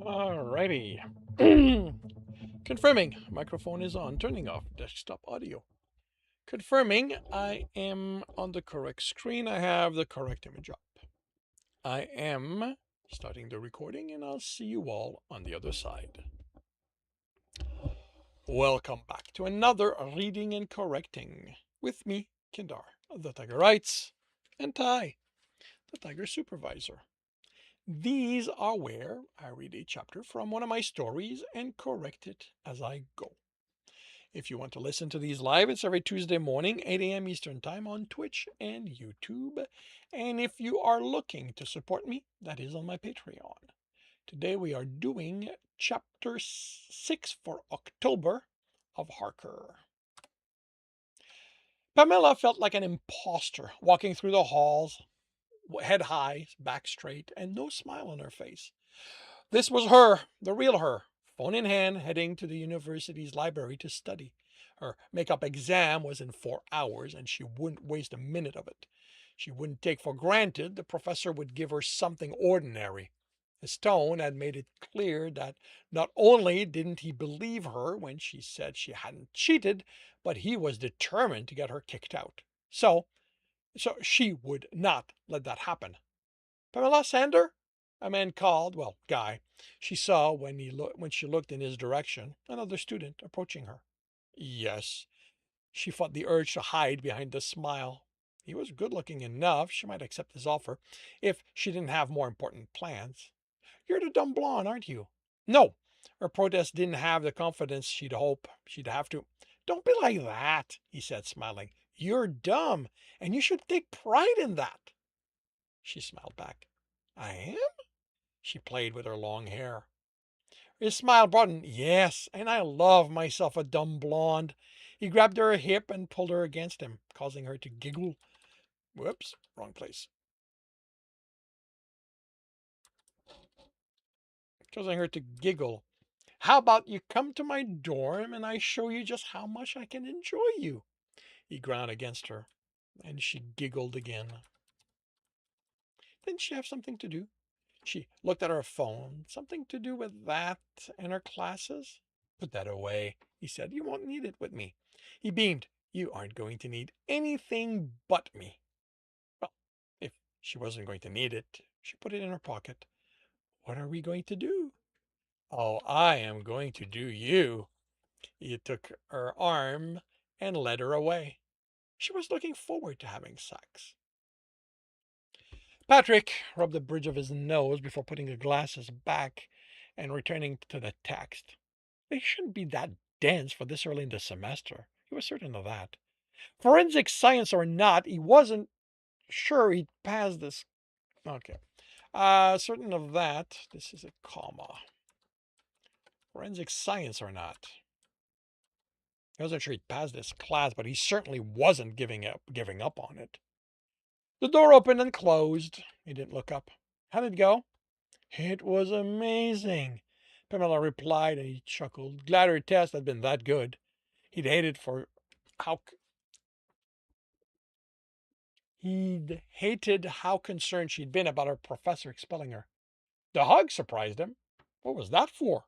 Speaker 1: Alrighty. Confirming microphone is on. Turning off desktop audio. Confirming I am on the correct screen. I have the correct image up. I am starting the recording, and I'll see you all on the other side. Welcome back to another reading and correcting with me, Kindar, the Tiger Writes, and Ty, the Tiger Supervisor. These are where I read a chapter from one of my stories and correct it as I go. If you want to listen to these live, it's every Tuesday morning, 8 a.m. Eastern Time on Twitch and YouTube. And if you are looking to support me, that is on my Patreon. Today we are doing chapter 6 for October of Harker. Pamela felt like an imposter walking through the halls, head high, back straight, and no smile on her face. This was her, the real her, phone in hand, heading to the university's library to study. Her makeup exam was in 4 hours, and she wouldn't waste a minute of it. She wouldn't take for granted the professor would give her something ordinary. His tone had made it clear that not only didn't he believe her when she said she hadn't cheated, but he was determined to get her kicked out. So she would not let that happen. Pamela Sander? A man called, well, Guy. She saw when she looked in his direction, another student approaching her. Yes. She fought the urge to hide behind the smile. He was good looking enough, she might accept his offer, if she didn't have more important plans. You're the dumb blonde, aren't you? No. Her protest didn't have the confidence she'd hope she'd have to. Don't be like that, he said, smiling. You're dumb, and you should take pride in that. She smiled back. I am? She played with her long hair. His smile broadened. Yes, and I love myself a dumb blonde. He grabbed her hip and pulled her against him, causing her to giggle. Whoops, wrong place. Causing her to giggle. How about you come to my dorm and I show you just how much I can enjoy you? He ground against her, and she giggled again. Didn't she have something to do? She looked at her phone. Something to do with that and her classes? Put that away, he said. You won't need it with me. He beamed. You aren't going to need anything but me. Well, if she wasn't going to need it, she put it in her pocket. What are we going to do? Oh, I am going to do you. He took her arm and led her away. She was looking forward to having sex. Patrick rubbed the bridge of his nose before putting the glasses back and returning to the text. They shouldn't be that dense for this early in the semester. He was certain of that. Forensic science or not, he wasn't sure he'd pass this. Okay. Certain of that. This is a comma. Forensic science or not. He wasn't sure he'd pass this class, but he certainly wasn't giving up on it. The door opened and closed. He didn't look up. How did it go? It was amazing, Pamela replied, and he chuckled. Glad her test had been that good. He'd hated how He'd hated how concerned she'd been about her professor expelling her. The hug surprised him. What was that for?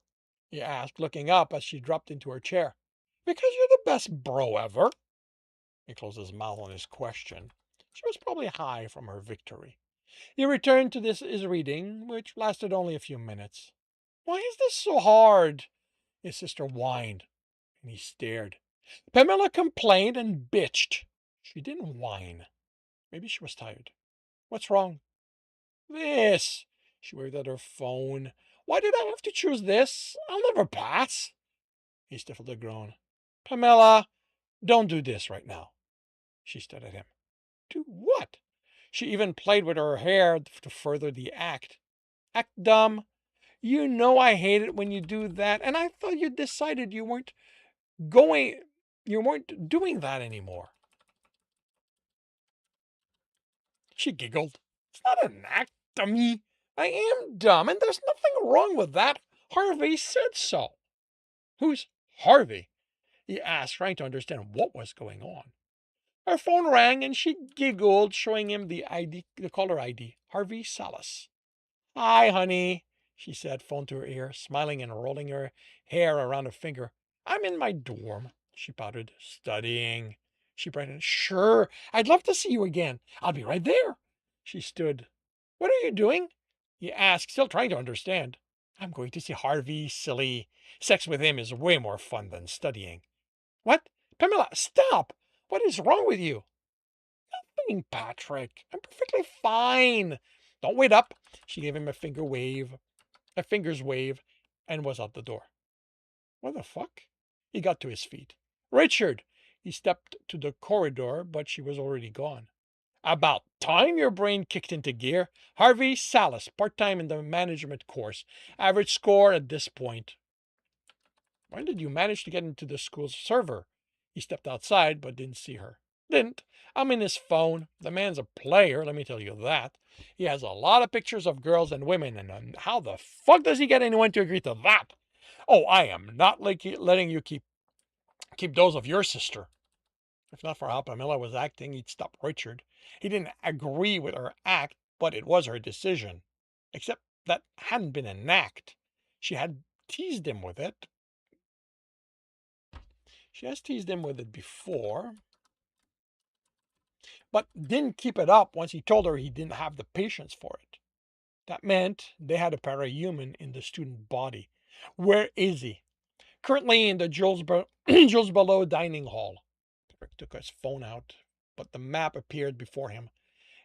Speaker 1: He asked, looking up as she dropped into her chair. Because you're the best bro ever. He closed his mouth on his question. She was probably high from her victory. He returned to his reading, which lasted only a few minutes. Why is this so hard? His sister whined, and he stared. Pamela complained and bitched. She didn't whine. Maybe she was tired. What's wrong? This. She waved at her phone. Why did I have to choose this? I'll never pass. He stifled a groan. Pamela, don't do this right now. She stared at him. Do what? She even played with her hair to further the act. Act dumb. You know I hate it when you do that, and I thought you decided you weren't doing that anymore. She giggled. It's not an act, dummy. I am dumb, and there's nothing wrong with that. Harvey said so. Who's Harvey? He asked, trying to understand what was going on. Her phone rang, and she giggled, showing him the caller ID, Harvey Salas. Hi, honey. she said, phone to her ear, smiling and rolling her hair around her finger. I'm in my dorm, she pouted. Studying. She brightened. Sure, I'd love to see you again. I'll be right there. She stood. What are you doing? He asked, still trying to understand. I'm going to see Harvey, silly. Sex with him is way more fun than studying. What? Pamela, stop! What is wrong with you? Nothing, Patrick. I'm perfectly fine. Don't wait up. She gave him a finger's wave, and was out the door. What the fuck? He got to his feet. Richard! He stepped to the corridor, but she was already gone. About time your brain kicked into gear. Harvey Salas, part-time in the management course. Average score at this point. When did you manage to get into the school's server? He stepped outside, but didn't see her. Didn't. I'm in his phone. The man's a player, let me tell you that. He has a lot of pictures of girls and women, and how the fuck does he get anyone to agree to that? Oh, I am not letting you keep those of your sister. If not for how Pamela was acting, he'd stop Richard. He didn't agree with her act, but it was her decision. Except that hadn't been an act. She had teased him with it. She has teased him with it before, but didn't keep it up once he told her he didn't have the patience for it. That meant they had a parahuman in the student body. Where is he? Currently in the Jules Below dining hall. Rick took his phone out, but the map appeared before him,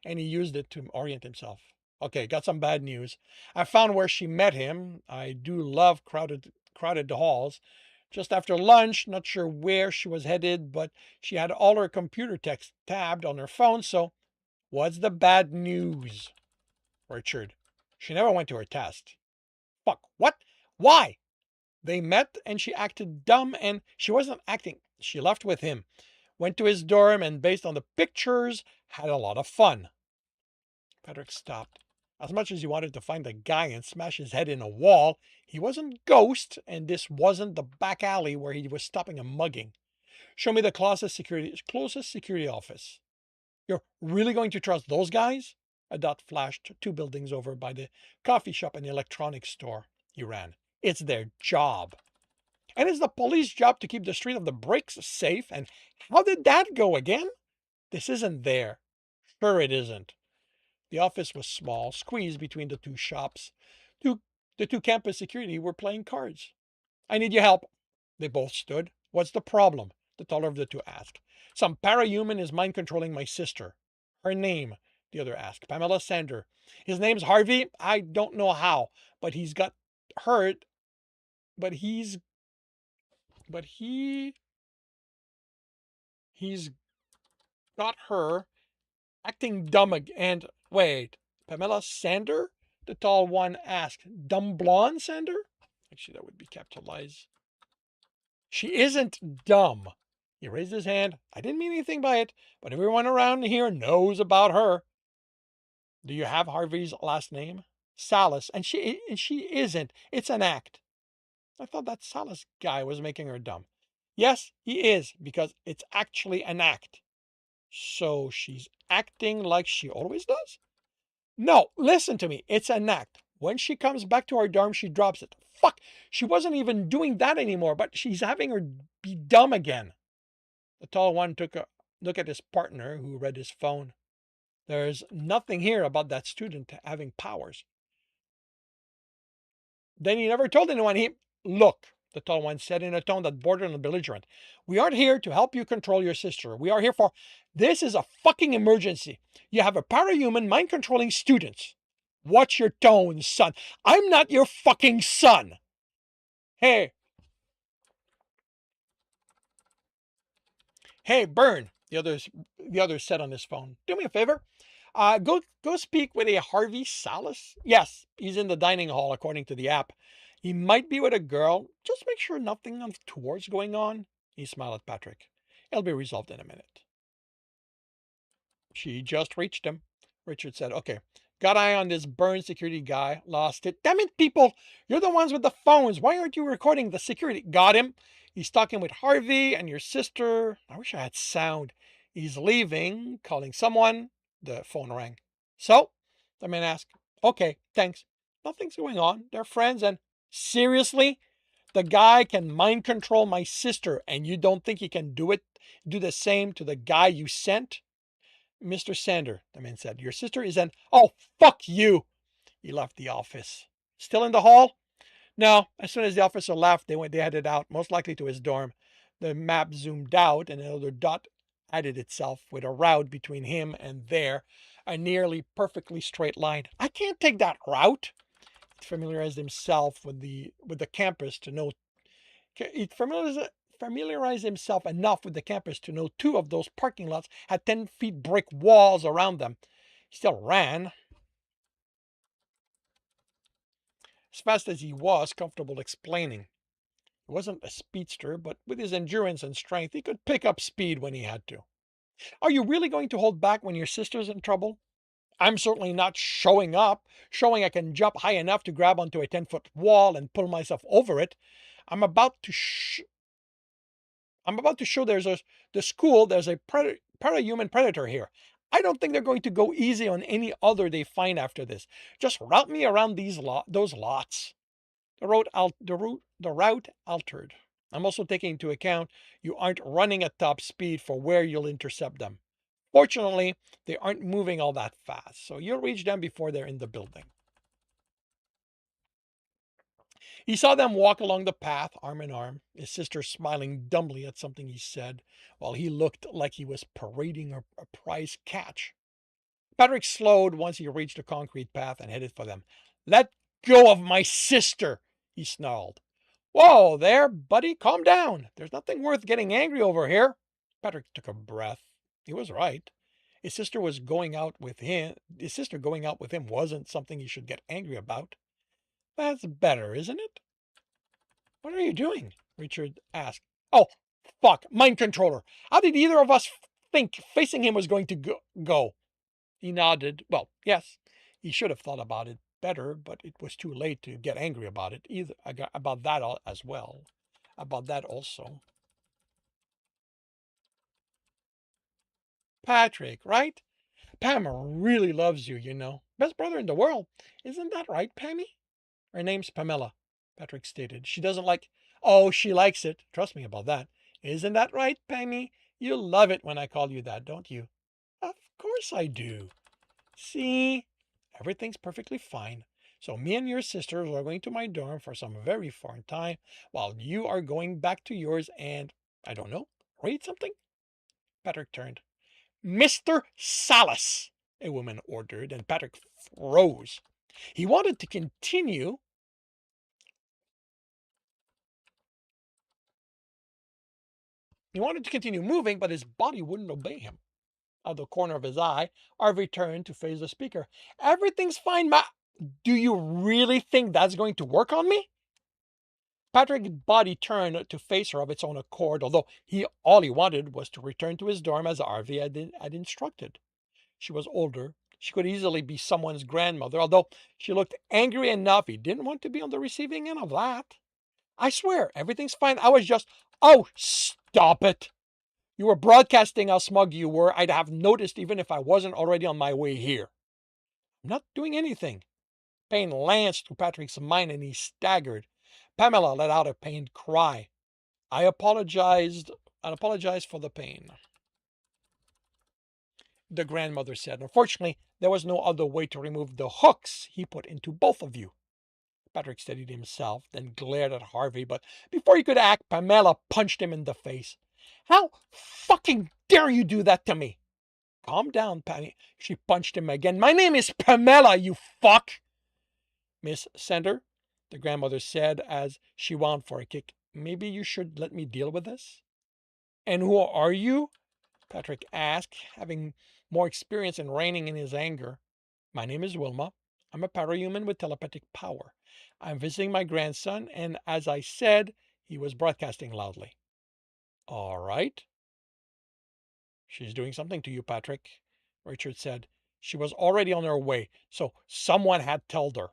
Speaker 1: and he used it to orient himself. Okay, got some bad news. I found where she met him. I do love crowded halls. Just after lunch, not sure where she was headed, but she had all her computer text tabbed on her phone, so what's the bad news? Richard. She never went to her test. Fuck, what? Why? They met and she acted dumb, and she wasn't acting. She left with him, went to his dorm, and based on the pictures, had a lot of fun. Patrick stopped. As much as he wanted to find the guy and smash his head in a wall, he wasn't Ghost, and this wasn't the back alley where he was stopping a mugging. Show me the closest security office. You're really going to trust those guys? A dot flashed 2 buildings over by the coffee shop and electronics store. He ran. It's their job. And it's the police job to keep the street of the bricks safe. And how did that go again? This isn't there. Sure it isn't. The office was small, squeezed between the 2 shops. The 2 campus security were playing cards. I need your help. They both stood. What's the problem? The taller of the 2 asked. Some parahuman is mind controlling my sister. Her name, the other asked. Pamela Sander. His name's Harvey. I don't know how, but he's got hurt. But he's got her acting dumb again. And wait, Pamela Sander? The tall one asked. Dumb blonde Sander? Actually, that would be capitalized. She isn't dumb. He raised his hand. I didn't mean anything by it, but everyone around here knows about her. Do you have Harvey's last name? Salas. And she isn't. It's an act. I thought that Salas guy was making her dumb. Yes, he is, because it's actually an act. So she's acting like she always does? No, listen to me. It's an act. When she comes back to our dorm, she drops it. Fuck, she wasn't even doing that anymore, but she's having her be dumb again. The tall one took a look at his partner, who read his phone. There's nothing here about that student having powers. Then he never told anyone. Look, the tall one said in a tone that bordered on belligerent. We aren't here to help you control your sister. We are here for. This is a fucking emergency. You have a parahuman mind controlling students. Watch your tone, son. I'm not your fucking son. Hey. Hey, Burn, the other said on his phone. Do me a favor. Go speak with a Harvey Salas. Yes, he's in the dining hall according to the app. He might be with a girl. Just make sure nothing untoward's going on. He smiled at Patrick. It'll be resolved in a minute. She just reached him. Richard said, okay, got eye on this Burn security guy. Lost it. Damn it, people. You're the ones with the phones. Why aren't you recording the security? Got him. He's talking with Harvey and your sister. I wish I had sound. He's leaving, calling someone. The phone rang. So? The man asked. Okay, thanks. Nothing's going on. They're friends. And seriously, the guy can mind control my sister, and you don't think he can do the same to the guy you sent? Mr. Sander, the man said, your sister is an. Oh, fuck you! He left the office. Still in the hall? No. As soon as the officer left, they headed out, most likely to his dorm. The map zoomed out, and another dot added itself with a route between him and there, a nearly perfectly straight line. I can't take that route. He familiarized himself with the campus to know. He familiarized himself enough with the campus to know two of those parking lots had 10 feet brick walls around them. He still ran as fast as he was comfortable explaining. He wasn't a speedster, but with his endurance and strength, he could pick up speed when he had to. Are you really going to hold back when your sister's in trouble? I'm certainly not showing up, showing I can jump high enough to grab onto a 10-foot wall and pull myself over it. I'm about to I'm about to show the school there's a para-human predator here. I don't think they're going to go easy on any other they find after this. Just route me around those lots. The route altered. I'm also taking into account you aren't running at top speed for where you'll intercept them. Fortunately, they aren't moving all that fast, so you'll reach them before they're in the building. He saw them walk along the path, arm in arm, his sister smiling dumbly at something he said, while he looked like he was parading a prize catch. Patrick slowed once he reached the concrete path and headed for them. Let go of my sister, he snarled. Whoa there, buddy, calm down. There's nothing worth getting angry over here. Patrick took a breath. He was right. His sister going out with him wasn't something he should get angry about. That's better, isn't it? What are you doing? Richard asked. Oh, fuck, mind controller. How did either of us think facing him was going to go? He nodded. Well, yes, he should have thought about it better, but it was too late to get angry about it either. About that as well. About that also. Patrick, right? Pam really loves you, you know. Best brother in the world. Isn't that right, Pammy? Her name's Pamela, Patrick stated. She doesn't like. Oh, she likes it. Trust me about that. Isn't that right, Pammy? You love it when I call you that, don't you? Of course I do. See? Everything's perfectly fine. So me and your sisters are going to my dorm for some very fun time while you are going back to yours and, I don't know, read something? Patrick turned. Mr. Salas, a woman ordered, and Patrick froze. He wanted to continue. He wanted to continue moving, but his body wouldn't obey him. Out of the corner of his eye, Harvey turned to face the speaker. Everything's fine, Ma. Do you really think that's going to work on me? Patrick's body turned to face her of its own accord, although all he wanted was to return to his dorm as Harvey had instructed. She was older. She could easily be someone's grandmother, although she looked angry enough. He didn't want to be on the receiving end of that. I swear, everything's fine. I was just. Oh, stop it. You were broadcasting how smug you were. I'd have noticed even if I wasn't already on my way here. I'm not doing anything. Pain lanced through Patrick's mind and he staggered. Pamela let out a pained cry. I apologized for the pain, the grandmother said. Unfortunately, there was no other way to remove the hooks he put into both of you. Patrick steadied himself, then glared at Harvey, but before he could act, Pamela punched him in the face. How fucking dare you do that to me? Calm down, Patty. She punched him again. My name is Pamela, you fuck! Miss Sender, the grandmother said as she wound for a kick. Maybe you should let me deal with this? And who are you? Patrick asked, having more experience in reining in his anger. My name is Wilma. I'm a parahuman with telepathic power. I'm visiting my grandson, and as I said, he was broadcasting loudly. All right. She's doing something to you, Patrick, Richard said. She was already on her way, so someone had told her.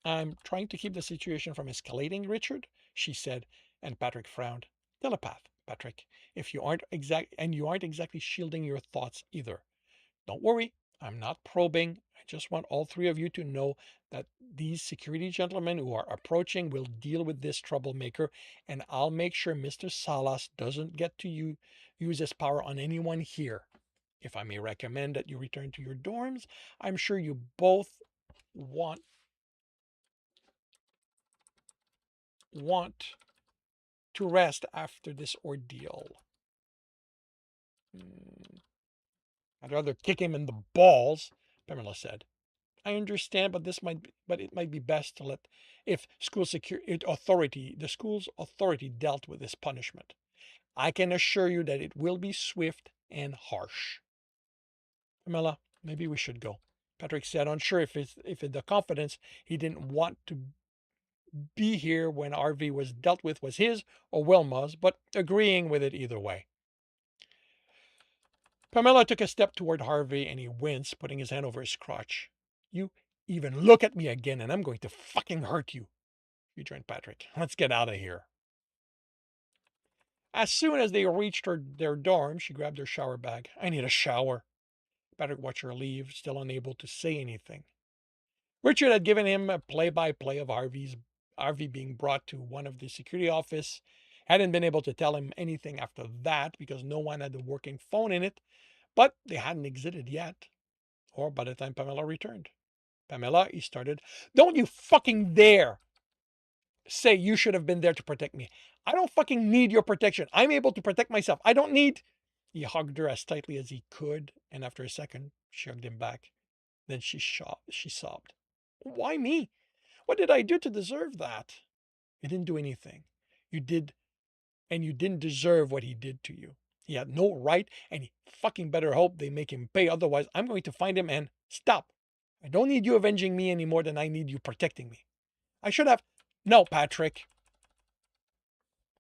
Speaker 1: I'm trying to keep the situation from escalating, Richard, she said, and Patrick frowned. Telepath, Patrick, if you aren't exactly shielding your thoughts either. Don't worry, I'm not probing. I just want all three of you to know that these security gentlemen who are approaching will deal with this troublemaker, and I'll make sure Mr. Salas doesn't get to use his power on anyone here. If I may recommend that you return to your dorms, I'm sure you both want to rest after this ordeal. I'd rather kick him in the balls, Pamela said. I understand, but it might be best to let if school security authority the school's authority dealt with this punishment. I can assure you that it will be swift and harsh. Pamela, maybe we should go. Patrick said, unsure if the confidence he didn't want to be here when RV was dealt with was his or Wilma's, but agreeing with it either way. Pamela took a step toward Harvey and he winced, putting his hand over his crotch. You even look at me again and I'm going to fucking hurt you, rejoined Patrick. Let's get out of here. As soon as they reached their dorm, she grabbed her shower bag. I need a shower. Patrick watched her leave, still unable to say anything. Richard had given him a play-by-play of Harvey being brought to one of the security office. Hadn't been able to tell him anything after that because no one had a working phone in it, but they hadn't exited yet, or by the time Pamela returned. Pamela, he started. Don't you fucking dare say you should have been there to protect me. I don't fucking need your protection. I'm able to protect myself. I don't need. He hugged her as tightly as he could, and after a second, she hugged him back. Then she sobbed. Why me? What did I do to deserve that? You didn't do anything. You did, and you didn't deserve what he did to you. He had no right, and he fucking better hope they make him pay. Otherwise, I'm going to find him and stop. I don't need you avenging me any more than I need you protecting me. I should have. No, Patrick.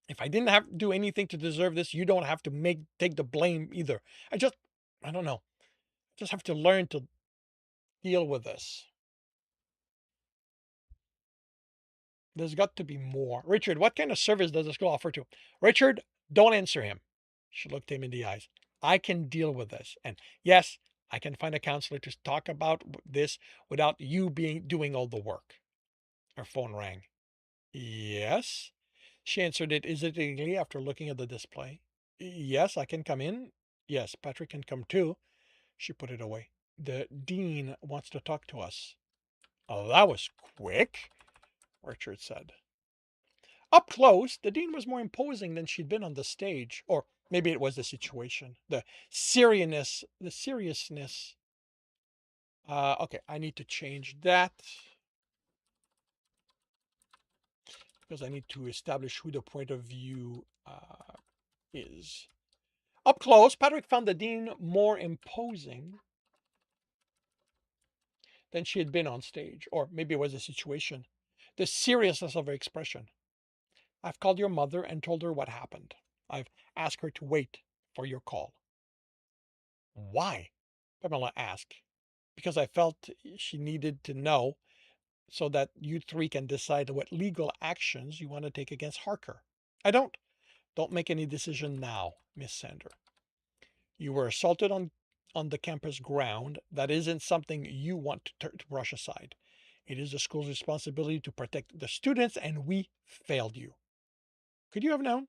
Speaker 1: If I didn't have to do anything to deserve this, you don't have to take the blame either. I don't know. Just have to learn to deal with this. There's got to be more. Richard, what kind of service does the school offer to? Richard, don't answer him. She looked him in the eyes. I can deal with this. And yes, I can find a counselor to talk about this without you doing all the work. Her phone rang. Yes. She answered it hesitatingly after looking at the display. Yes, I can come in. Yes, Patrick can come too. She put it away. The dean wants to talk to us. Oh, that was quick, Richard said. Up close, the dean was more imposing than she'd been on the stage. Or maybe it was the situation. The seriousness. Okay, I need to change that because I need to establish who the point of view is. Up close, Patrick found the dean more imposing than she had been on stage. Or maybe it was the situation. The seriousness of her expression. I've called your mother and told her what happened. I've asked her to wait for your call. Why? Pamela asked. Because I felt she needed to know so that you three can decide what legal actions you want to take against Harker. I don't make any decision now, Miss Sander. You were assaulted on the campus ground. That isn't something you want to brush aside. It is the school's responsibility to protect the students, and we failed you. Could you have known?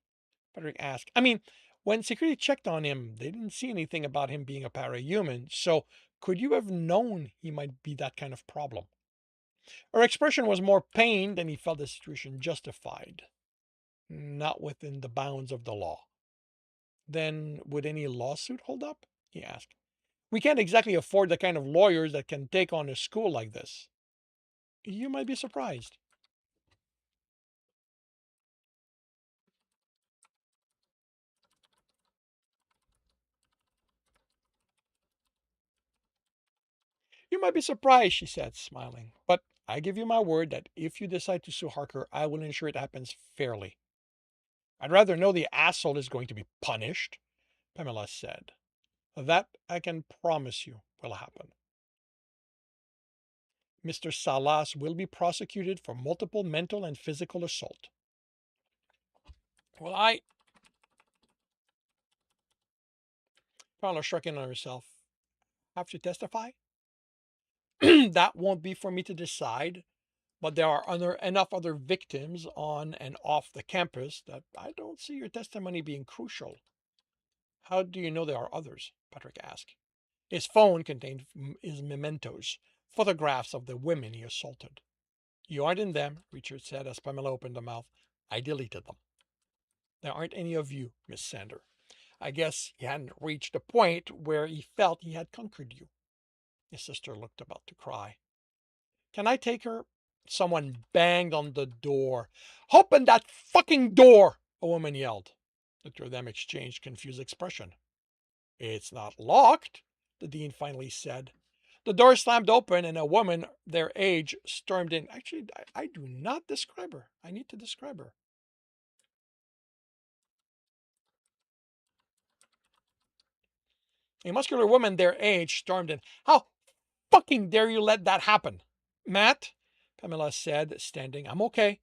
Speaker 1: Frederick asked. I mean, when security checked on him, they didn't see anything about him being a parahuman, so could you have known he might be that kind of problem? Her expression was more pain than he felt the situation justified. Not within the bounds of the law. Then would any lawsuit hold up? He asked. We can't exactly afford the kind of lawyers that can take on a school like this. You might be surprised. You might be surprised, she said, smiling. But I give you my word that if you decide to sue Harker, I will ensure it happens fairly. I'd rather know the asshole is going to be punished, Pamela said. That I can promise you will happen. Mr. Salas will be prosecuted for multiple mental and physical assault. Well, Pamela struck in on herself, have to testify? That won't be for me to decide. But there are enough other victims on and off the campus that I don't see your testimony being crucial. How do you know there are others? Patrick asked. His phone contained his mementos, photographs of the women he assaulted. You aren't in them, Richard said as Pamela opened her mouth. I deleted them. There aren't any of you, Miss Sander. I guess he hadn't reached a point where he felt he had conquered you. His sister looked about to cry. Can I take her? Someone banged on the door. Open that fucking door! A woman yelled. The two of them exchanged confused expression. It's not locked, the dean finally said. The door slammed open and a woman their age stormed in. Actually, I do not describe her. I need to describe her. A muscular woman their age stormed in. How fucking dare you let that happen? Matt, Pamela said, standing. I'm okay.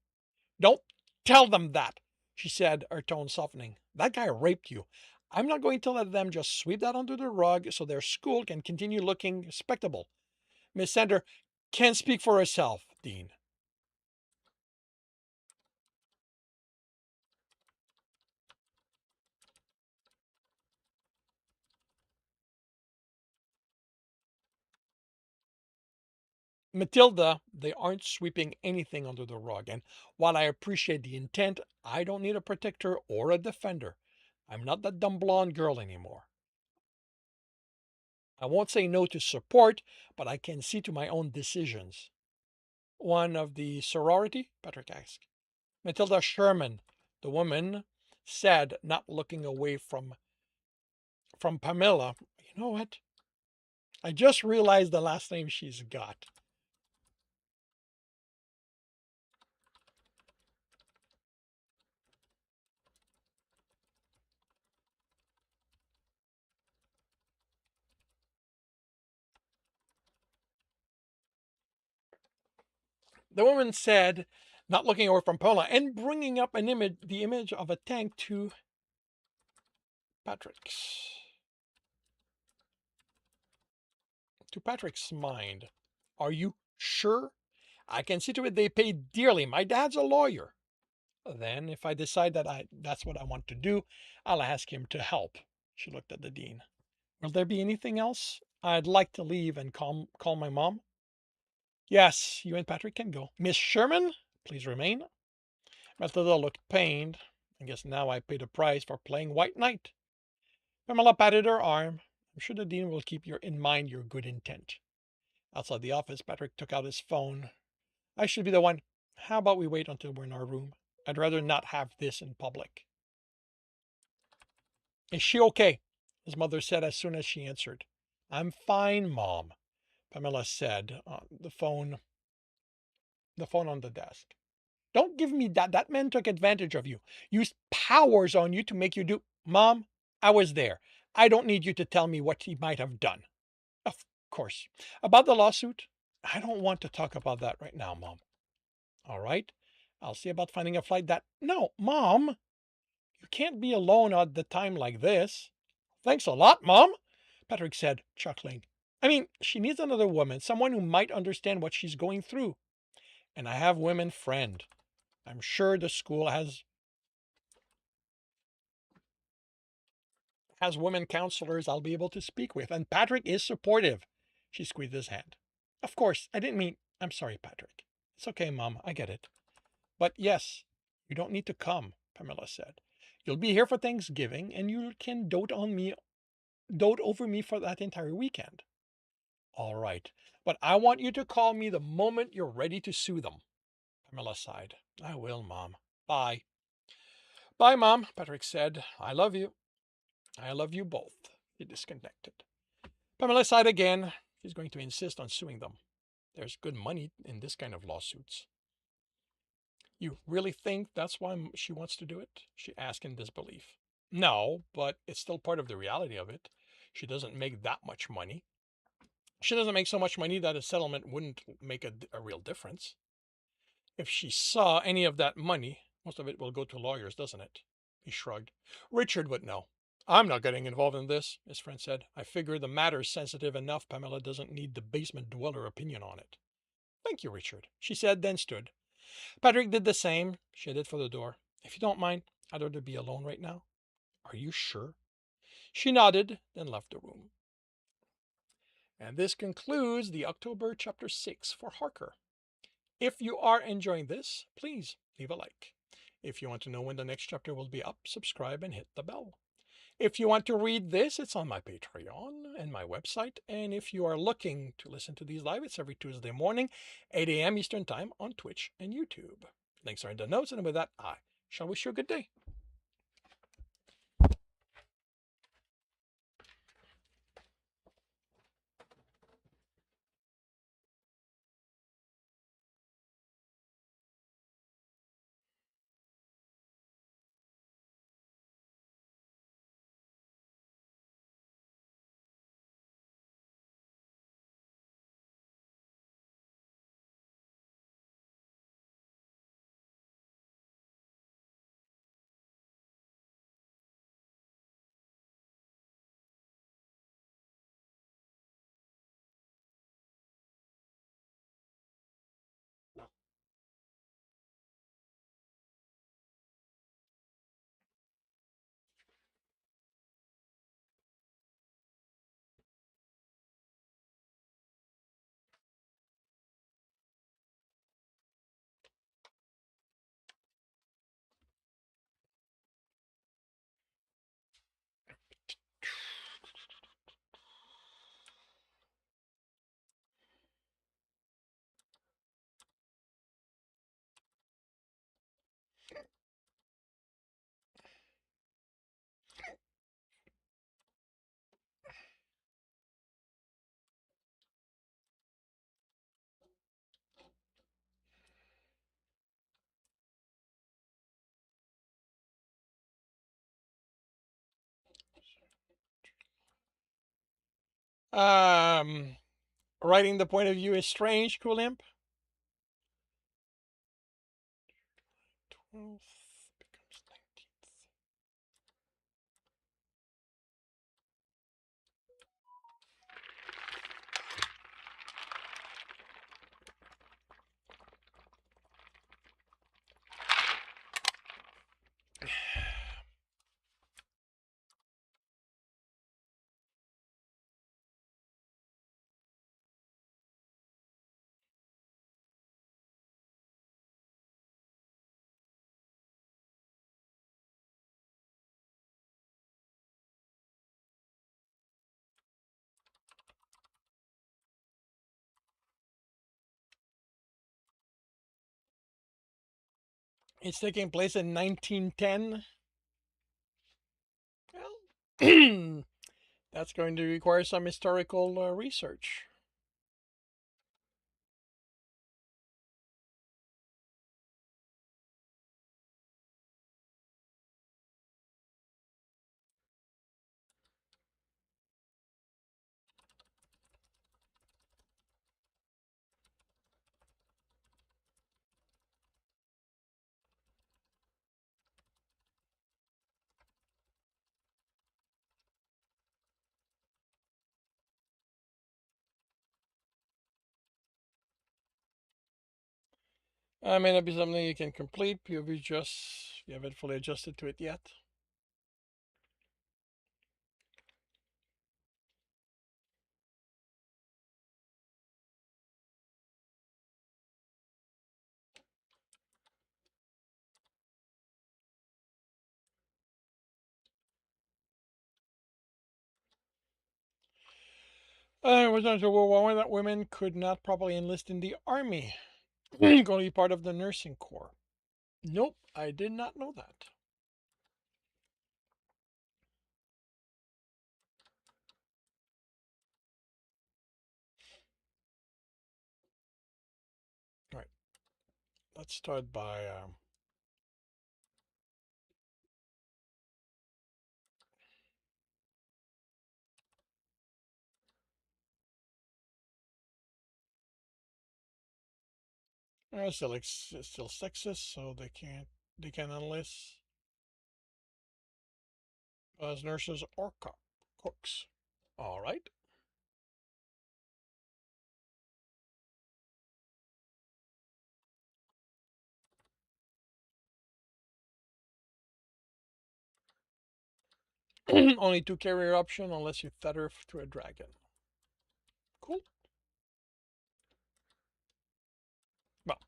Speaker 1: Don't tell them that, she said, her tone softening. That guy raped you. I'm not going to let them just sweep that under the rug so their school can continue looking respectable. Miss Sander can speak for herself, Dean. Matilda, they aren't sweeping anything under the rug, and while I appreciate the intent, I don't need a protector or a defender. I'm not that dumb blonde girl anymore. I won't say no to support, but I can see to my own decisions. One of the sorority? Patrick asked. Matilda Sherman, the woman, said, not looking away from Pamela. You know what? I just realized the last name she's got. The woman said, not looking away from Paula, and bringing up the image of a tank to Patrick's, mind. Are you sure? I can see to it they pay dearly. My dad's a lawyer. Then, if I decide that's what I want to do, I'll ask him to help. She looked at the dean. Will there be anything else? I'd like to leave and call my mom. Yes, you and Patrick can go. Miss Sherman, please remain. Matilda looked pained. I guess now I pay the price for playing white knight. Pamela patted her arm. I'm sure the dean will keep in mind your good intent. Outside the office, Patrick took out his phone. I should be the one. How about we wait until we're in our room? I'd rather not have this in public. Is she okay? His mother said as soon as she answered. I'm fine, Mom, Pamela said, the phone on the desk. Don't give me that. That man took advantage of you. Used powers on you to make you do. Mom, I was there. I don't need you to tell me what he might have done. Of course. About the lawsuit, I don't want to talk about that right now, Mom. All right. I'll see about finding a flight that. No, Mom, you can't be alone at the time like this. Thanks a lot, Mom, Patrick said, chuckling. I mean, she needs another woman, someone who might understand what she's going through. And I have women friend. I'm sure the school has women counselors I'll be able to speak with, and Patrick is supportive. She squeezed his hand. Of course, I didn't mean. I'm sorry, Patrick. It's okay, Mom. I get it. But yes, you don't need to come, Pamela said. You'll be here for Thanksgiving, and you can dote over me for that entire weekend. All right. But I want you to call me the moment you're ready to sue them. Pamela sighed. I will, Mom. Bye. Bye, Mom, Patrick said. I love you. I love you both. He disconnected. Pamela sighed again. She's going to insist on suing them. There's good money in this kind of lawsuits. You really think that's why she wants to do it? She asked in disbelief. No, but it's still part of the reality of it. She doesn't make that much money. She doesn't make so much money that a settlement wouldn't make a real difference. If she saw any of that money, most of it will go to lawyers, doesn't it? He shrugged. Richard would know. I'm not getting involved in this, his friend said. I figure the matter's sensitive enough. Pamela doesn't need the basement dweller opinion on it. Thank you, Richard, she said, then stood. Patrick did the same. She headed for the door. If you don't mind, I'd rather be alone right now. Are you sure? She nodded, then left the room. And this concludes the October chapter 6 for Harker. If you are enjoying this, please leave a like. If you want to know when the next chapter will be up, subscribe and hit the bell. If you want to read this, it's on my Patreon and my website. And if you are looking to listen to these live, it's every Tuesday morning, 8 a.m. Eastern Time on Twitch and YouTube. Links are in the notes. And with that, I shall wish you a good day. Um, Writing the point of view is strange, Cool Imp. 12th becomes 19th. It's taking place in 1910. Well, that's going to require some historical research. May not be something you can complete. You haven't fully adjusted to it yet. It was until World War I that women could not properly enlist in the army, going to be part of the nursing corps. Nope, I did not know that. All right, let's start by still sexist, so they can enlist as nurses or cooks. All right. Only 2 carrier option unless you tether to a dragon. Cool. Well,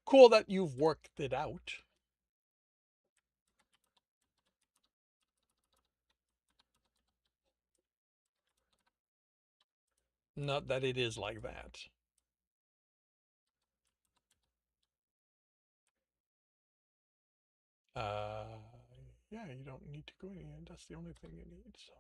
Speaker 1: cool that you've worked it out. Not that it is like that. Uh, yeah, you don't need to go in. That's the only thing you need. So.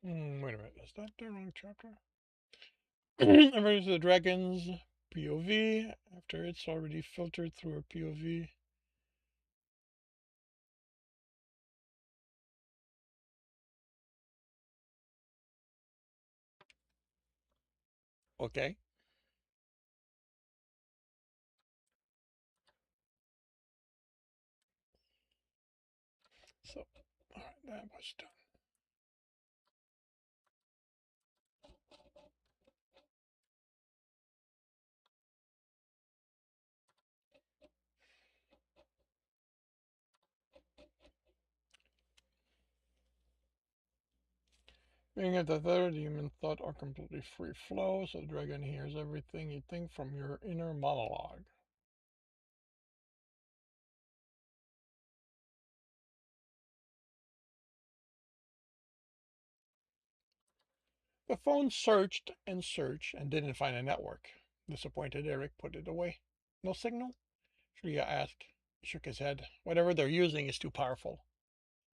Speaker 1: Wait a minute. Is that the wrong chapter? Emerge the Dragon's POV after it's already filtered through a POV. Okay. So, all right, that was done. Being at the third, human thought are completely free flow, so the dragon hears everything you think from your inner monologue. The phone searched and searched and didn't find a network. Disappointed, Eric put it away. No signal? Shriya asked. He shook his head. Whatever they're using is too powerful.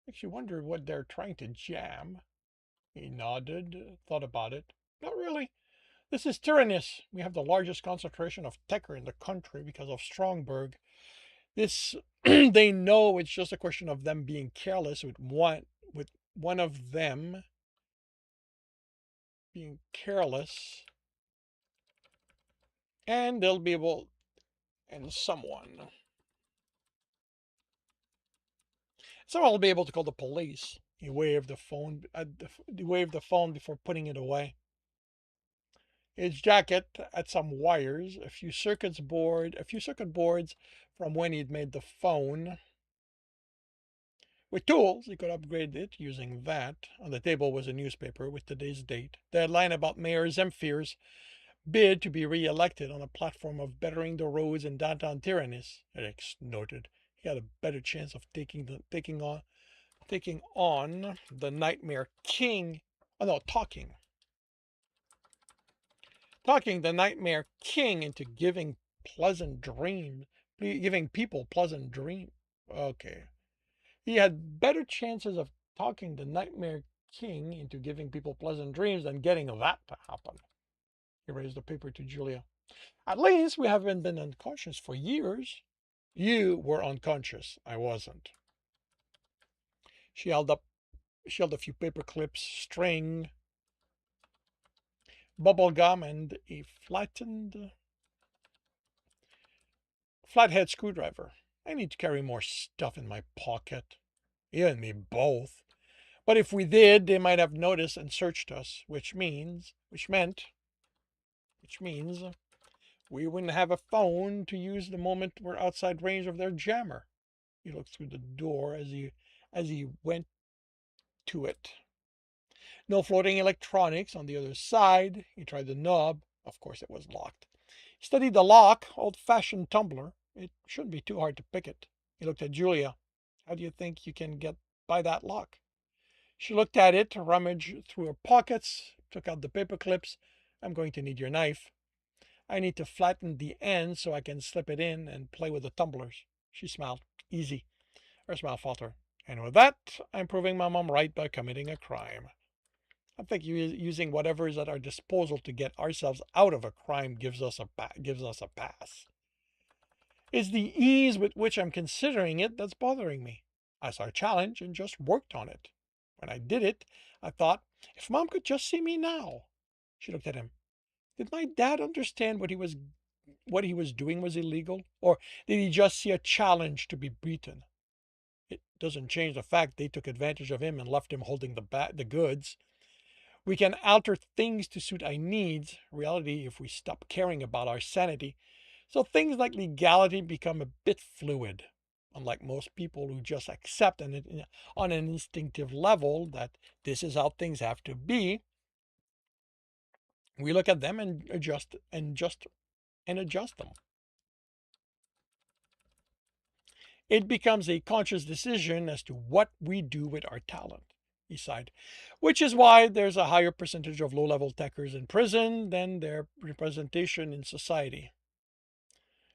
Speaker 1: Makes you wonder what they're trying to jam. He nodded, thought about it. Not really. This is Tyrannus. We have the largest concentration of Tecker in the country because of Strongberg. This they know it's just a question of them being careless with one of them being careless, and they'll be able and someone will be able to call the police. He waved the phone. He waved the phone before putting it away. His jacket had some wires, a few circuit boards from when he'd made the phone. With tools, he could upgrade it using that. On the table was a newspaper with today's date. The headline about Mayor Zemfir's bid to be re-elected on a platform of bettering the roads in downtown Tyrannus. Eric noted he had a better chance of taking on the Nightmare King. Oh no, talking the Nightmare King into giving people pleasant dreams. Okay. He had better chances of talking the Nightmare King into giving people pleasant dreams than getting that to happen. He raised the paper to Julia. At least we haven't been unconscious for years. You were unconscious. I wasn't. She held a few paper clips, string, bubble gum, and a flathead screwdriver. I need to carry more stuff in my pocket. You and me both. But if we did, they might have noticed and searched us, which means we wouldn't have a phone to use the moment we're outside range of their jammer. He looked through the door as he went to it. No floating electronics on the other side. He tried the knob. Of course, it was locked. He studied the lock, old-fashioned tumbler. It shouldn't be too hard to pick it. He looked at Julia. How do you think you can get by that lock? She looked at it, rummaged through her pockets, took out the paper clips. I'm going to need your knife. I need to flatten the end so I can slip it in and play with the tumblers. She smiled. Easy. Her smile faltered. And with that, I'm proving my mom right by committing a crime. I think using whatever is at our disposal to get ourselves out of a crime gives us a pass. It's the ease with which I'm considering it that's bothering me. I saw a challenge and just worked on it. When I did it, I thought, if Mom could just see me now. She looked at him. Did my dad understand what he was doing was illegal, or did he just see a challenge to be beaten? It doesn't change the fact they took advantage of him and left him holding the goods. We can alter things to suit our needs, reality, if we stop caring about our sanity. So things like legality become a bit fluid. Unlike most people who just accept on an instinctive level that this is how things have to be, we look at them and adjust them. It becomes a conscious decision as to what we do with our talent, he sighed, which is why there's a higher percentage of low-level techers in prison than their representation in society.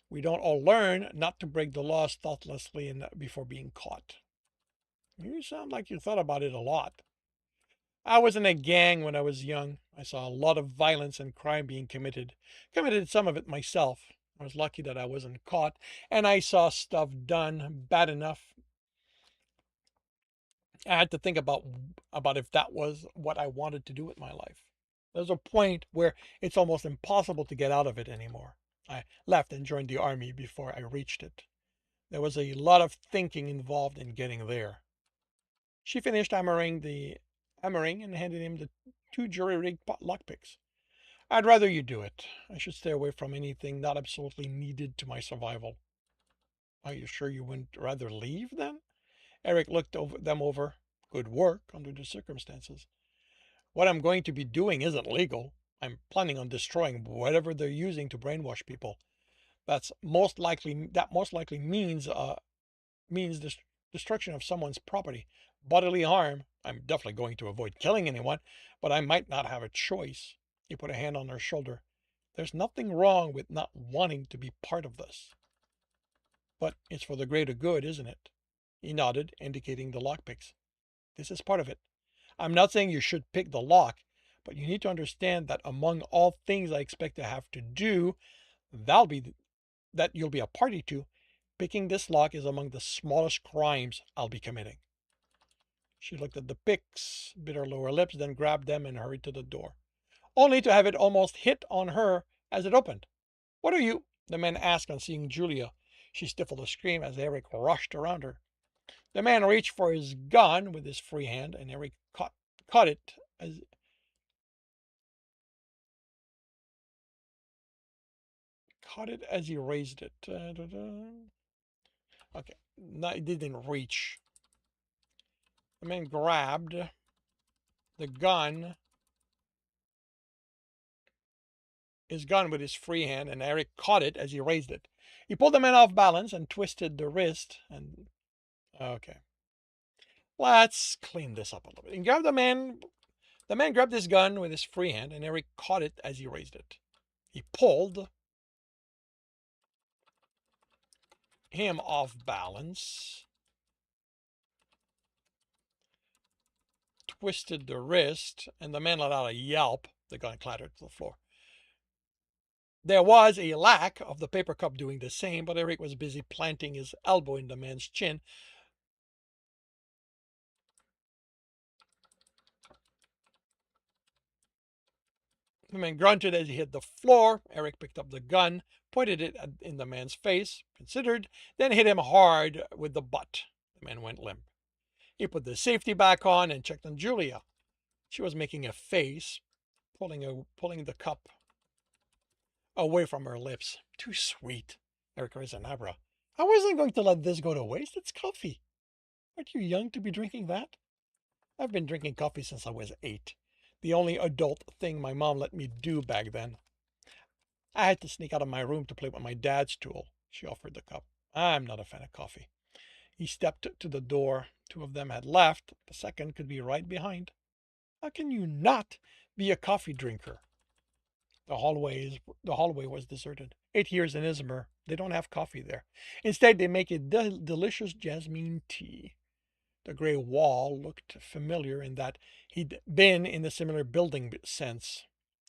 Speaker 1: We don't all learn not to break the laws thoughtlessly and before being caught. You sound like you thought about it a lot. I was in a gang when I was young. I saw a lot of violence and crime being committed. Committed some of it myself. I was lucky that I wasn't caught, and I saw stuff done bad enough. I had to think about if that was what I wanted to do with my life. There's a point where it's almost impossible to get out of it anymore. I left and joined the army before I reached it. There was a lot of thinking involved in getting there. She finished hammering and handed him the two jury-rigged lockpicks. I'd rather you do it. I should stay away from anything not absolutely needed to my survival. Are you sure you wouldn't rather leave then? Eric looked them over. Good work under the circumstances. What I'm going to be doing isn't legal. I'm planning on destroying whatever they're using to brainwash people. That most likely means destruction of someone's property, bodily harm. I'm definitely going to avoid killing anyone, but I might not have a choice. He put a hand on her shoulder. There's nothing wrong with not wanting to be part of this. But it's for the greater good, isn't it? He nodded, indicating the lockpicks. This is part of it. I'm not saying you should pick the lock, but you need to understand that among all things I expect to have to do, that you'll be a party to, picking this lock is among the smallest crimes I'll be committing. She looked at the picks, bit her lower lips, then grabbed them and hurried to the door, only to have it almost hit on her as it opened. What are you? The man asked on seeing Julia. She stifled a scream as Eric rushed around her. The man reached for his gun with his free hand, and Eric caught it as he raised it. Okay, no, it didn't reach. The man grabbed the gun, his gun with his free hand, and Eric caught it as he raised it. He pulled the man off balance and twisted the wrist. And okay, let's clean this up a little bit. And grabbed the man. The man grabbed his gun with his free hand, and Eric caught it as he raised it. He pulled him off balance, twisted the wrist, and the man let out a yelp. The gun clattered to the floor. There was a lack of the paper cup doing the same, but Eric was busy planting his elbow in the man's chin. The man grunted as he hit the floor. Eric picked up the gun, pointed it in the man's face, considered, then hit him hard with the butt. The man went limp. He put the safety back on and checked on Julia. She was making a face, pulling the cup away from her lips. Too sweet. Eric raised an eyebrow. I wasn't going to let this go to waste. It's coffee. Aren't you young to be drinking that? I've been drinking coffee since I was 8. The only adult thing my mom let me do back then. I had to sneak out of my room to play with my dad's tool. She offered the cup. I'm not a fan of coffee. He stepped to the door. Two of them had left. The second could be right behind. How can you not be a coffee drinker? The hallway was deserted. 8 years in Izmir, they don't have coffee there. Instead, they make a delicious jasmine tea. The gray wall looked familiar in that he'd been in a similar building since.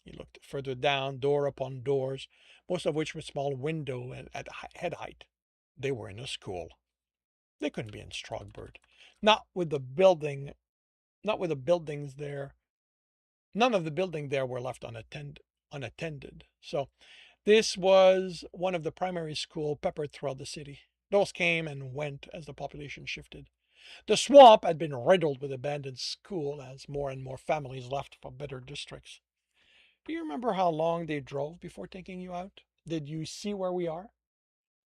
Speaker 1: He looked further down, door upon doors, most of which were small window at head height. They were in a school. They couldn't be in Stroudsburg. Not with the building, not with the buildings there. None of the building there were left unattended. So this was one of the primary school peppered throughout the city. Those came and went as the population shifted. The swamp had been riddled with abandoned school as more and more families left for better districts. Do you remember how long they drove before taking you out? Did you see where we are?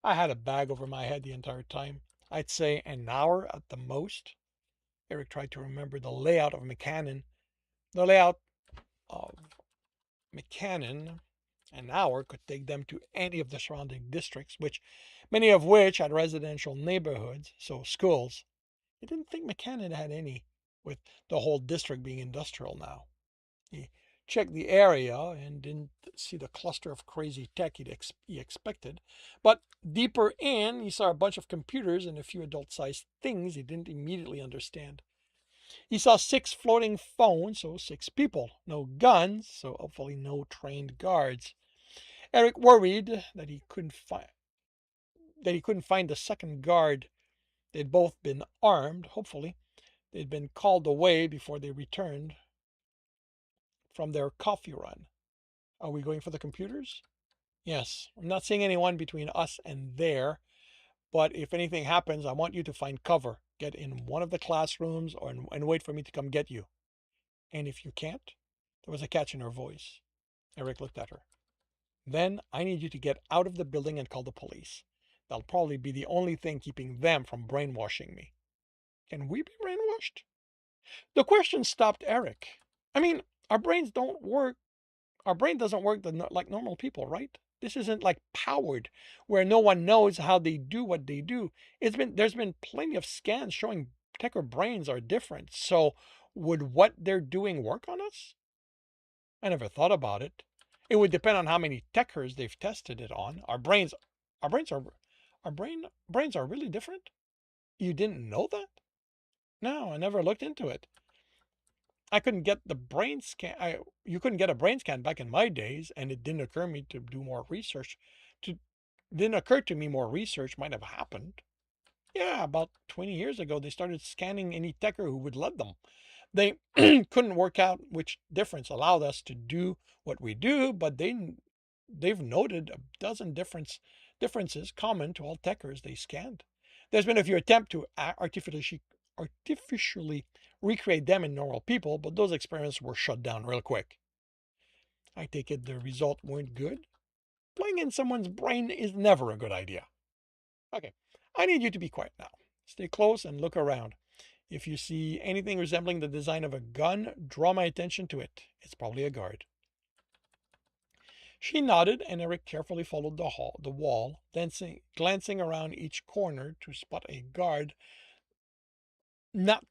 Speaker 1: I had a bag over my head the entire time. I'd say an hour at the most. Eric tried to remember the layout of McCannon. The layout of McCannon, an hour could take them to any of the surrounding districts, many of which had residential neighborhoods, so schools. He didn't think McCannon had any, with the whole district being industrial now. He checked the area and didn't see the cluster of crazy tech he expected. But deeper in, he saw a bunch of computers and a few adult-sized things he didn't immediately understand. He saw 6 floating phones, so 6 people. No guns, so hopefully no trained guards. Eric worried that he couldn't find the second guard. They'd both been armed, hopefully. They'd been called away before they returned from their coffee run. Are we going for the computers? Yes. I'm not seeing anyone between us and there, but if anything happens, I want you to find cover. Get in one of the classrooms and wait for me to come get you. And if you can't? There was a catch in her voice. Eric looked at her. Then I need you to get out of the building and call the police. That'll probably be the only thing keeping them from brainwashing me. Can we be brainwashed? The question stopped Eric. I mean, our brains don't work. Our brain doesn't work like normal people, right? This isn't like Powered, where no one knows how they do what they do. There's been plenty of scans showing techer brains are different. So would what they're doing work on us? I never thought about it. It would depend on how many techers they've tested it on. Our brains are, brains are really different. You didn't know that? No, I never looked into it. I couldn't get the brain scan. You couldn't get a brain scan back in my days, and it didn't occur to me to do more research. To didn't occur to me more research might have happened. Yeah, about 20 years ago, they started scanning any techer who would let them. They couldn't work out which difference allowed us to do what we do, but they've noted a dozen differences common to all techers they scanned. There's been a few attempts to artificially recreate them in normal people, but those experiments were shut down real quick. I take it the result weren't good? Playing in someone's brain is never a good idea. Okay, I need you to be quiet now. Stay close and look around. If you see anything resembling the design of a gun, draw my attention to it. It's probably a guard. She nodded, and Eric carefully followed the wall, glancing around each corner to spot a guard not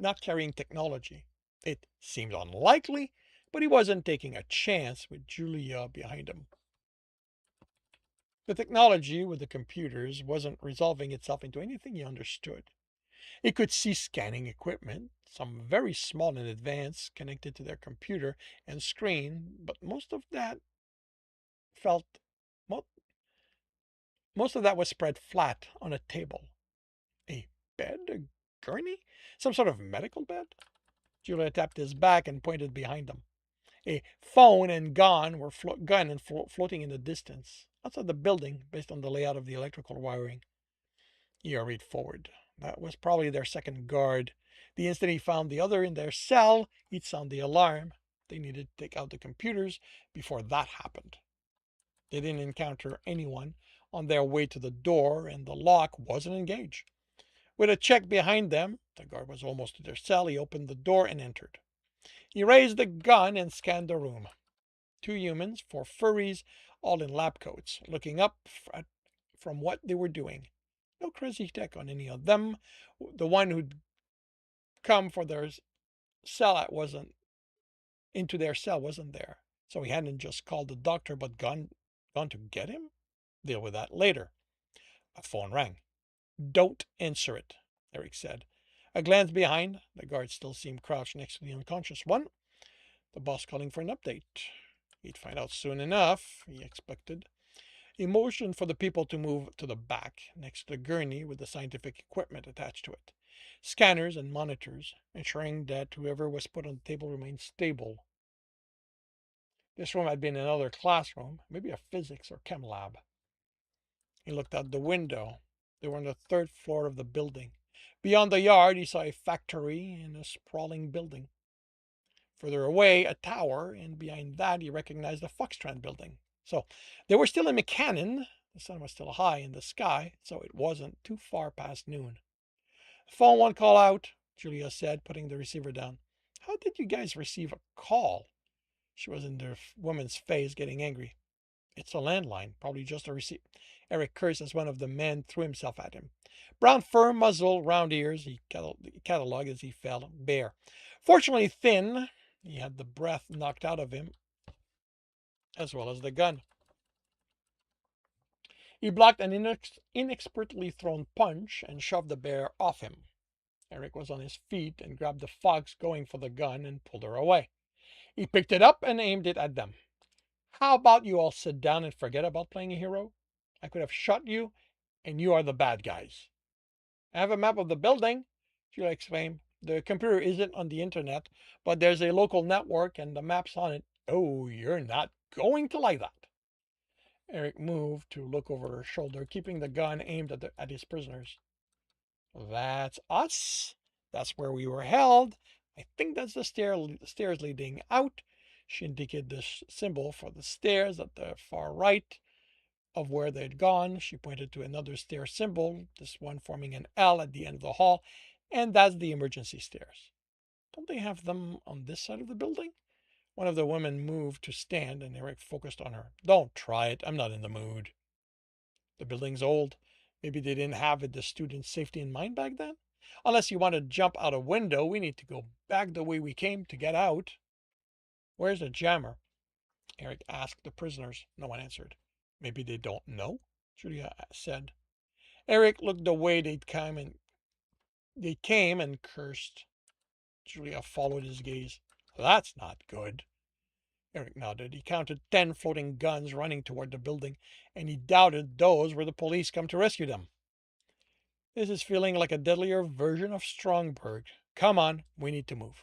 Speaker 1: not carrying technology. It seemed unlikely, but he wasn't taking a chance with Julia behind him. The technology with the computers wasn't resolving itself into anything he understood. He could see scanning equipment, some very small and advanced, connected to their computer and screen, but felt most of that was spread flat on a table. A bed? A gurney? Some sort of medical bed? Julia tapped his back and pointed behind him. A phone and gun were floating in the distance, outside the building, based on the layout of the electrical wiring. He hurried forward. That was probably their second guard. The instant he found the other in their cell, he'd sound the alarm. They needed to take out the computers before that happened. They didn't encounter anyone on their way to the door, and the lock wasn't engaged. With a check behind them, The guard was almost to their cell. He opened the door and entered. He raised the gun and scanned the room. 2 humans, 4 furries, all in lab coats, looking up from what they were doing. No crazy tech on any of them. The one who'd come for their cell wasn't into their cell wasn't there. So he hadn't just called the doctor but gone to get him? Deal with that later. A phone rang. Don't answer it, Eric said. A glance behind. The guard still seemed crouched next to the unconscious one. The boss calling for an update. He'd find out soon enough, he expected. He motioned for the people to move to the back, next to the gurney with the scientific equipment attached to it. Scanners and monitors, ensuring that whoever was put on the table remained stable. This room had been another classroom, maybe a physics or chem lab. He looked out the window. They were on the 3rd floor of the building. Beyond the yard, he saw a factory and a sprawling building. Further away, a tower, and behind that, he recognized the Foxtrot building. So they were still in McCannon. The sun was still high in the sky, so it wasn't too far past noon. Phone won't call out, Julia said, putting the receiver down. How did you guys receive a call? She was in the woman's face, getting angry. It's a landline, probably just a receipt. Eric cursed as one of the men threw himself at him. Brown fur, muzzle, round ears, he catalogued as he fell, bare. Fortunately thin, he had the breath knocked out of him, as well as the gun. He blocked an inexpertly thrown punch and shoved the bear off him. Eric was on his feet and grabbed the fox, going for the gun, and pulled her away. He picked it up and aimed it at them. How about you all sit down and forget about playing a hero? I could have shot you, and you are the bad guys. I have a map of the building, Julia exclaimed. The computer isn't on the internet, but there's a local network and the map's on it. Oh, you're not going to like that. Eric moved to look over her shoulder, keeping the gun aimed at his prisoners. That's us. That's where we were held. I think that's the stairs leading out. She indicated the symbol for the stairs at the far right of where they'd gone. She pointed to another stair symbol, this one forming an L at the end of the hall, and that's the emergency stairs. Don't they have them on this side of the building? One of the women moved to stand, and Eric focused on her. Don't try it. I'm not in the mood. The building's old. Maybe they didn't have the students' safety in mind back then? Unless you want to jump out a window, we need to go back the way we came to get out. Where's the jammer? Eric asked the prisoners. No one answered. Maybe they don't know, Julia said. Eric looked the way they came and cursed. Julia followed his gaze. That's not good. Eric nodded. He counted 10 floating guns running toward the building, and he doubted those were the police come to rescue them. This is feeling like a deadlier version of Strongberg. Come on, we need to move.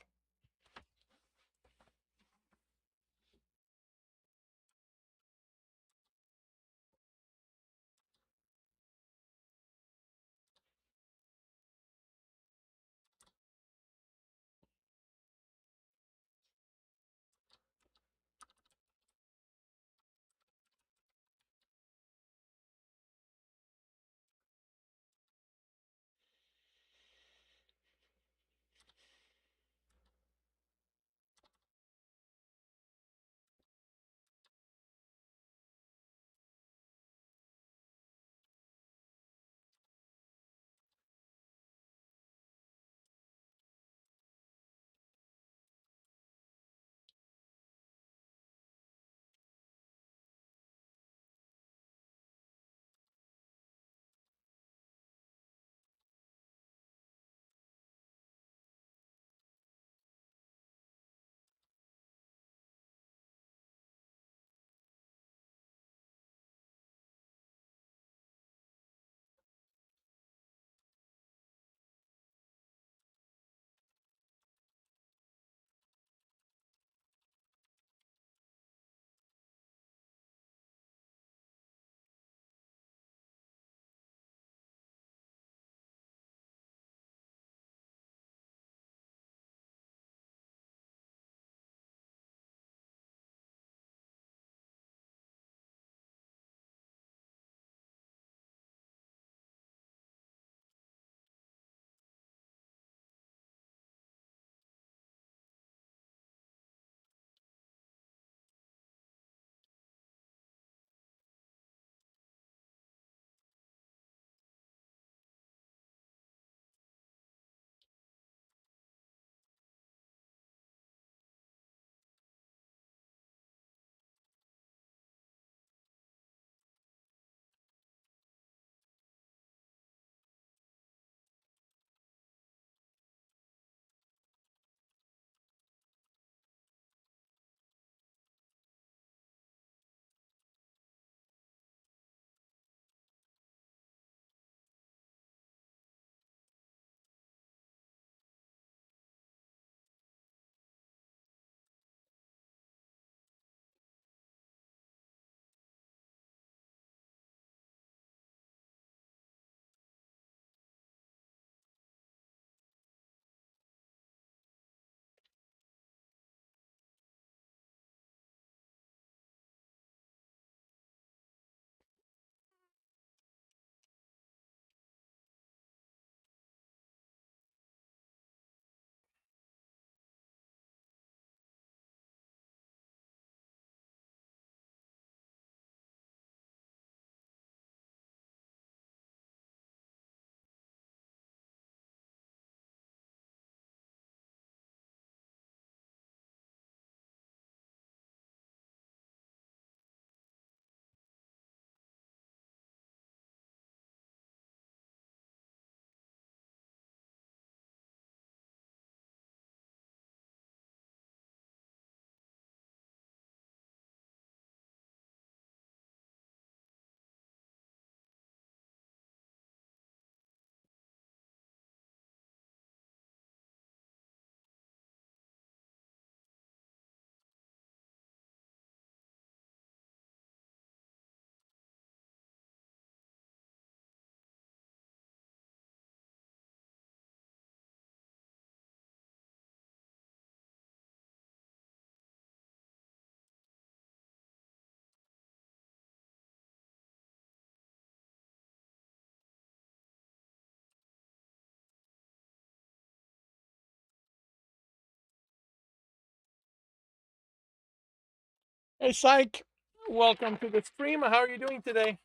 Speaker 1: Hey, Psych. Welcome to the stream. How are you doing today?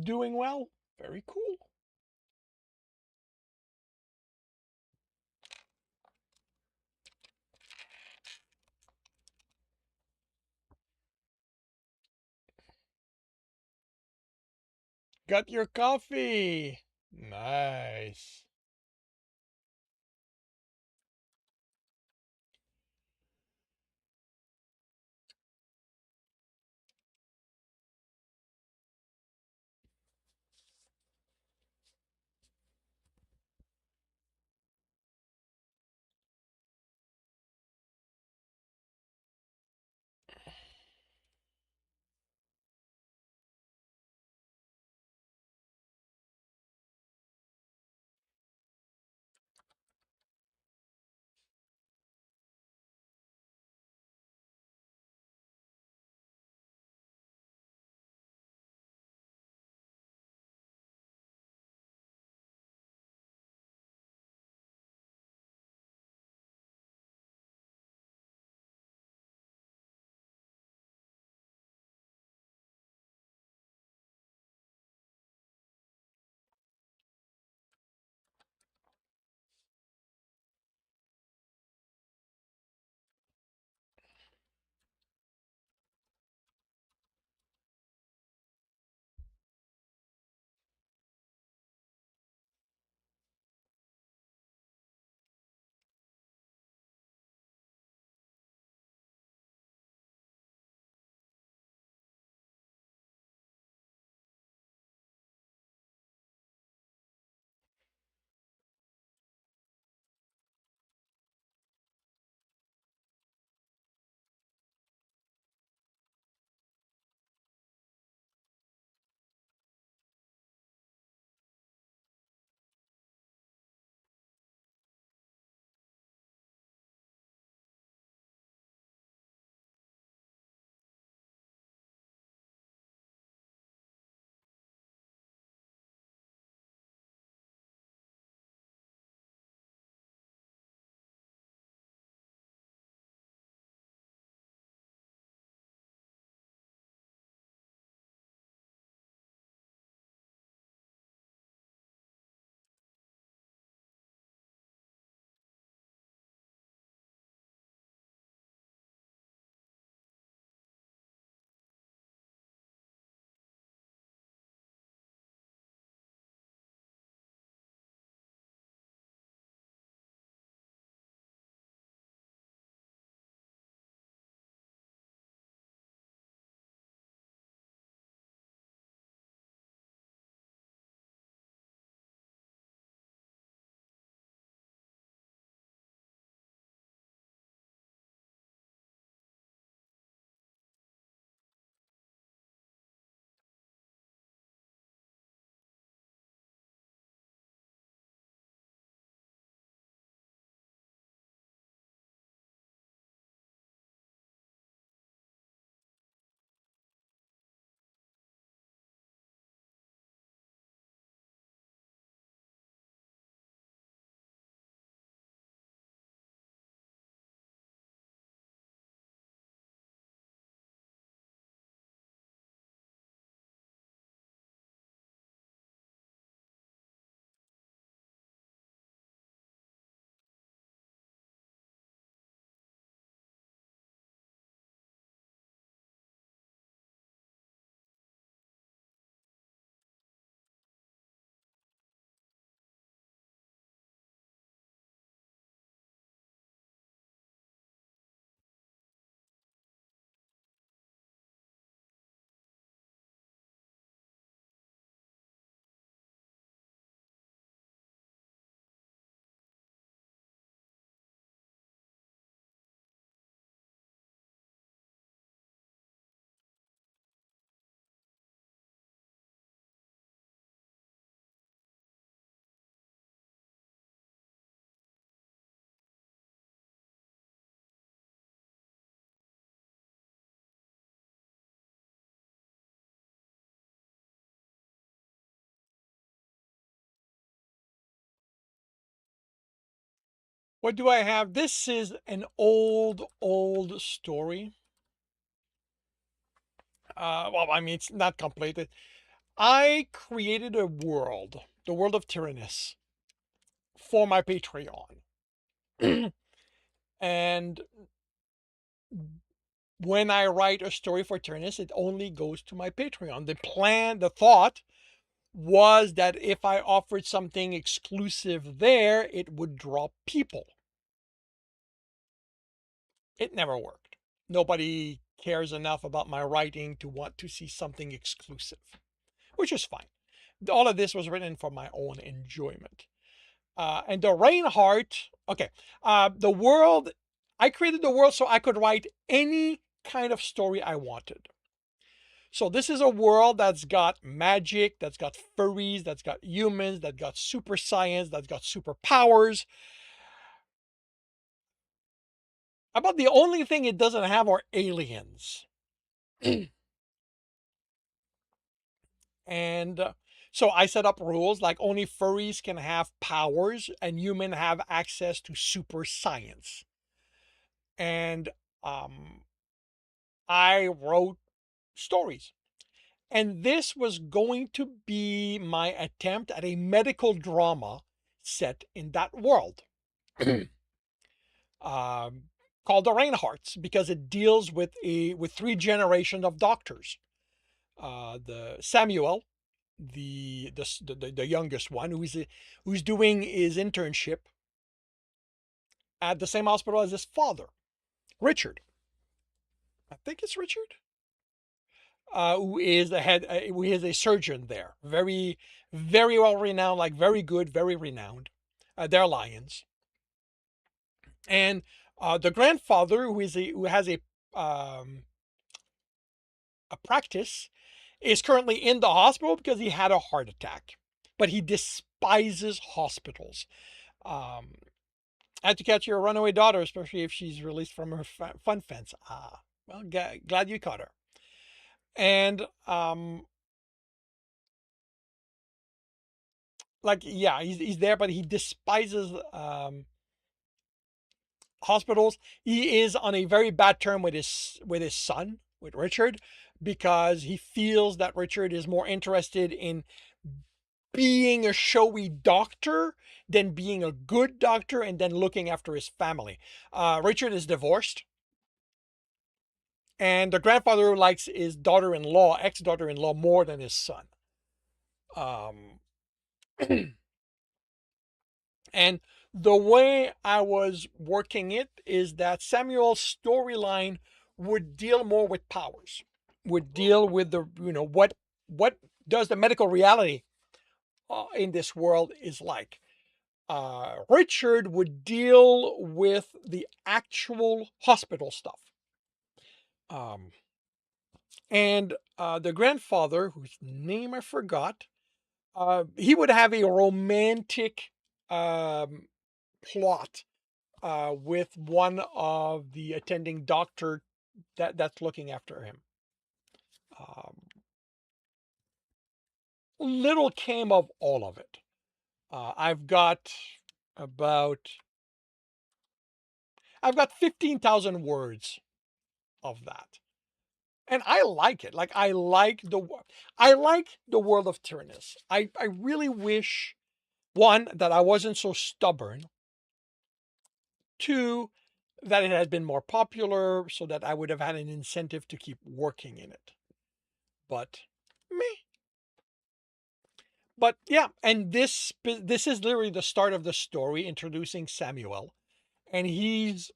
Speaker 1: Doing well. Very cool. Got your coffee. Nice. What do I have? This is an old story. Well, I mean, it's not completed. I created a world, the world of Tyrannus, for my Patreon. And when I write a story for Tyrannus, it only goes to my Patreon. The thought was that if I offered something exclusive there, it would draw people. It never worked. Nobody cares enough about my writing to want to see something exclusive, which is fine. All of this was written for my own enjoyment. And the Reinhardt, okay, the world, I created the world so I could write any kind of story I wanted. So this is a world that's got magic, that's got furries, that's got humans, that's got super science, that's got superpowers. About the only thing it doesn't have are aliens. And so I set up rules like only furries can have powers and humans have access to super science. And um, I wrote stories. And this was going to be my attempt at a medical drama set in that world. um, Called the Reinhardts because it deals with three generations of doctors. The Samuel, the youngest one, who's doing his internship at the same hospital as his father, Richard. I think it's Richard. Who is the head? Who is a surgeon there, very well renowned, like very good, very renowned. They're lions, and the grandfather, who has a practice, is currently in the hospital because he had a heart attack, but he despises hospitals. Um, I had to catch your runaway daughter, especially if she's released from her fun fence. Ah, well, glad you caught her. And like, yeah, he's there, but he despises hospitals. He is on a very bad term with his son, with Richard, because he feels that Richard is more interested in being a showy doctor than being a good doctor and then looking after his family. Richard is divorced, and the grandfather likes his daughter-in-law, ex-daughter-in-law, more than his son. Um, and the way I was working it is that Samuel's storyline would deal more with powers, would deal with the what does the medical reality in this world is like. Richard would deal with the actual hospital stuff. Um, and the grandfather, whose name I forgot, he would have a romantic um, plot with one of the attending doctor that's looking after him. Um, Little came of all of it. I've got about 15,000 words of that. And I like it. Like I like the world of Tyrannus. I really wish, one, that I wasn't so stubborn. Two, that it had been more popular so that I would have had an incentive to keep working in it. But me. But yeah, and this is literally the start of the story, introducing Samuel, and he's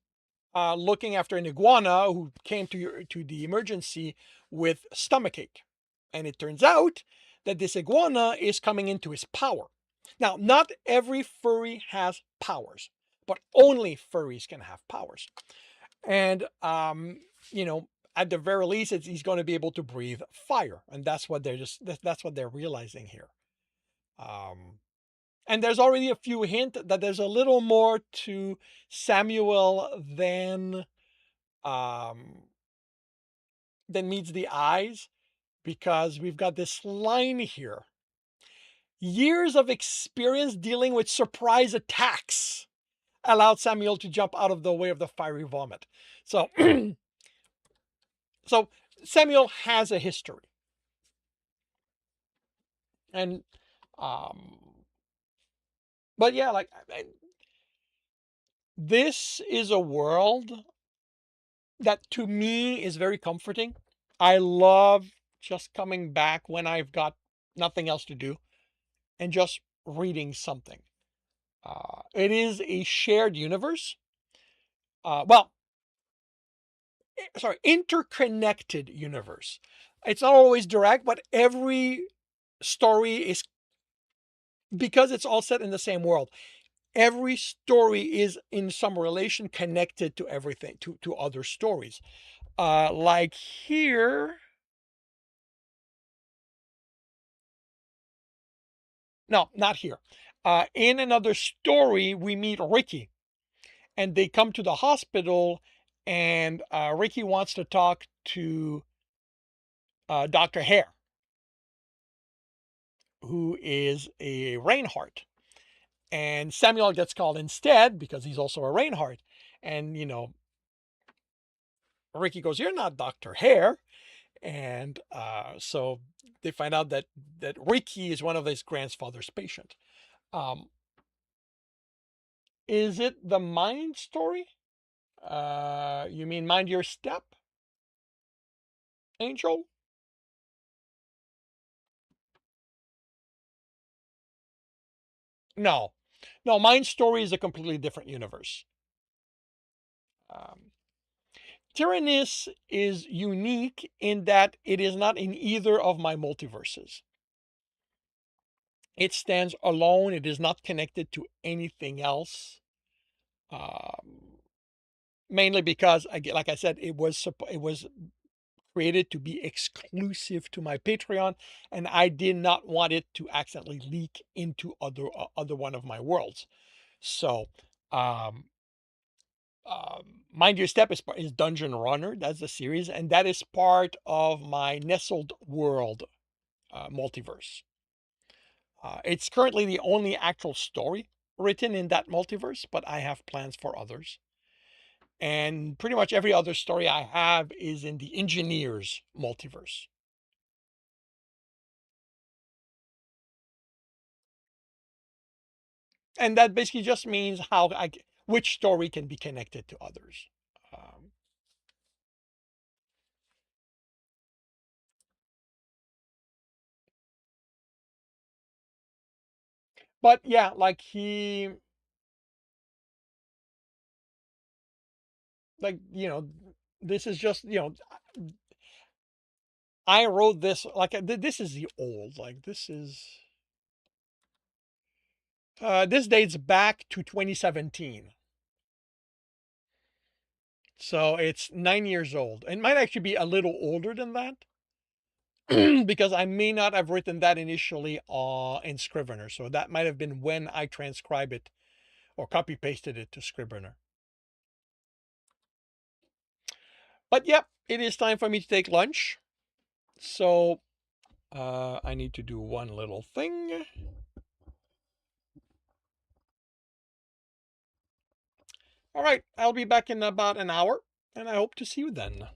Speaker 1: looking after an iguana who came to the emergency with stomachache, and it turns out that this iguana is coming into his power. Now, not every furry has powers, but only furries can have powers, and you know. At the very least, he's going to be able to breathe fire, and that's what they're realizing here. Um, and there's already a few hints that there's a little more to Samuel um, than meets the eyes, because we've got this line here: years of experience dealing with surprise attacks. allowed Samuel to jump out of the way of the fiery vomit. So, so Samuel has a history, and um, but yeah, like this is a world that to me is very comforting. I love just coming back when I've got nothing else to do and just reading something. It is a shared universe. Well, sorry, interconnected universe. It's not always direct, but every story is, because it's all set in the same world. Every story is in some relation connected to everything, to other stories. Like here, no, not here. In another story, we meet Ricky, and they come to the hospital, and Ricky wants to talk to Dr. Hare, who is a Reinhardt. And Samuel gets called instead because he's also a Reinhardt. And, Ricky goes, "You're not Dr. Hare." And so they find out that Ricky is one of his grandfather's patient. Um, is it the Mind story? You mean Mind Your Step, Angel? No, no. Mind Story is a completely different universe. Um, Tyrannus is unique in that it is not in either of my multiverses. It stands alone. It is not connected to anything else. Um, Mainly because, like I said, it was created to be exclusive to my Patreon, and I did not want it to accidentally leak into other one of my worlds. So, um, Mind Your Step is Dungeon Runner. That's the series, and that is part of my Nestled World multiverse. It's currently the only actual story written in that multiverse, but I have plans for others. And pretty much every other story I have is in the Engineers multiverse. And that basically just means which story can be connected to others. Um, but yeah, like, this is just, I wrote this, like, this is the old, like, this dates back to 2017. So it's 9 years old. It might actually be a little older than that because I may not have written that initially in Scrivener. So that might have been when I transcribe it or copy pasted it to Scrivener. But yep, it is time for me to take lunch. So I need to do one little thing. All right, I'll be back in about an hour, and I hope to see you then.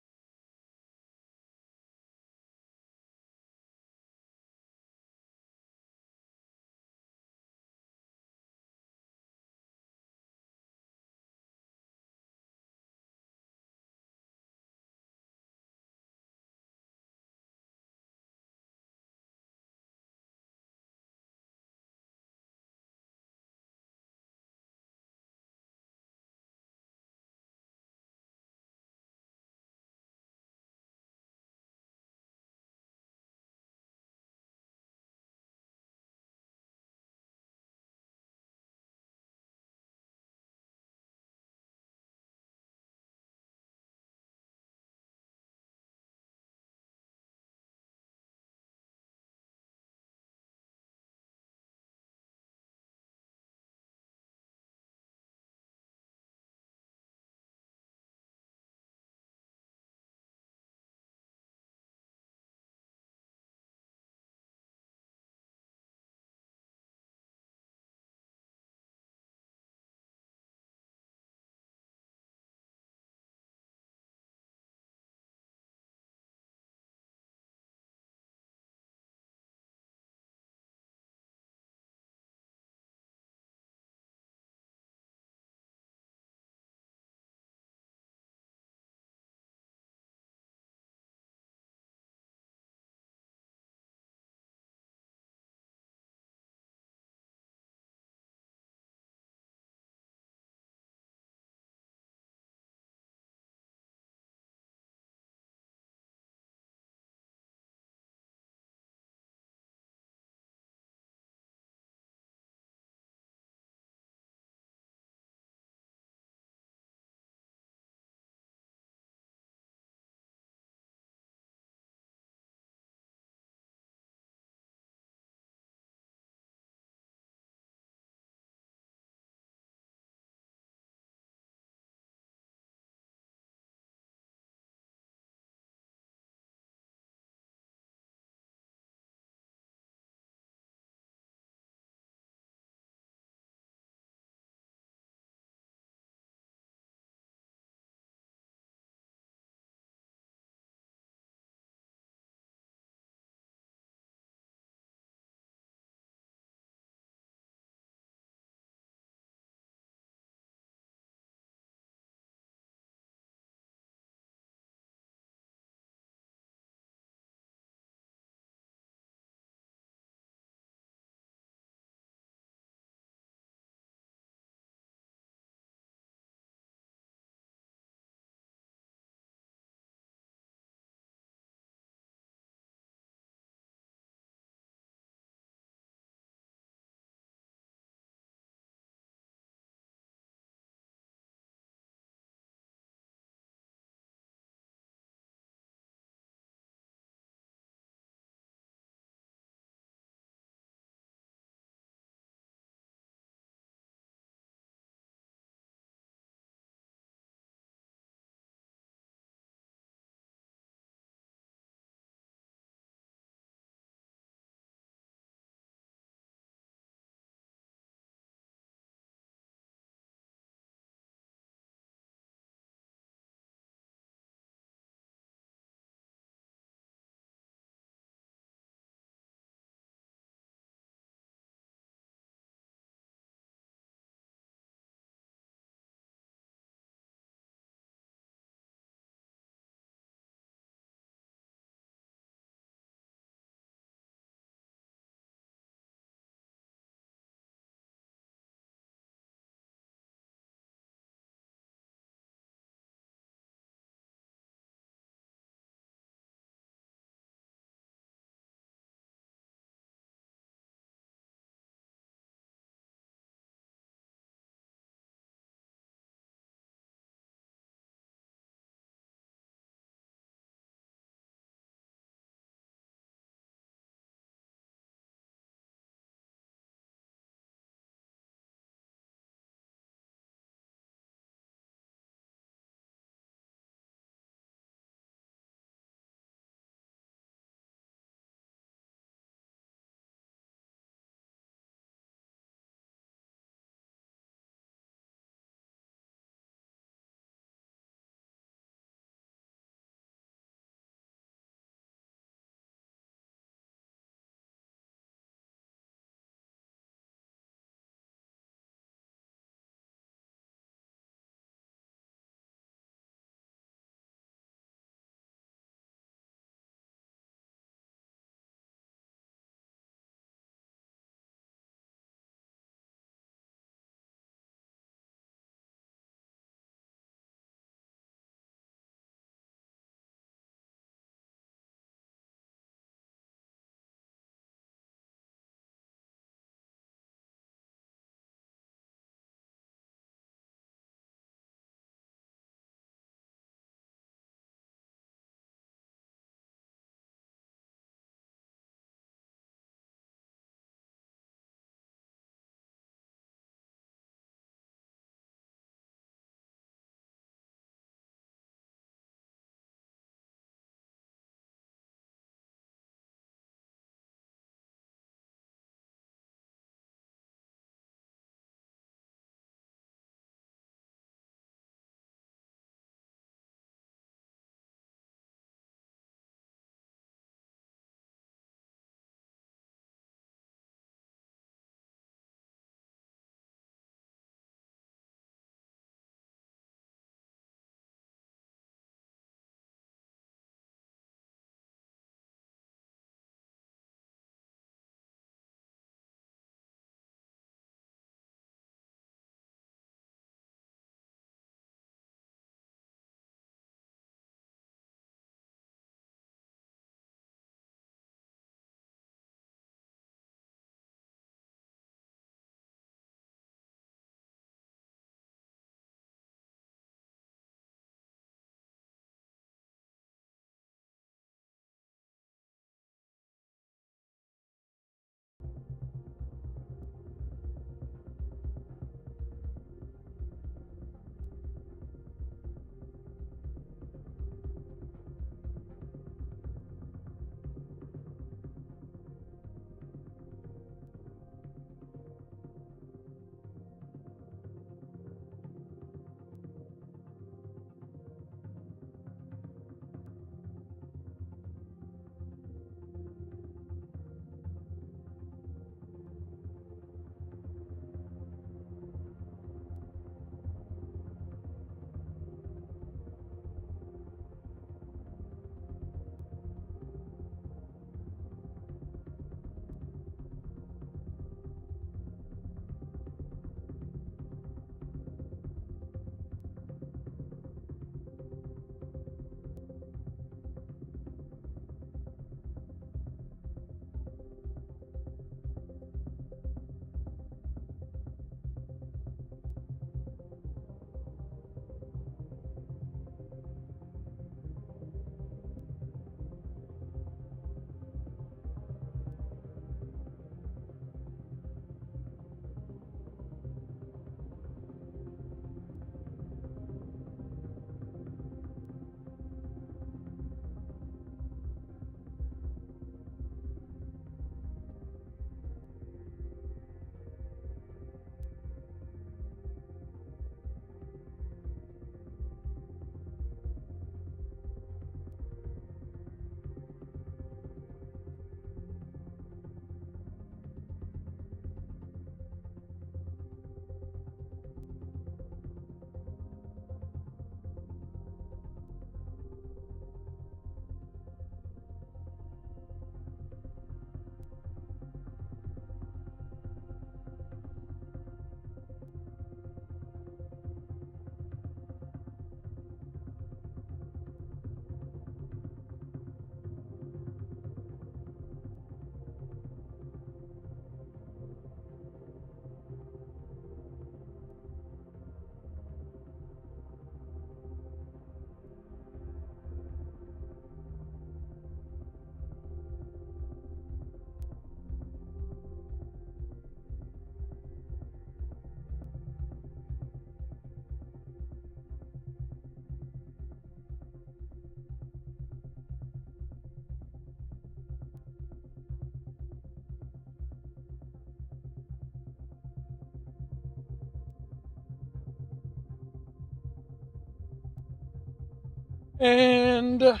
Speaker 1: And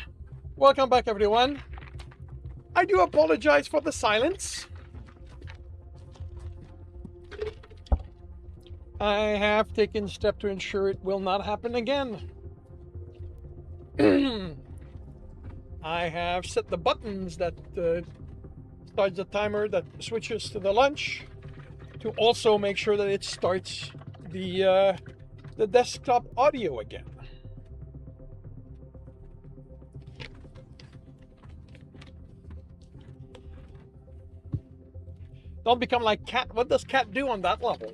Speaker 1: welcome back, everyone. I do apologize for the silence. I have taken steps to ensure it will not happen again. I have set the buttons that starts the timer that switches to the lunch to also make sure that it starts the desktop audio again. Don't become like Cat. What does Cat do on that level?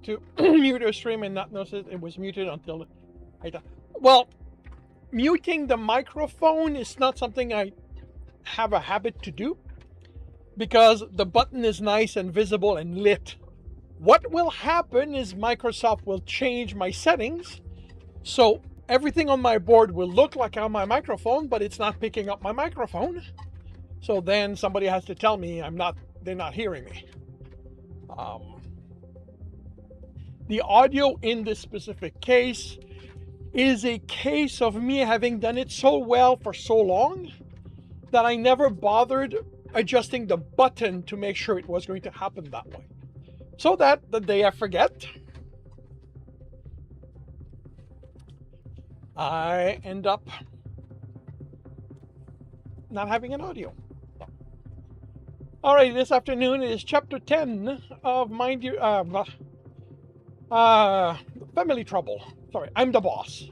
Speaker 1: To mute your stream and not notice it was muted until I thought. Well, muting the microphone is not something I have a habit to do because the button is nice and visible and lit. What will happen is Microsoft will change my settings, so everything on my board will look like on my microphone, but it's not picking up my microphone. So then somebody has to tell me they're not hearing me. The audio in this specific case is a case of me having done it so well for so long that I never bothered adjusting the button to make sure it was going to happen that way. So that the day I forget, I end up not having an audio. All right, this afternoon is chapter 10 of Family Trouble. Sorry, I'm the boss.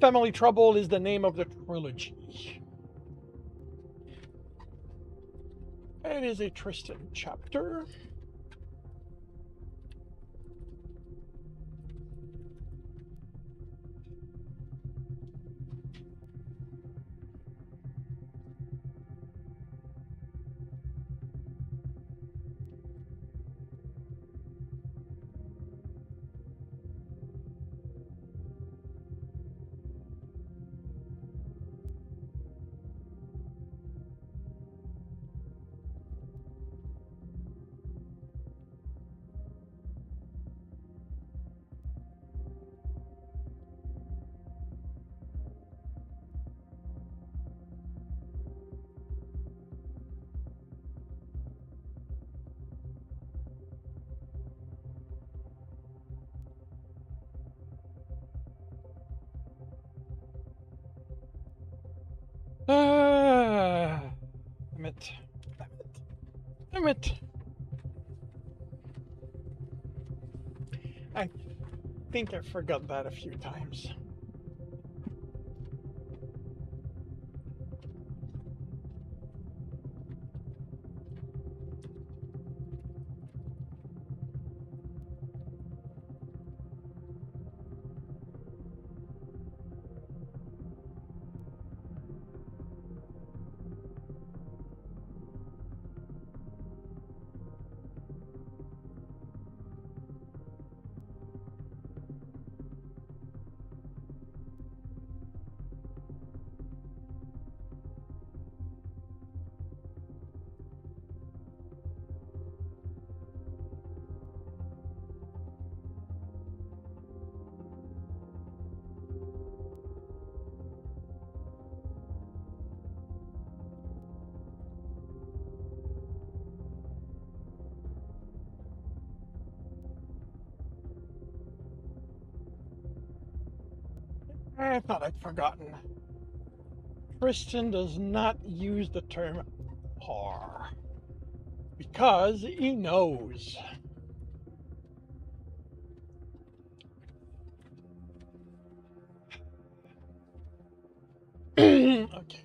Speaker 1: Family Trouble is the name of the trilogy. It is a Tristan chapter. Damn it. Damn it. I think I forgot that a few times. I thought I'd forgotten. Tristan does not use the term R because he knows. Okay.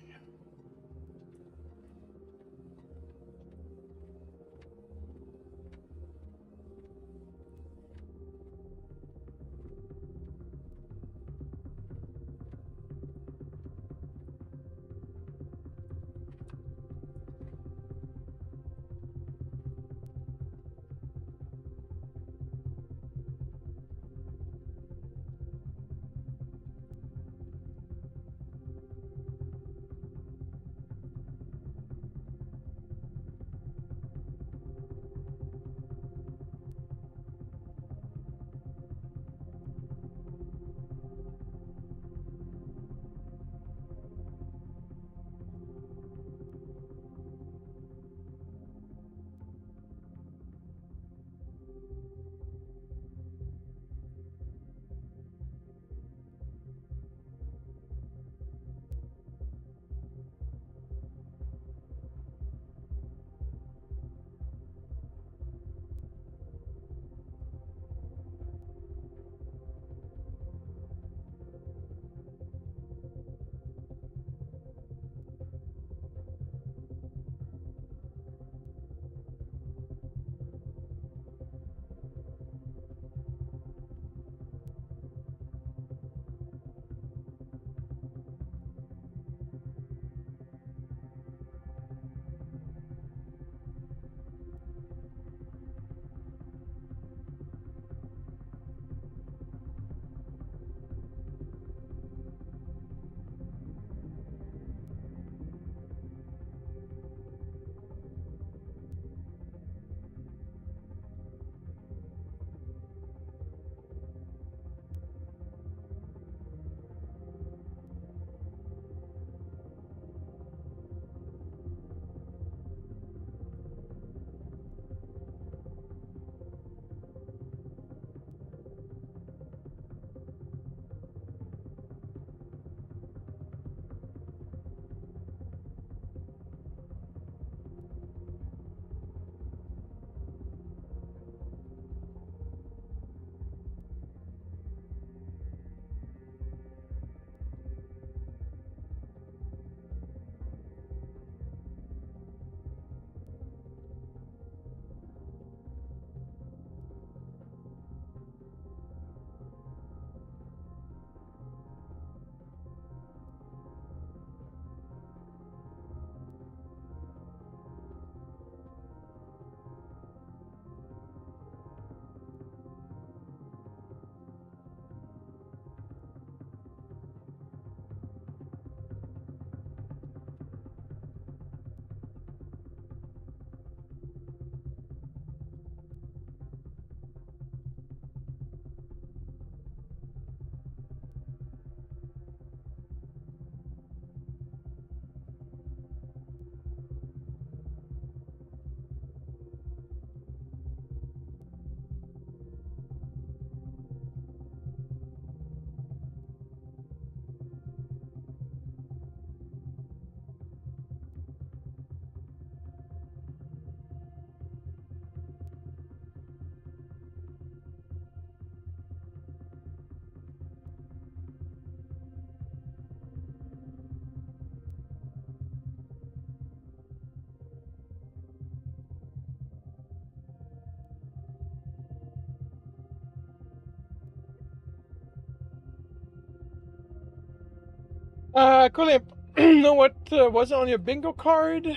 Speaker 1: Cool. Know what was on your bingo card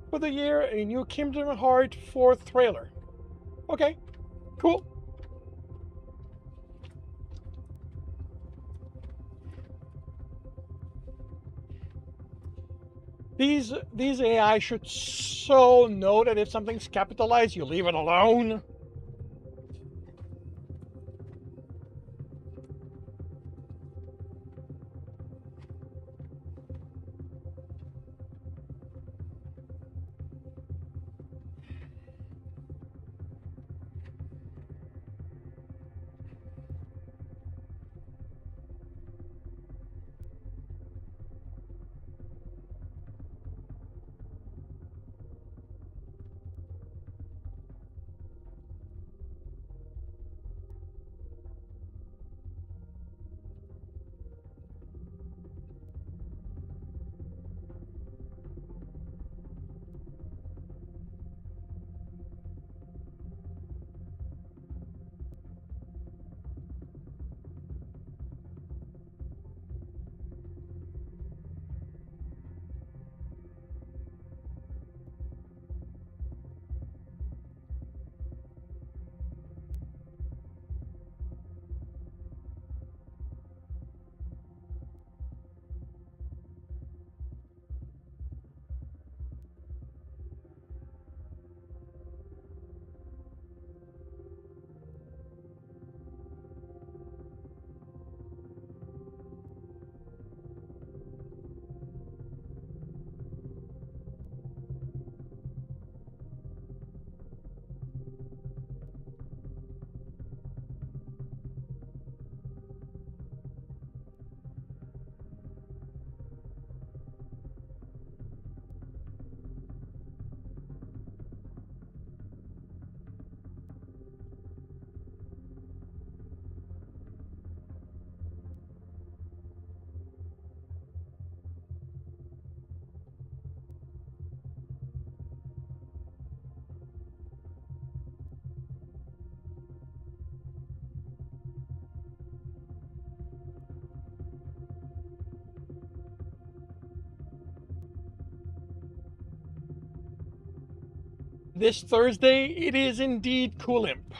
Speaker 1: for the year? A new Kingdom Hearts 4 trailer. Okay, cool. These AI should so know that if something's capitalized, you leave it alone. This Thursday, it is indeed Cool Imp.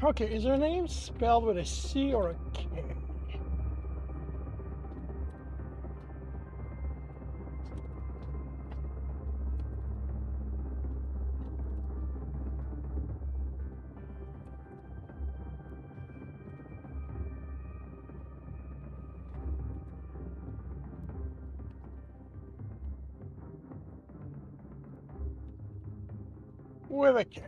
Speaker 1: Okay, is her name spelled with a C or a K? With a K.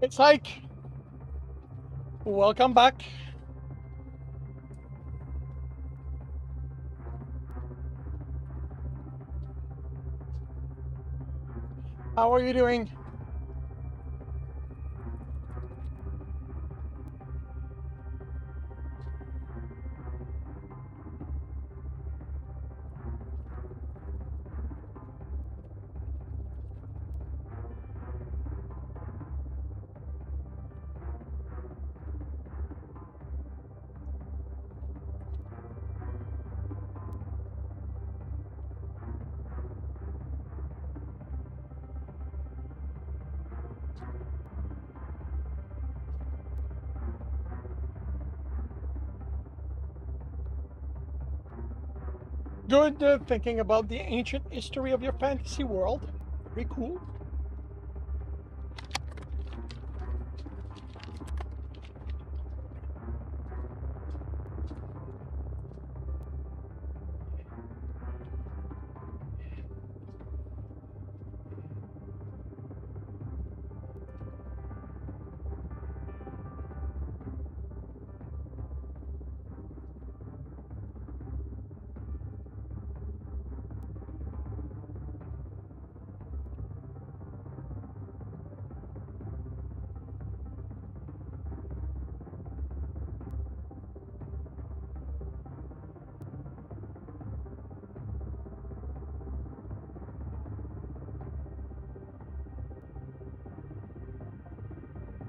Speaker 1: It's Ike. Welcome back. How are you doing? Good, thinking about the ancient history of your fantasy world. Very cool.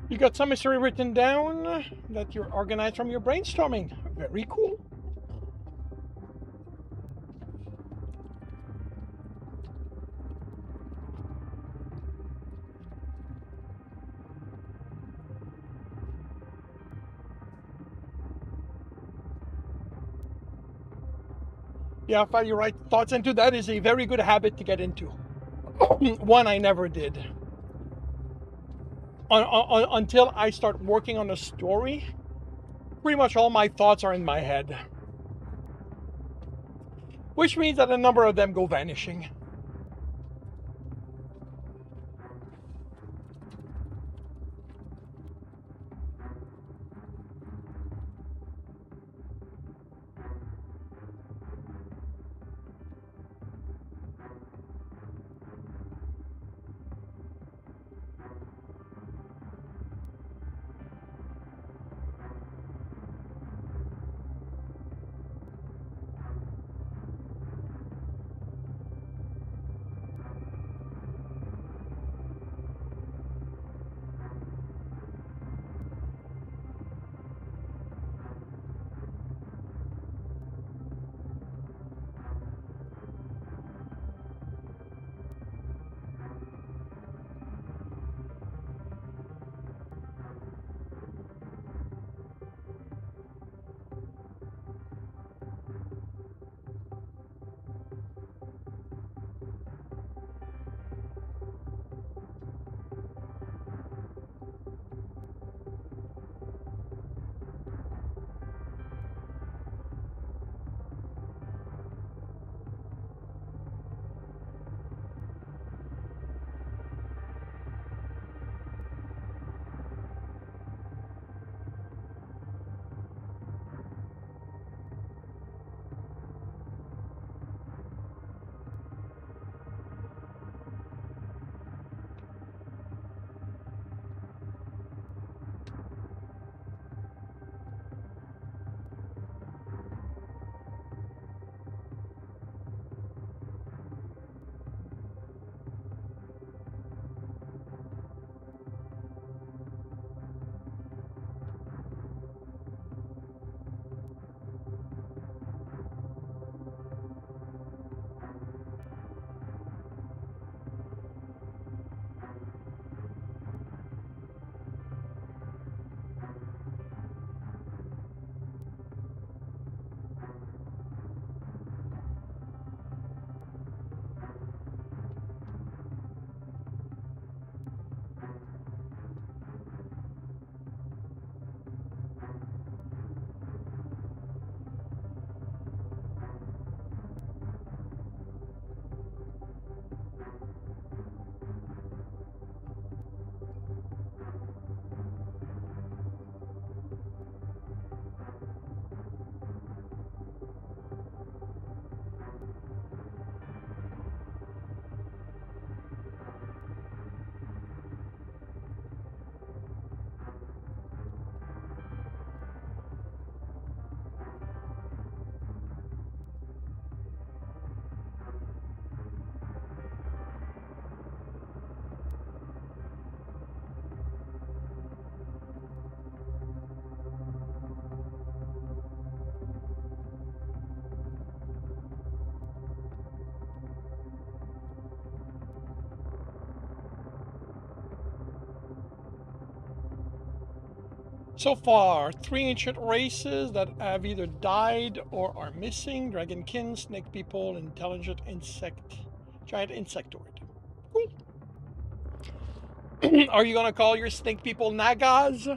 Speaker 1: You got some mystery written down that you're organized from your brainstorming. Very cool. Yeah, if you write thoughts into that is a very good habit to get into. One I never did. Until I start working on a story, pretty much all my thoughts are in my head. Which means that a number of them go vanishing. So far, 3 ancient races that have either died or are missing: dragonkin, snake people, intelligent insect, giant insectoid. Cool. Are you gonna call your snake people Nagas?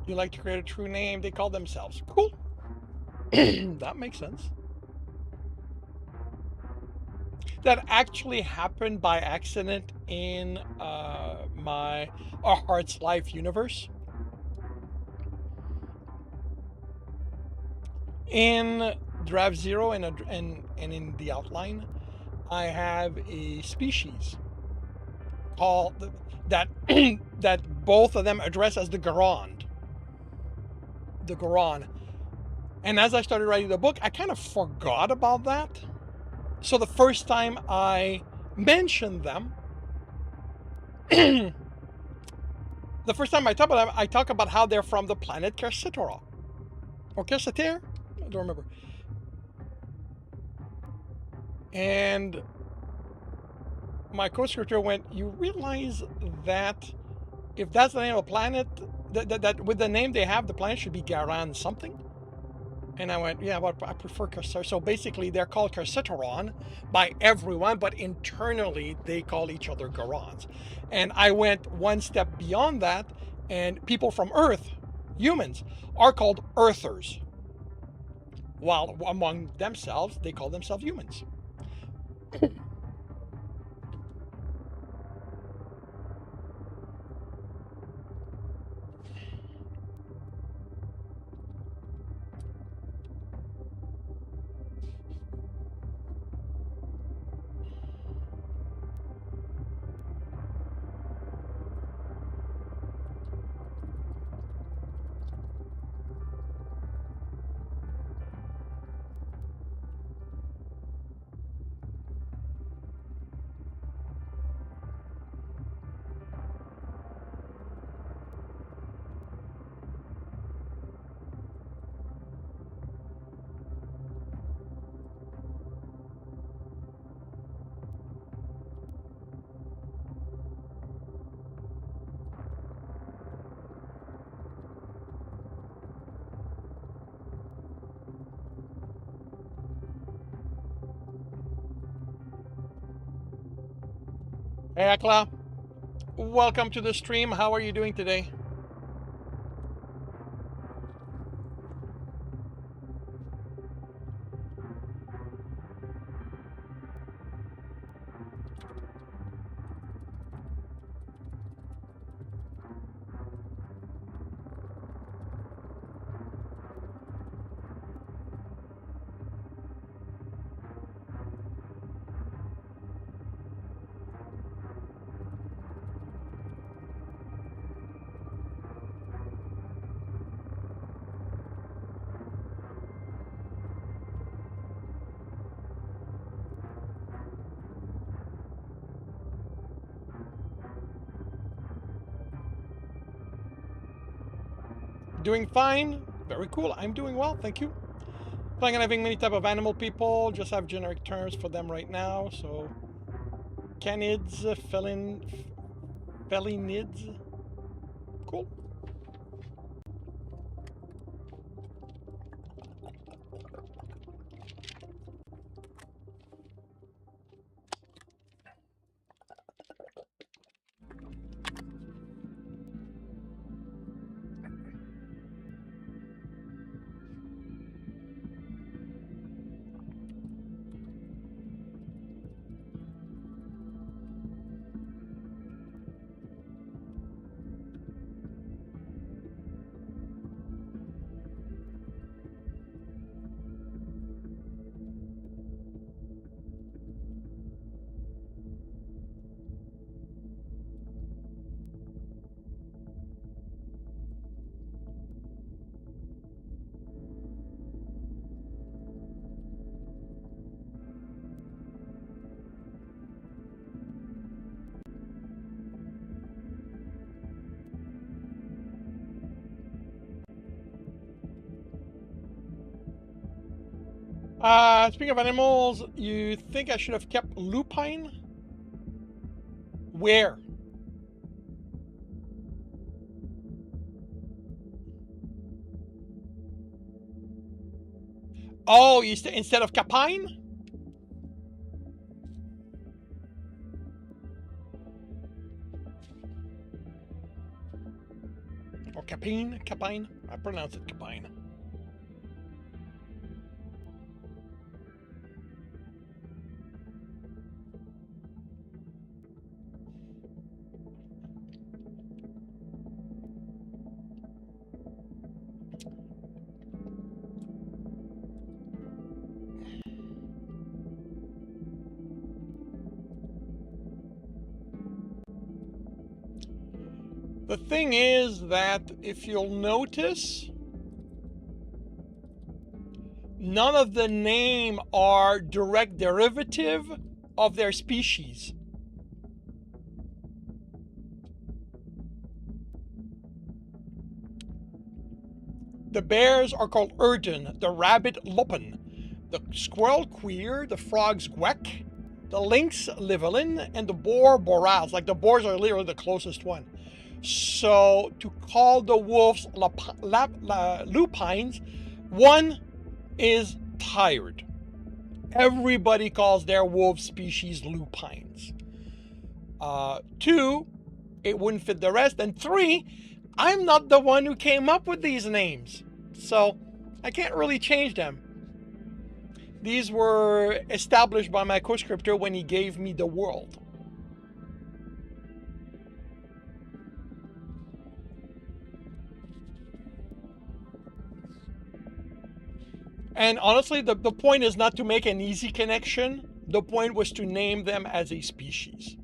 Speaker 1: You like to create a true name, they call themselves. Cool. That makes sense. That actually happened by accident in my A Heart's Life universe. In Draft Zero and in the outline, I have a species called that that both of them address as the Garand. The Garon. And as I started writing the book, I kind of forgot about that. So the first time I mentioned them, the first time I talk about them, I talk about how they're from the planet Kersitora. Or Kerseter? I don't remember. And my co-scriptor went, you realize that if that's the name of a planet, that with the name they have, the planet should be Garan something? And I went, yeah, but I prefer Kersetor. So basically, they're called Kersetoron by everyone, but internally, they call each other Garans. And I went one step beyond that, and people from Earth, humans, are called Earthers. While among themselves, they call themselves humans. Hey, Akla. Welcome to the stream. How are you doing today? Doing fine. Very cool. I'm doing well. Thank you. Planning on having many type of animal people. Just have generic terms for them right now. So, canids, felinids. Cool. Speaking of animals, you think I should have kept lupine? Where? Oh, instead of capine? Or capine? Capine? Capine? I pronounce it Capine. The thing is that if you'll notice, none of the name are direct derivative of their species. The bears are called Erdin, the rabbit Lupin, the squirrel Queer, the frogs Gwek, the lynx Livelin, and the boar Boraz. Like the boars are literally the closest one. So to call the wolves lupines, one is tired. Everybody calls their wolf species lupines. Two, it wouldn't fit the rest. And three, I'm not the one who came up with these names, so I can't really change them. These were established by my co-scriptor when he gave me the world. And honestly, the point is not to make an easy connection. The point was to name them as a species.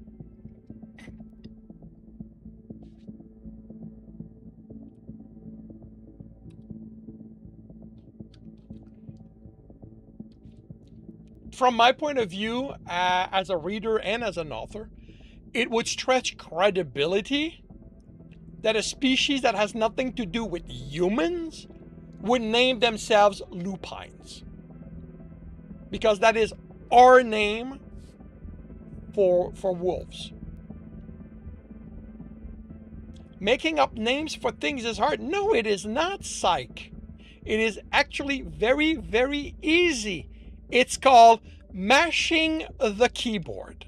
Speaker 1: From my point of view, as a reader and as an author, it would stretch credibility that a species that has nothing to do with humans would name themselves lupines. Because that is our name for wolves. Making up names for things is hard. No, it is not, psych. It is actually very, very easy. It's called mashing the keyboard.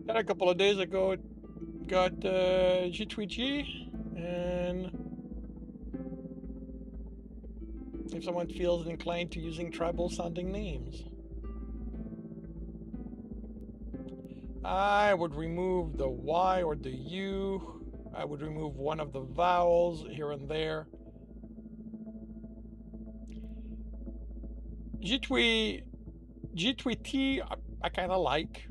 Speaker 1: Then a couple of days ago, got G2G, and if someone feels inclined to using tribal sounding names, I would remove the Y or the U. I would remove one of the vowels here and there. G2T, I kind of like.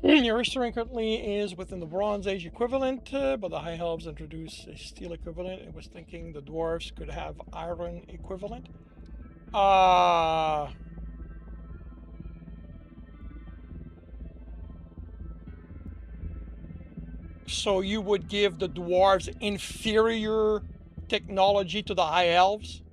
Speaker 1: Your history currently is within the Bronze Age equivalent, but the High Elves introduced a steel equivalent. It was thinking the dwarves could have iron equivalent. Uh, so you would give the dwarves inferior technology to the High Elves?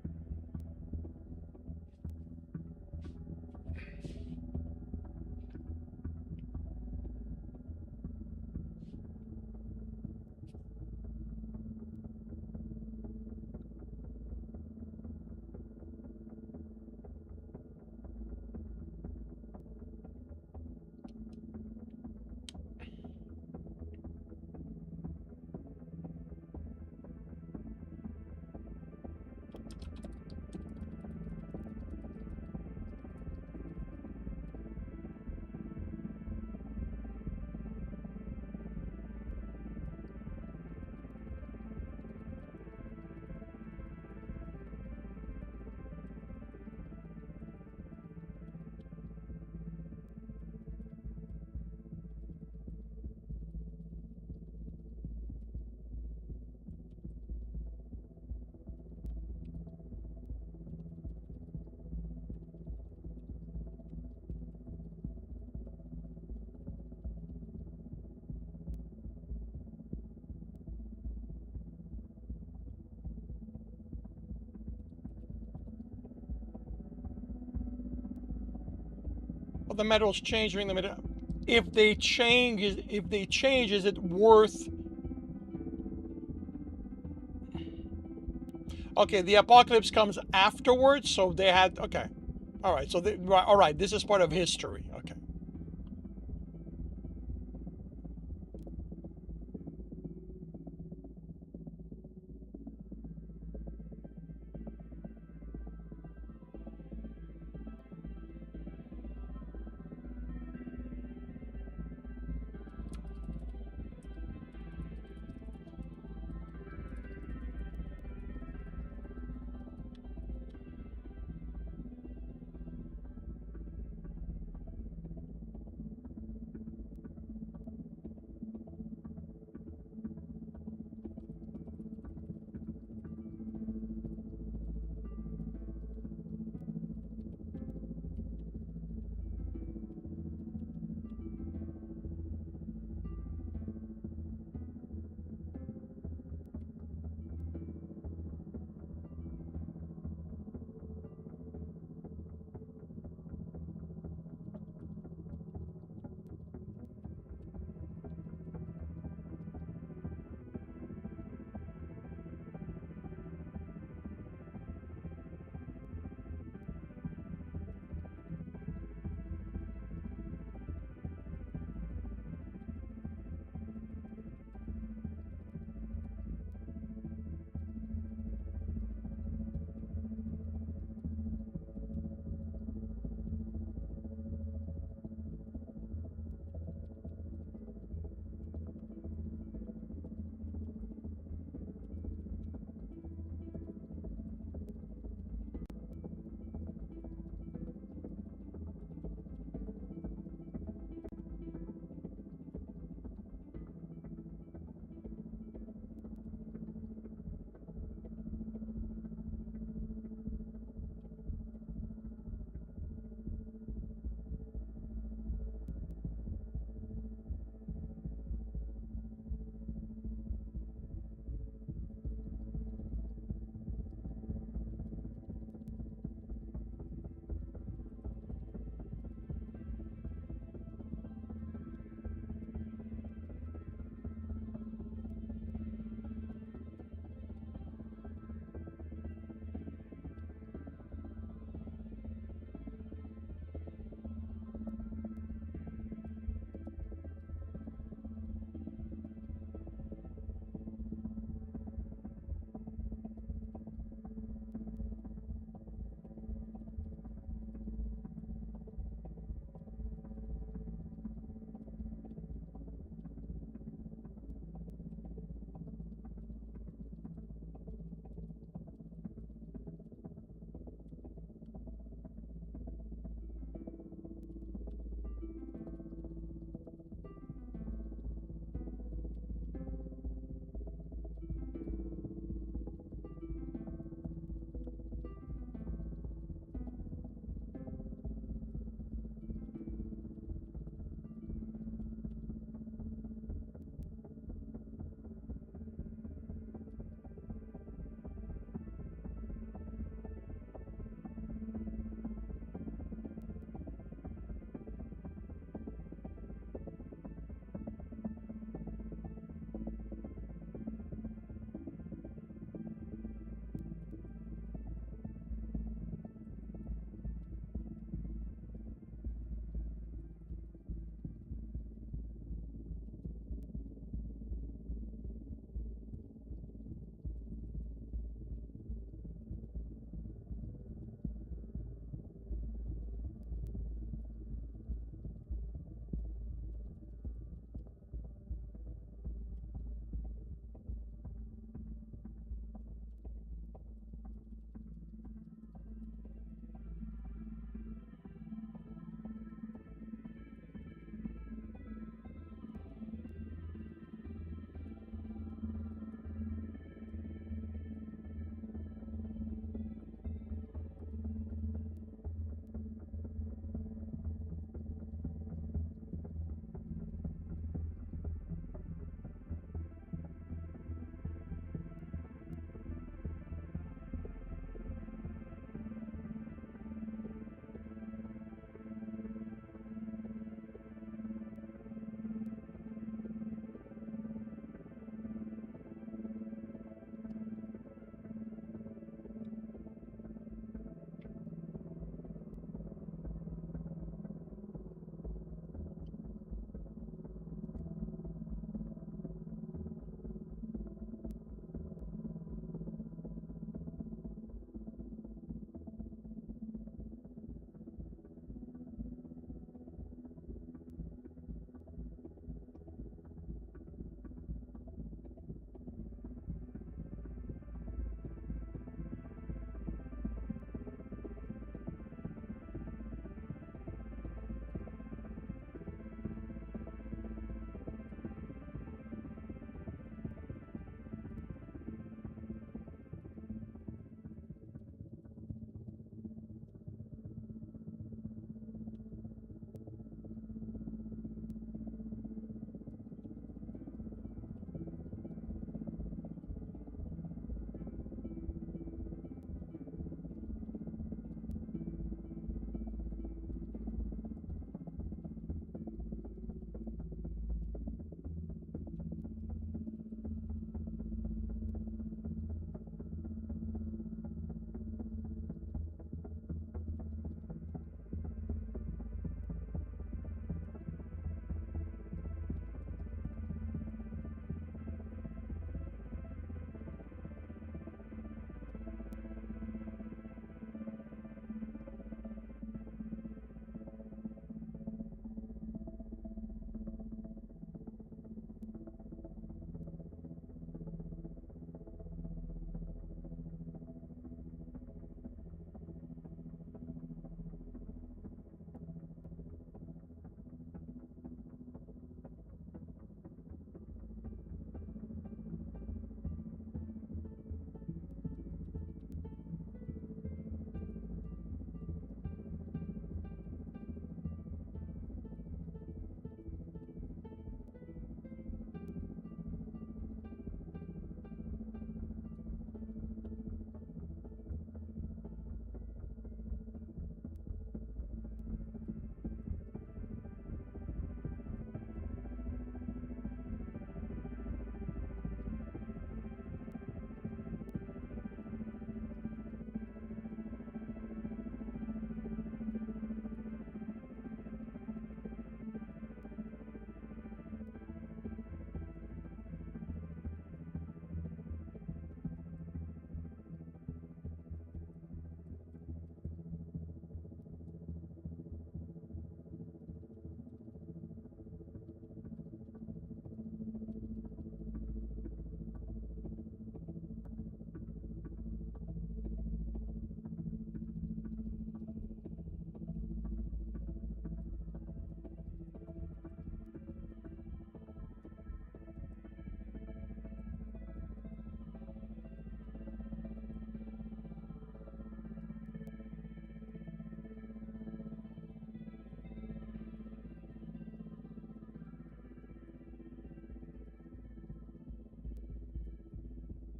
Speaker 1: Well, the metals change during the middle. If they change, is it worth? Okay, the apocalypse comes afterwards, so they had. Okay, all right. So right, all right. This is part of history. Okay.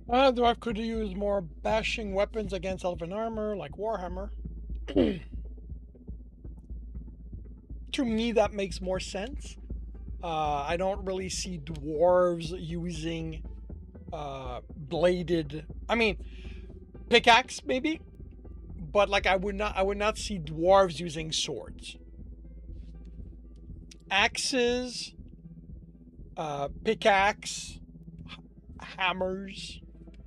Speaker 1: Dwarf could use more bashing weapons against elven armor, like Warhammer. To me, that makes more sense. I don't really see dwarves using bladed. I mean, pickaxe maybe, but like I would not see dwarves using swords. Axes, pickaxe, hammers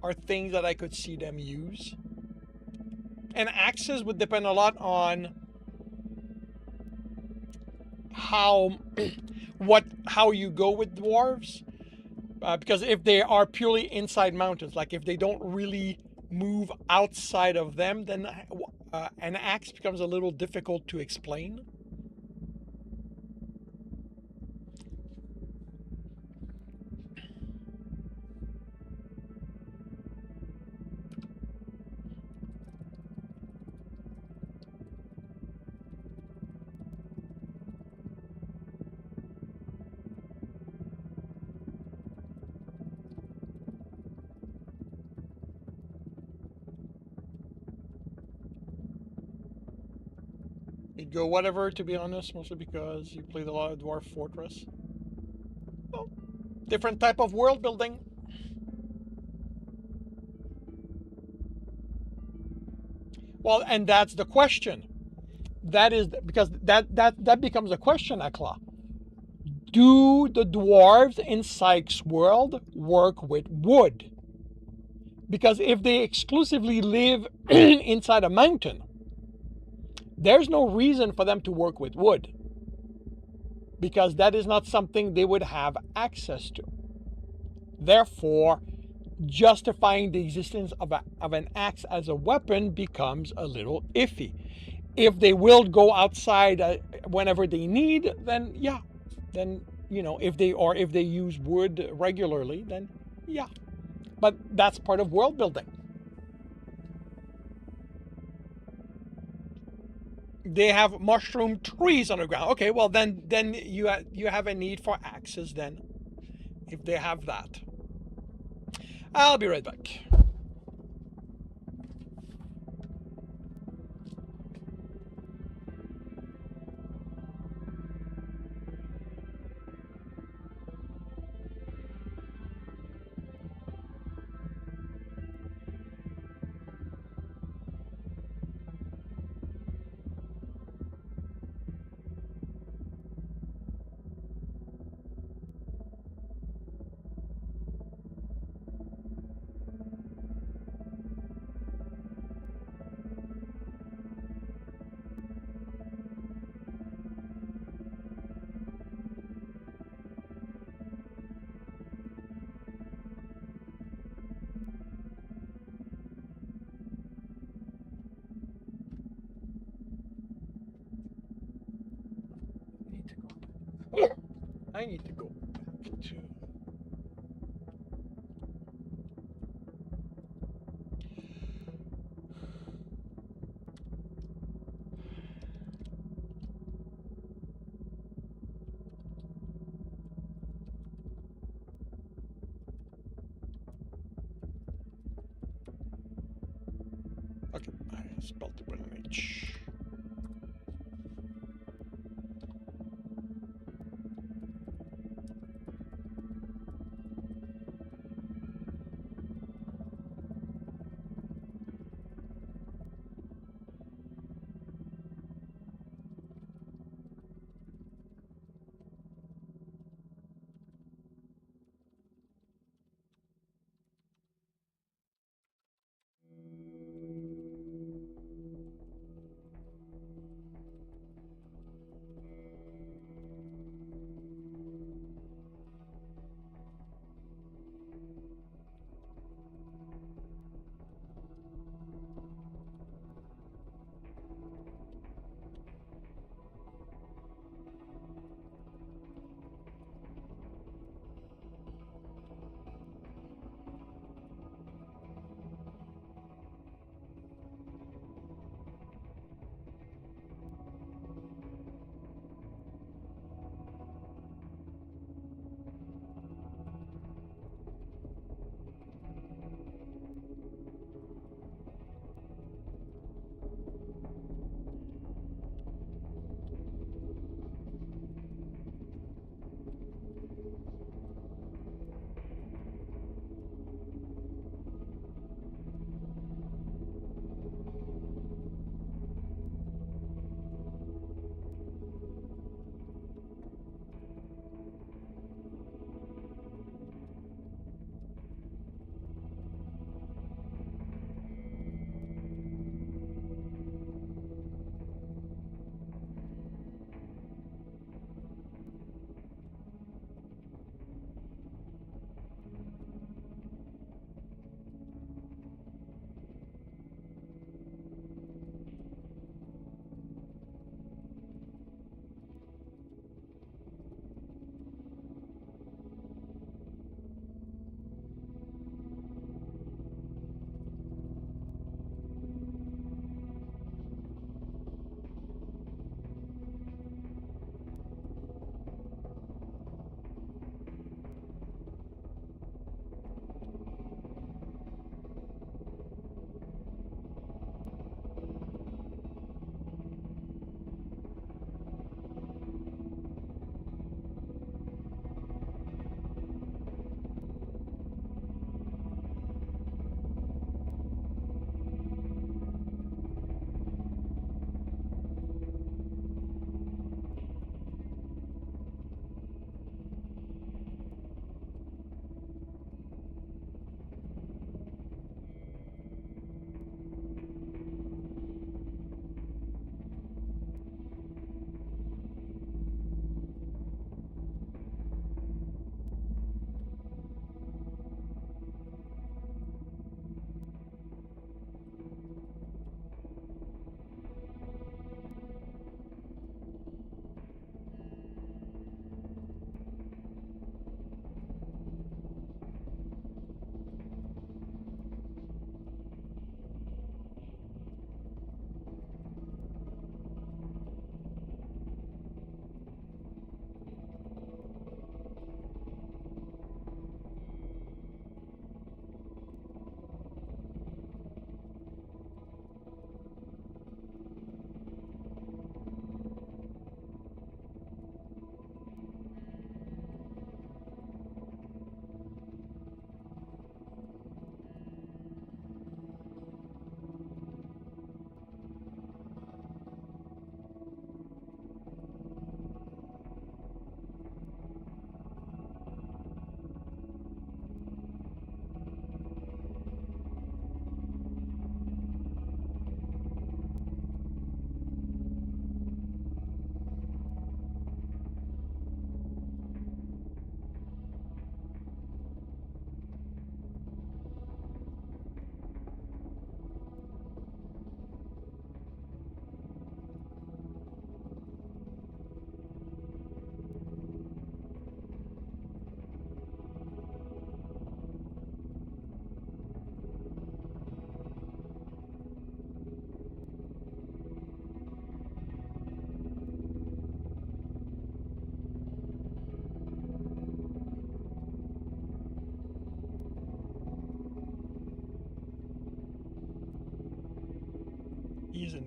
Speaker 1: are things that I could see them use. And axes would depend a lot on how how you go with dwarves. Because if they are purely inside mountains, like if they don't really move outside of them, then an axe becomes a little difficult to explain. You'd go whatever, to be honest, mostly because you played a lot of Dwarf Fortress. Well, different type of world building. Well, and that's the question. That is because that becomes a question, Akla. Do the dwarves in Sykes' world work with wood? Because if they exclusively live inside a mountain, there's no reason for them to work with wood, because that is not something they would have access to. Therefore, justifying the existence of an axe as a weapon becomes a little iffy. If they will go outside whenever they need, then yeah, then if they use wood regularly, then yeah. But that's part of world building. They have mushroom trees underground. Okay, well then you have a need for axes then, if they have that. I'll be right back. I need to go back to. Okay, I spelled it with an H.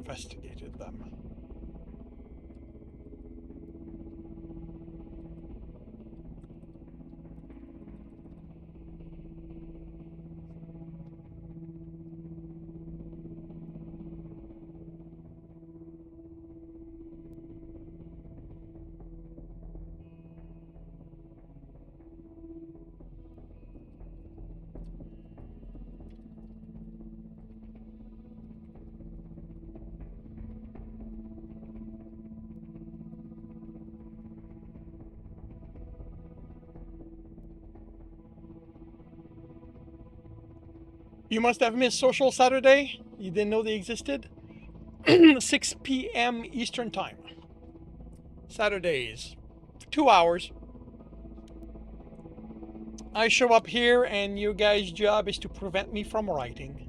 Speaker 1: investigated them. You must have missed Social Saturday. You didn't know they existed? 6 p.m. Eastern Time. Saturdays. 2 hours. I show up here and you guys' job is to prevent me from writing.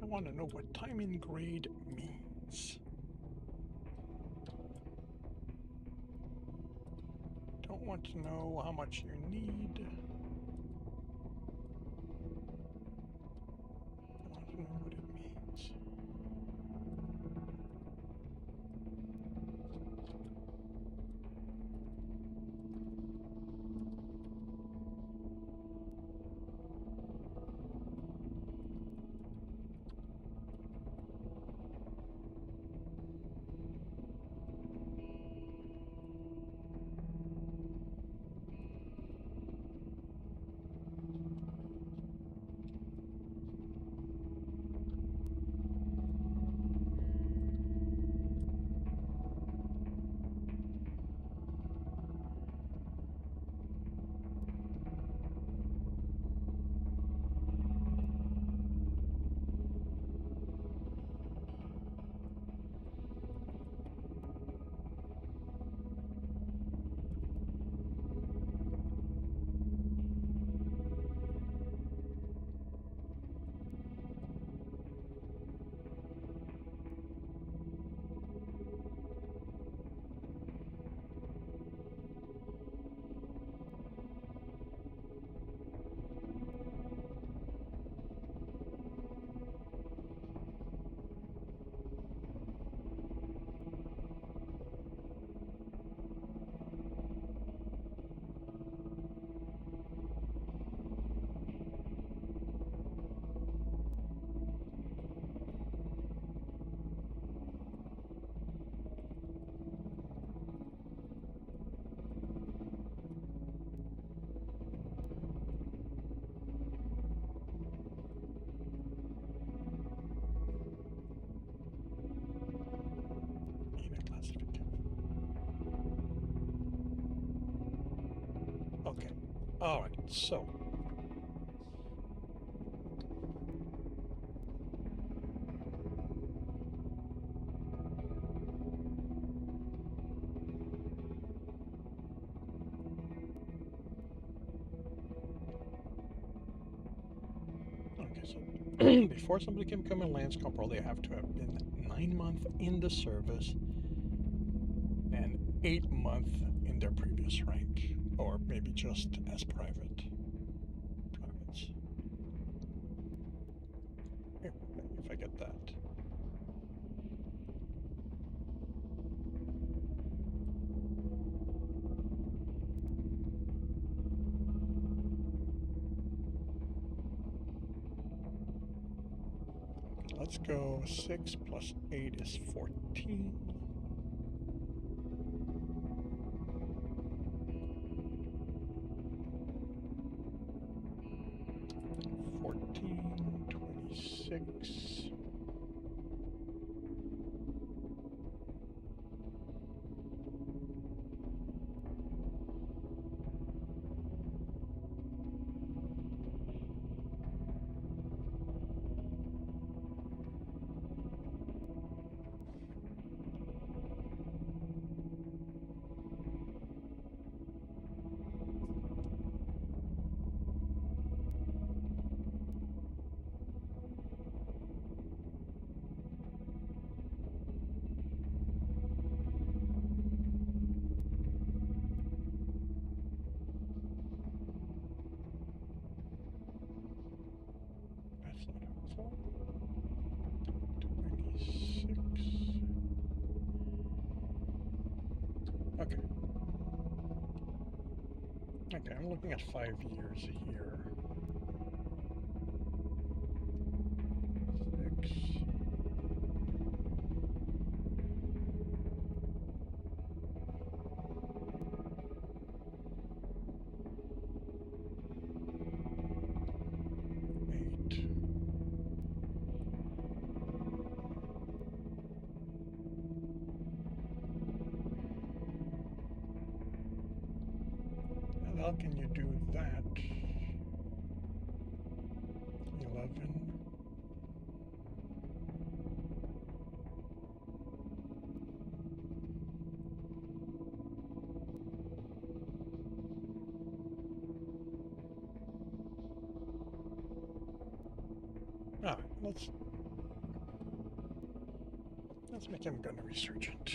Speaker 1: I want to know what time in grade means. want to know how much you need. I want to know what it means. Okay. All right. So. Okay, so before somebody can become a Lance Corporal, they have to have been 9 months in the service and 8 months in their previous rank, or maybe just as privates. If I get that. Let's go 6 plus 8 is 14. 14, 26. That's not helpful. 26. Okay. Okay, I'm looking at 5 years here. 6. How can you do that? 11. Ah, let's make him gunnery sergeant.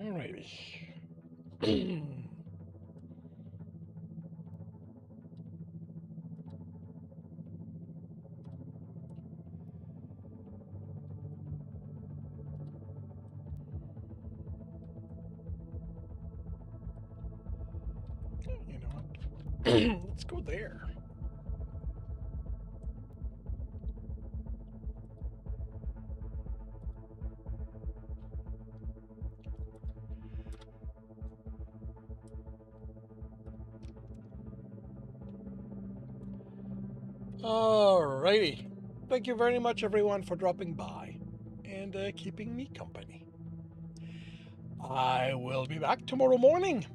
Speaker 1: Alrighty. You know what? Let's go there. Alrighty. Thank you very much, everyone, for dropping by and keeping me company. I will be back tomorrow morning,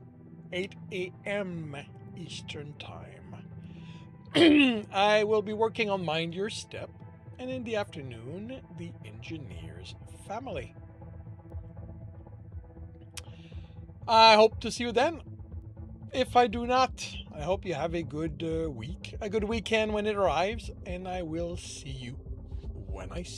Speaker 1: 8 a.m. Eastern Time. I will be working on Mind Your Step, and in the afternoon, The Engineer's Family. I hope to see you then. If I do not, I hope you have a good week, a good weekend when it arrives, and I will see you when I see you.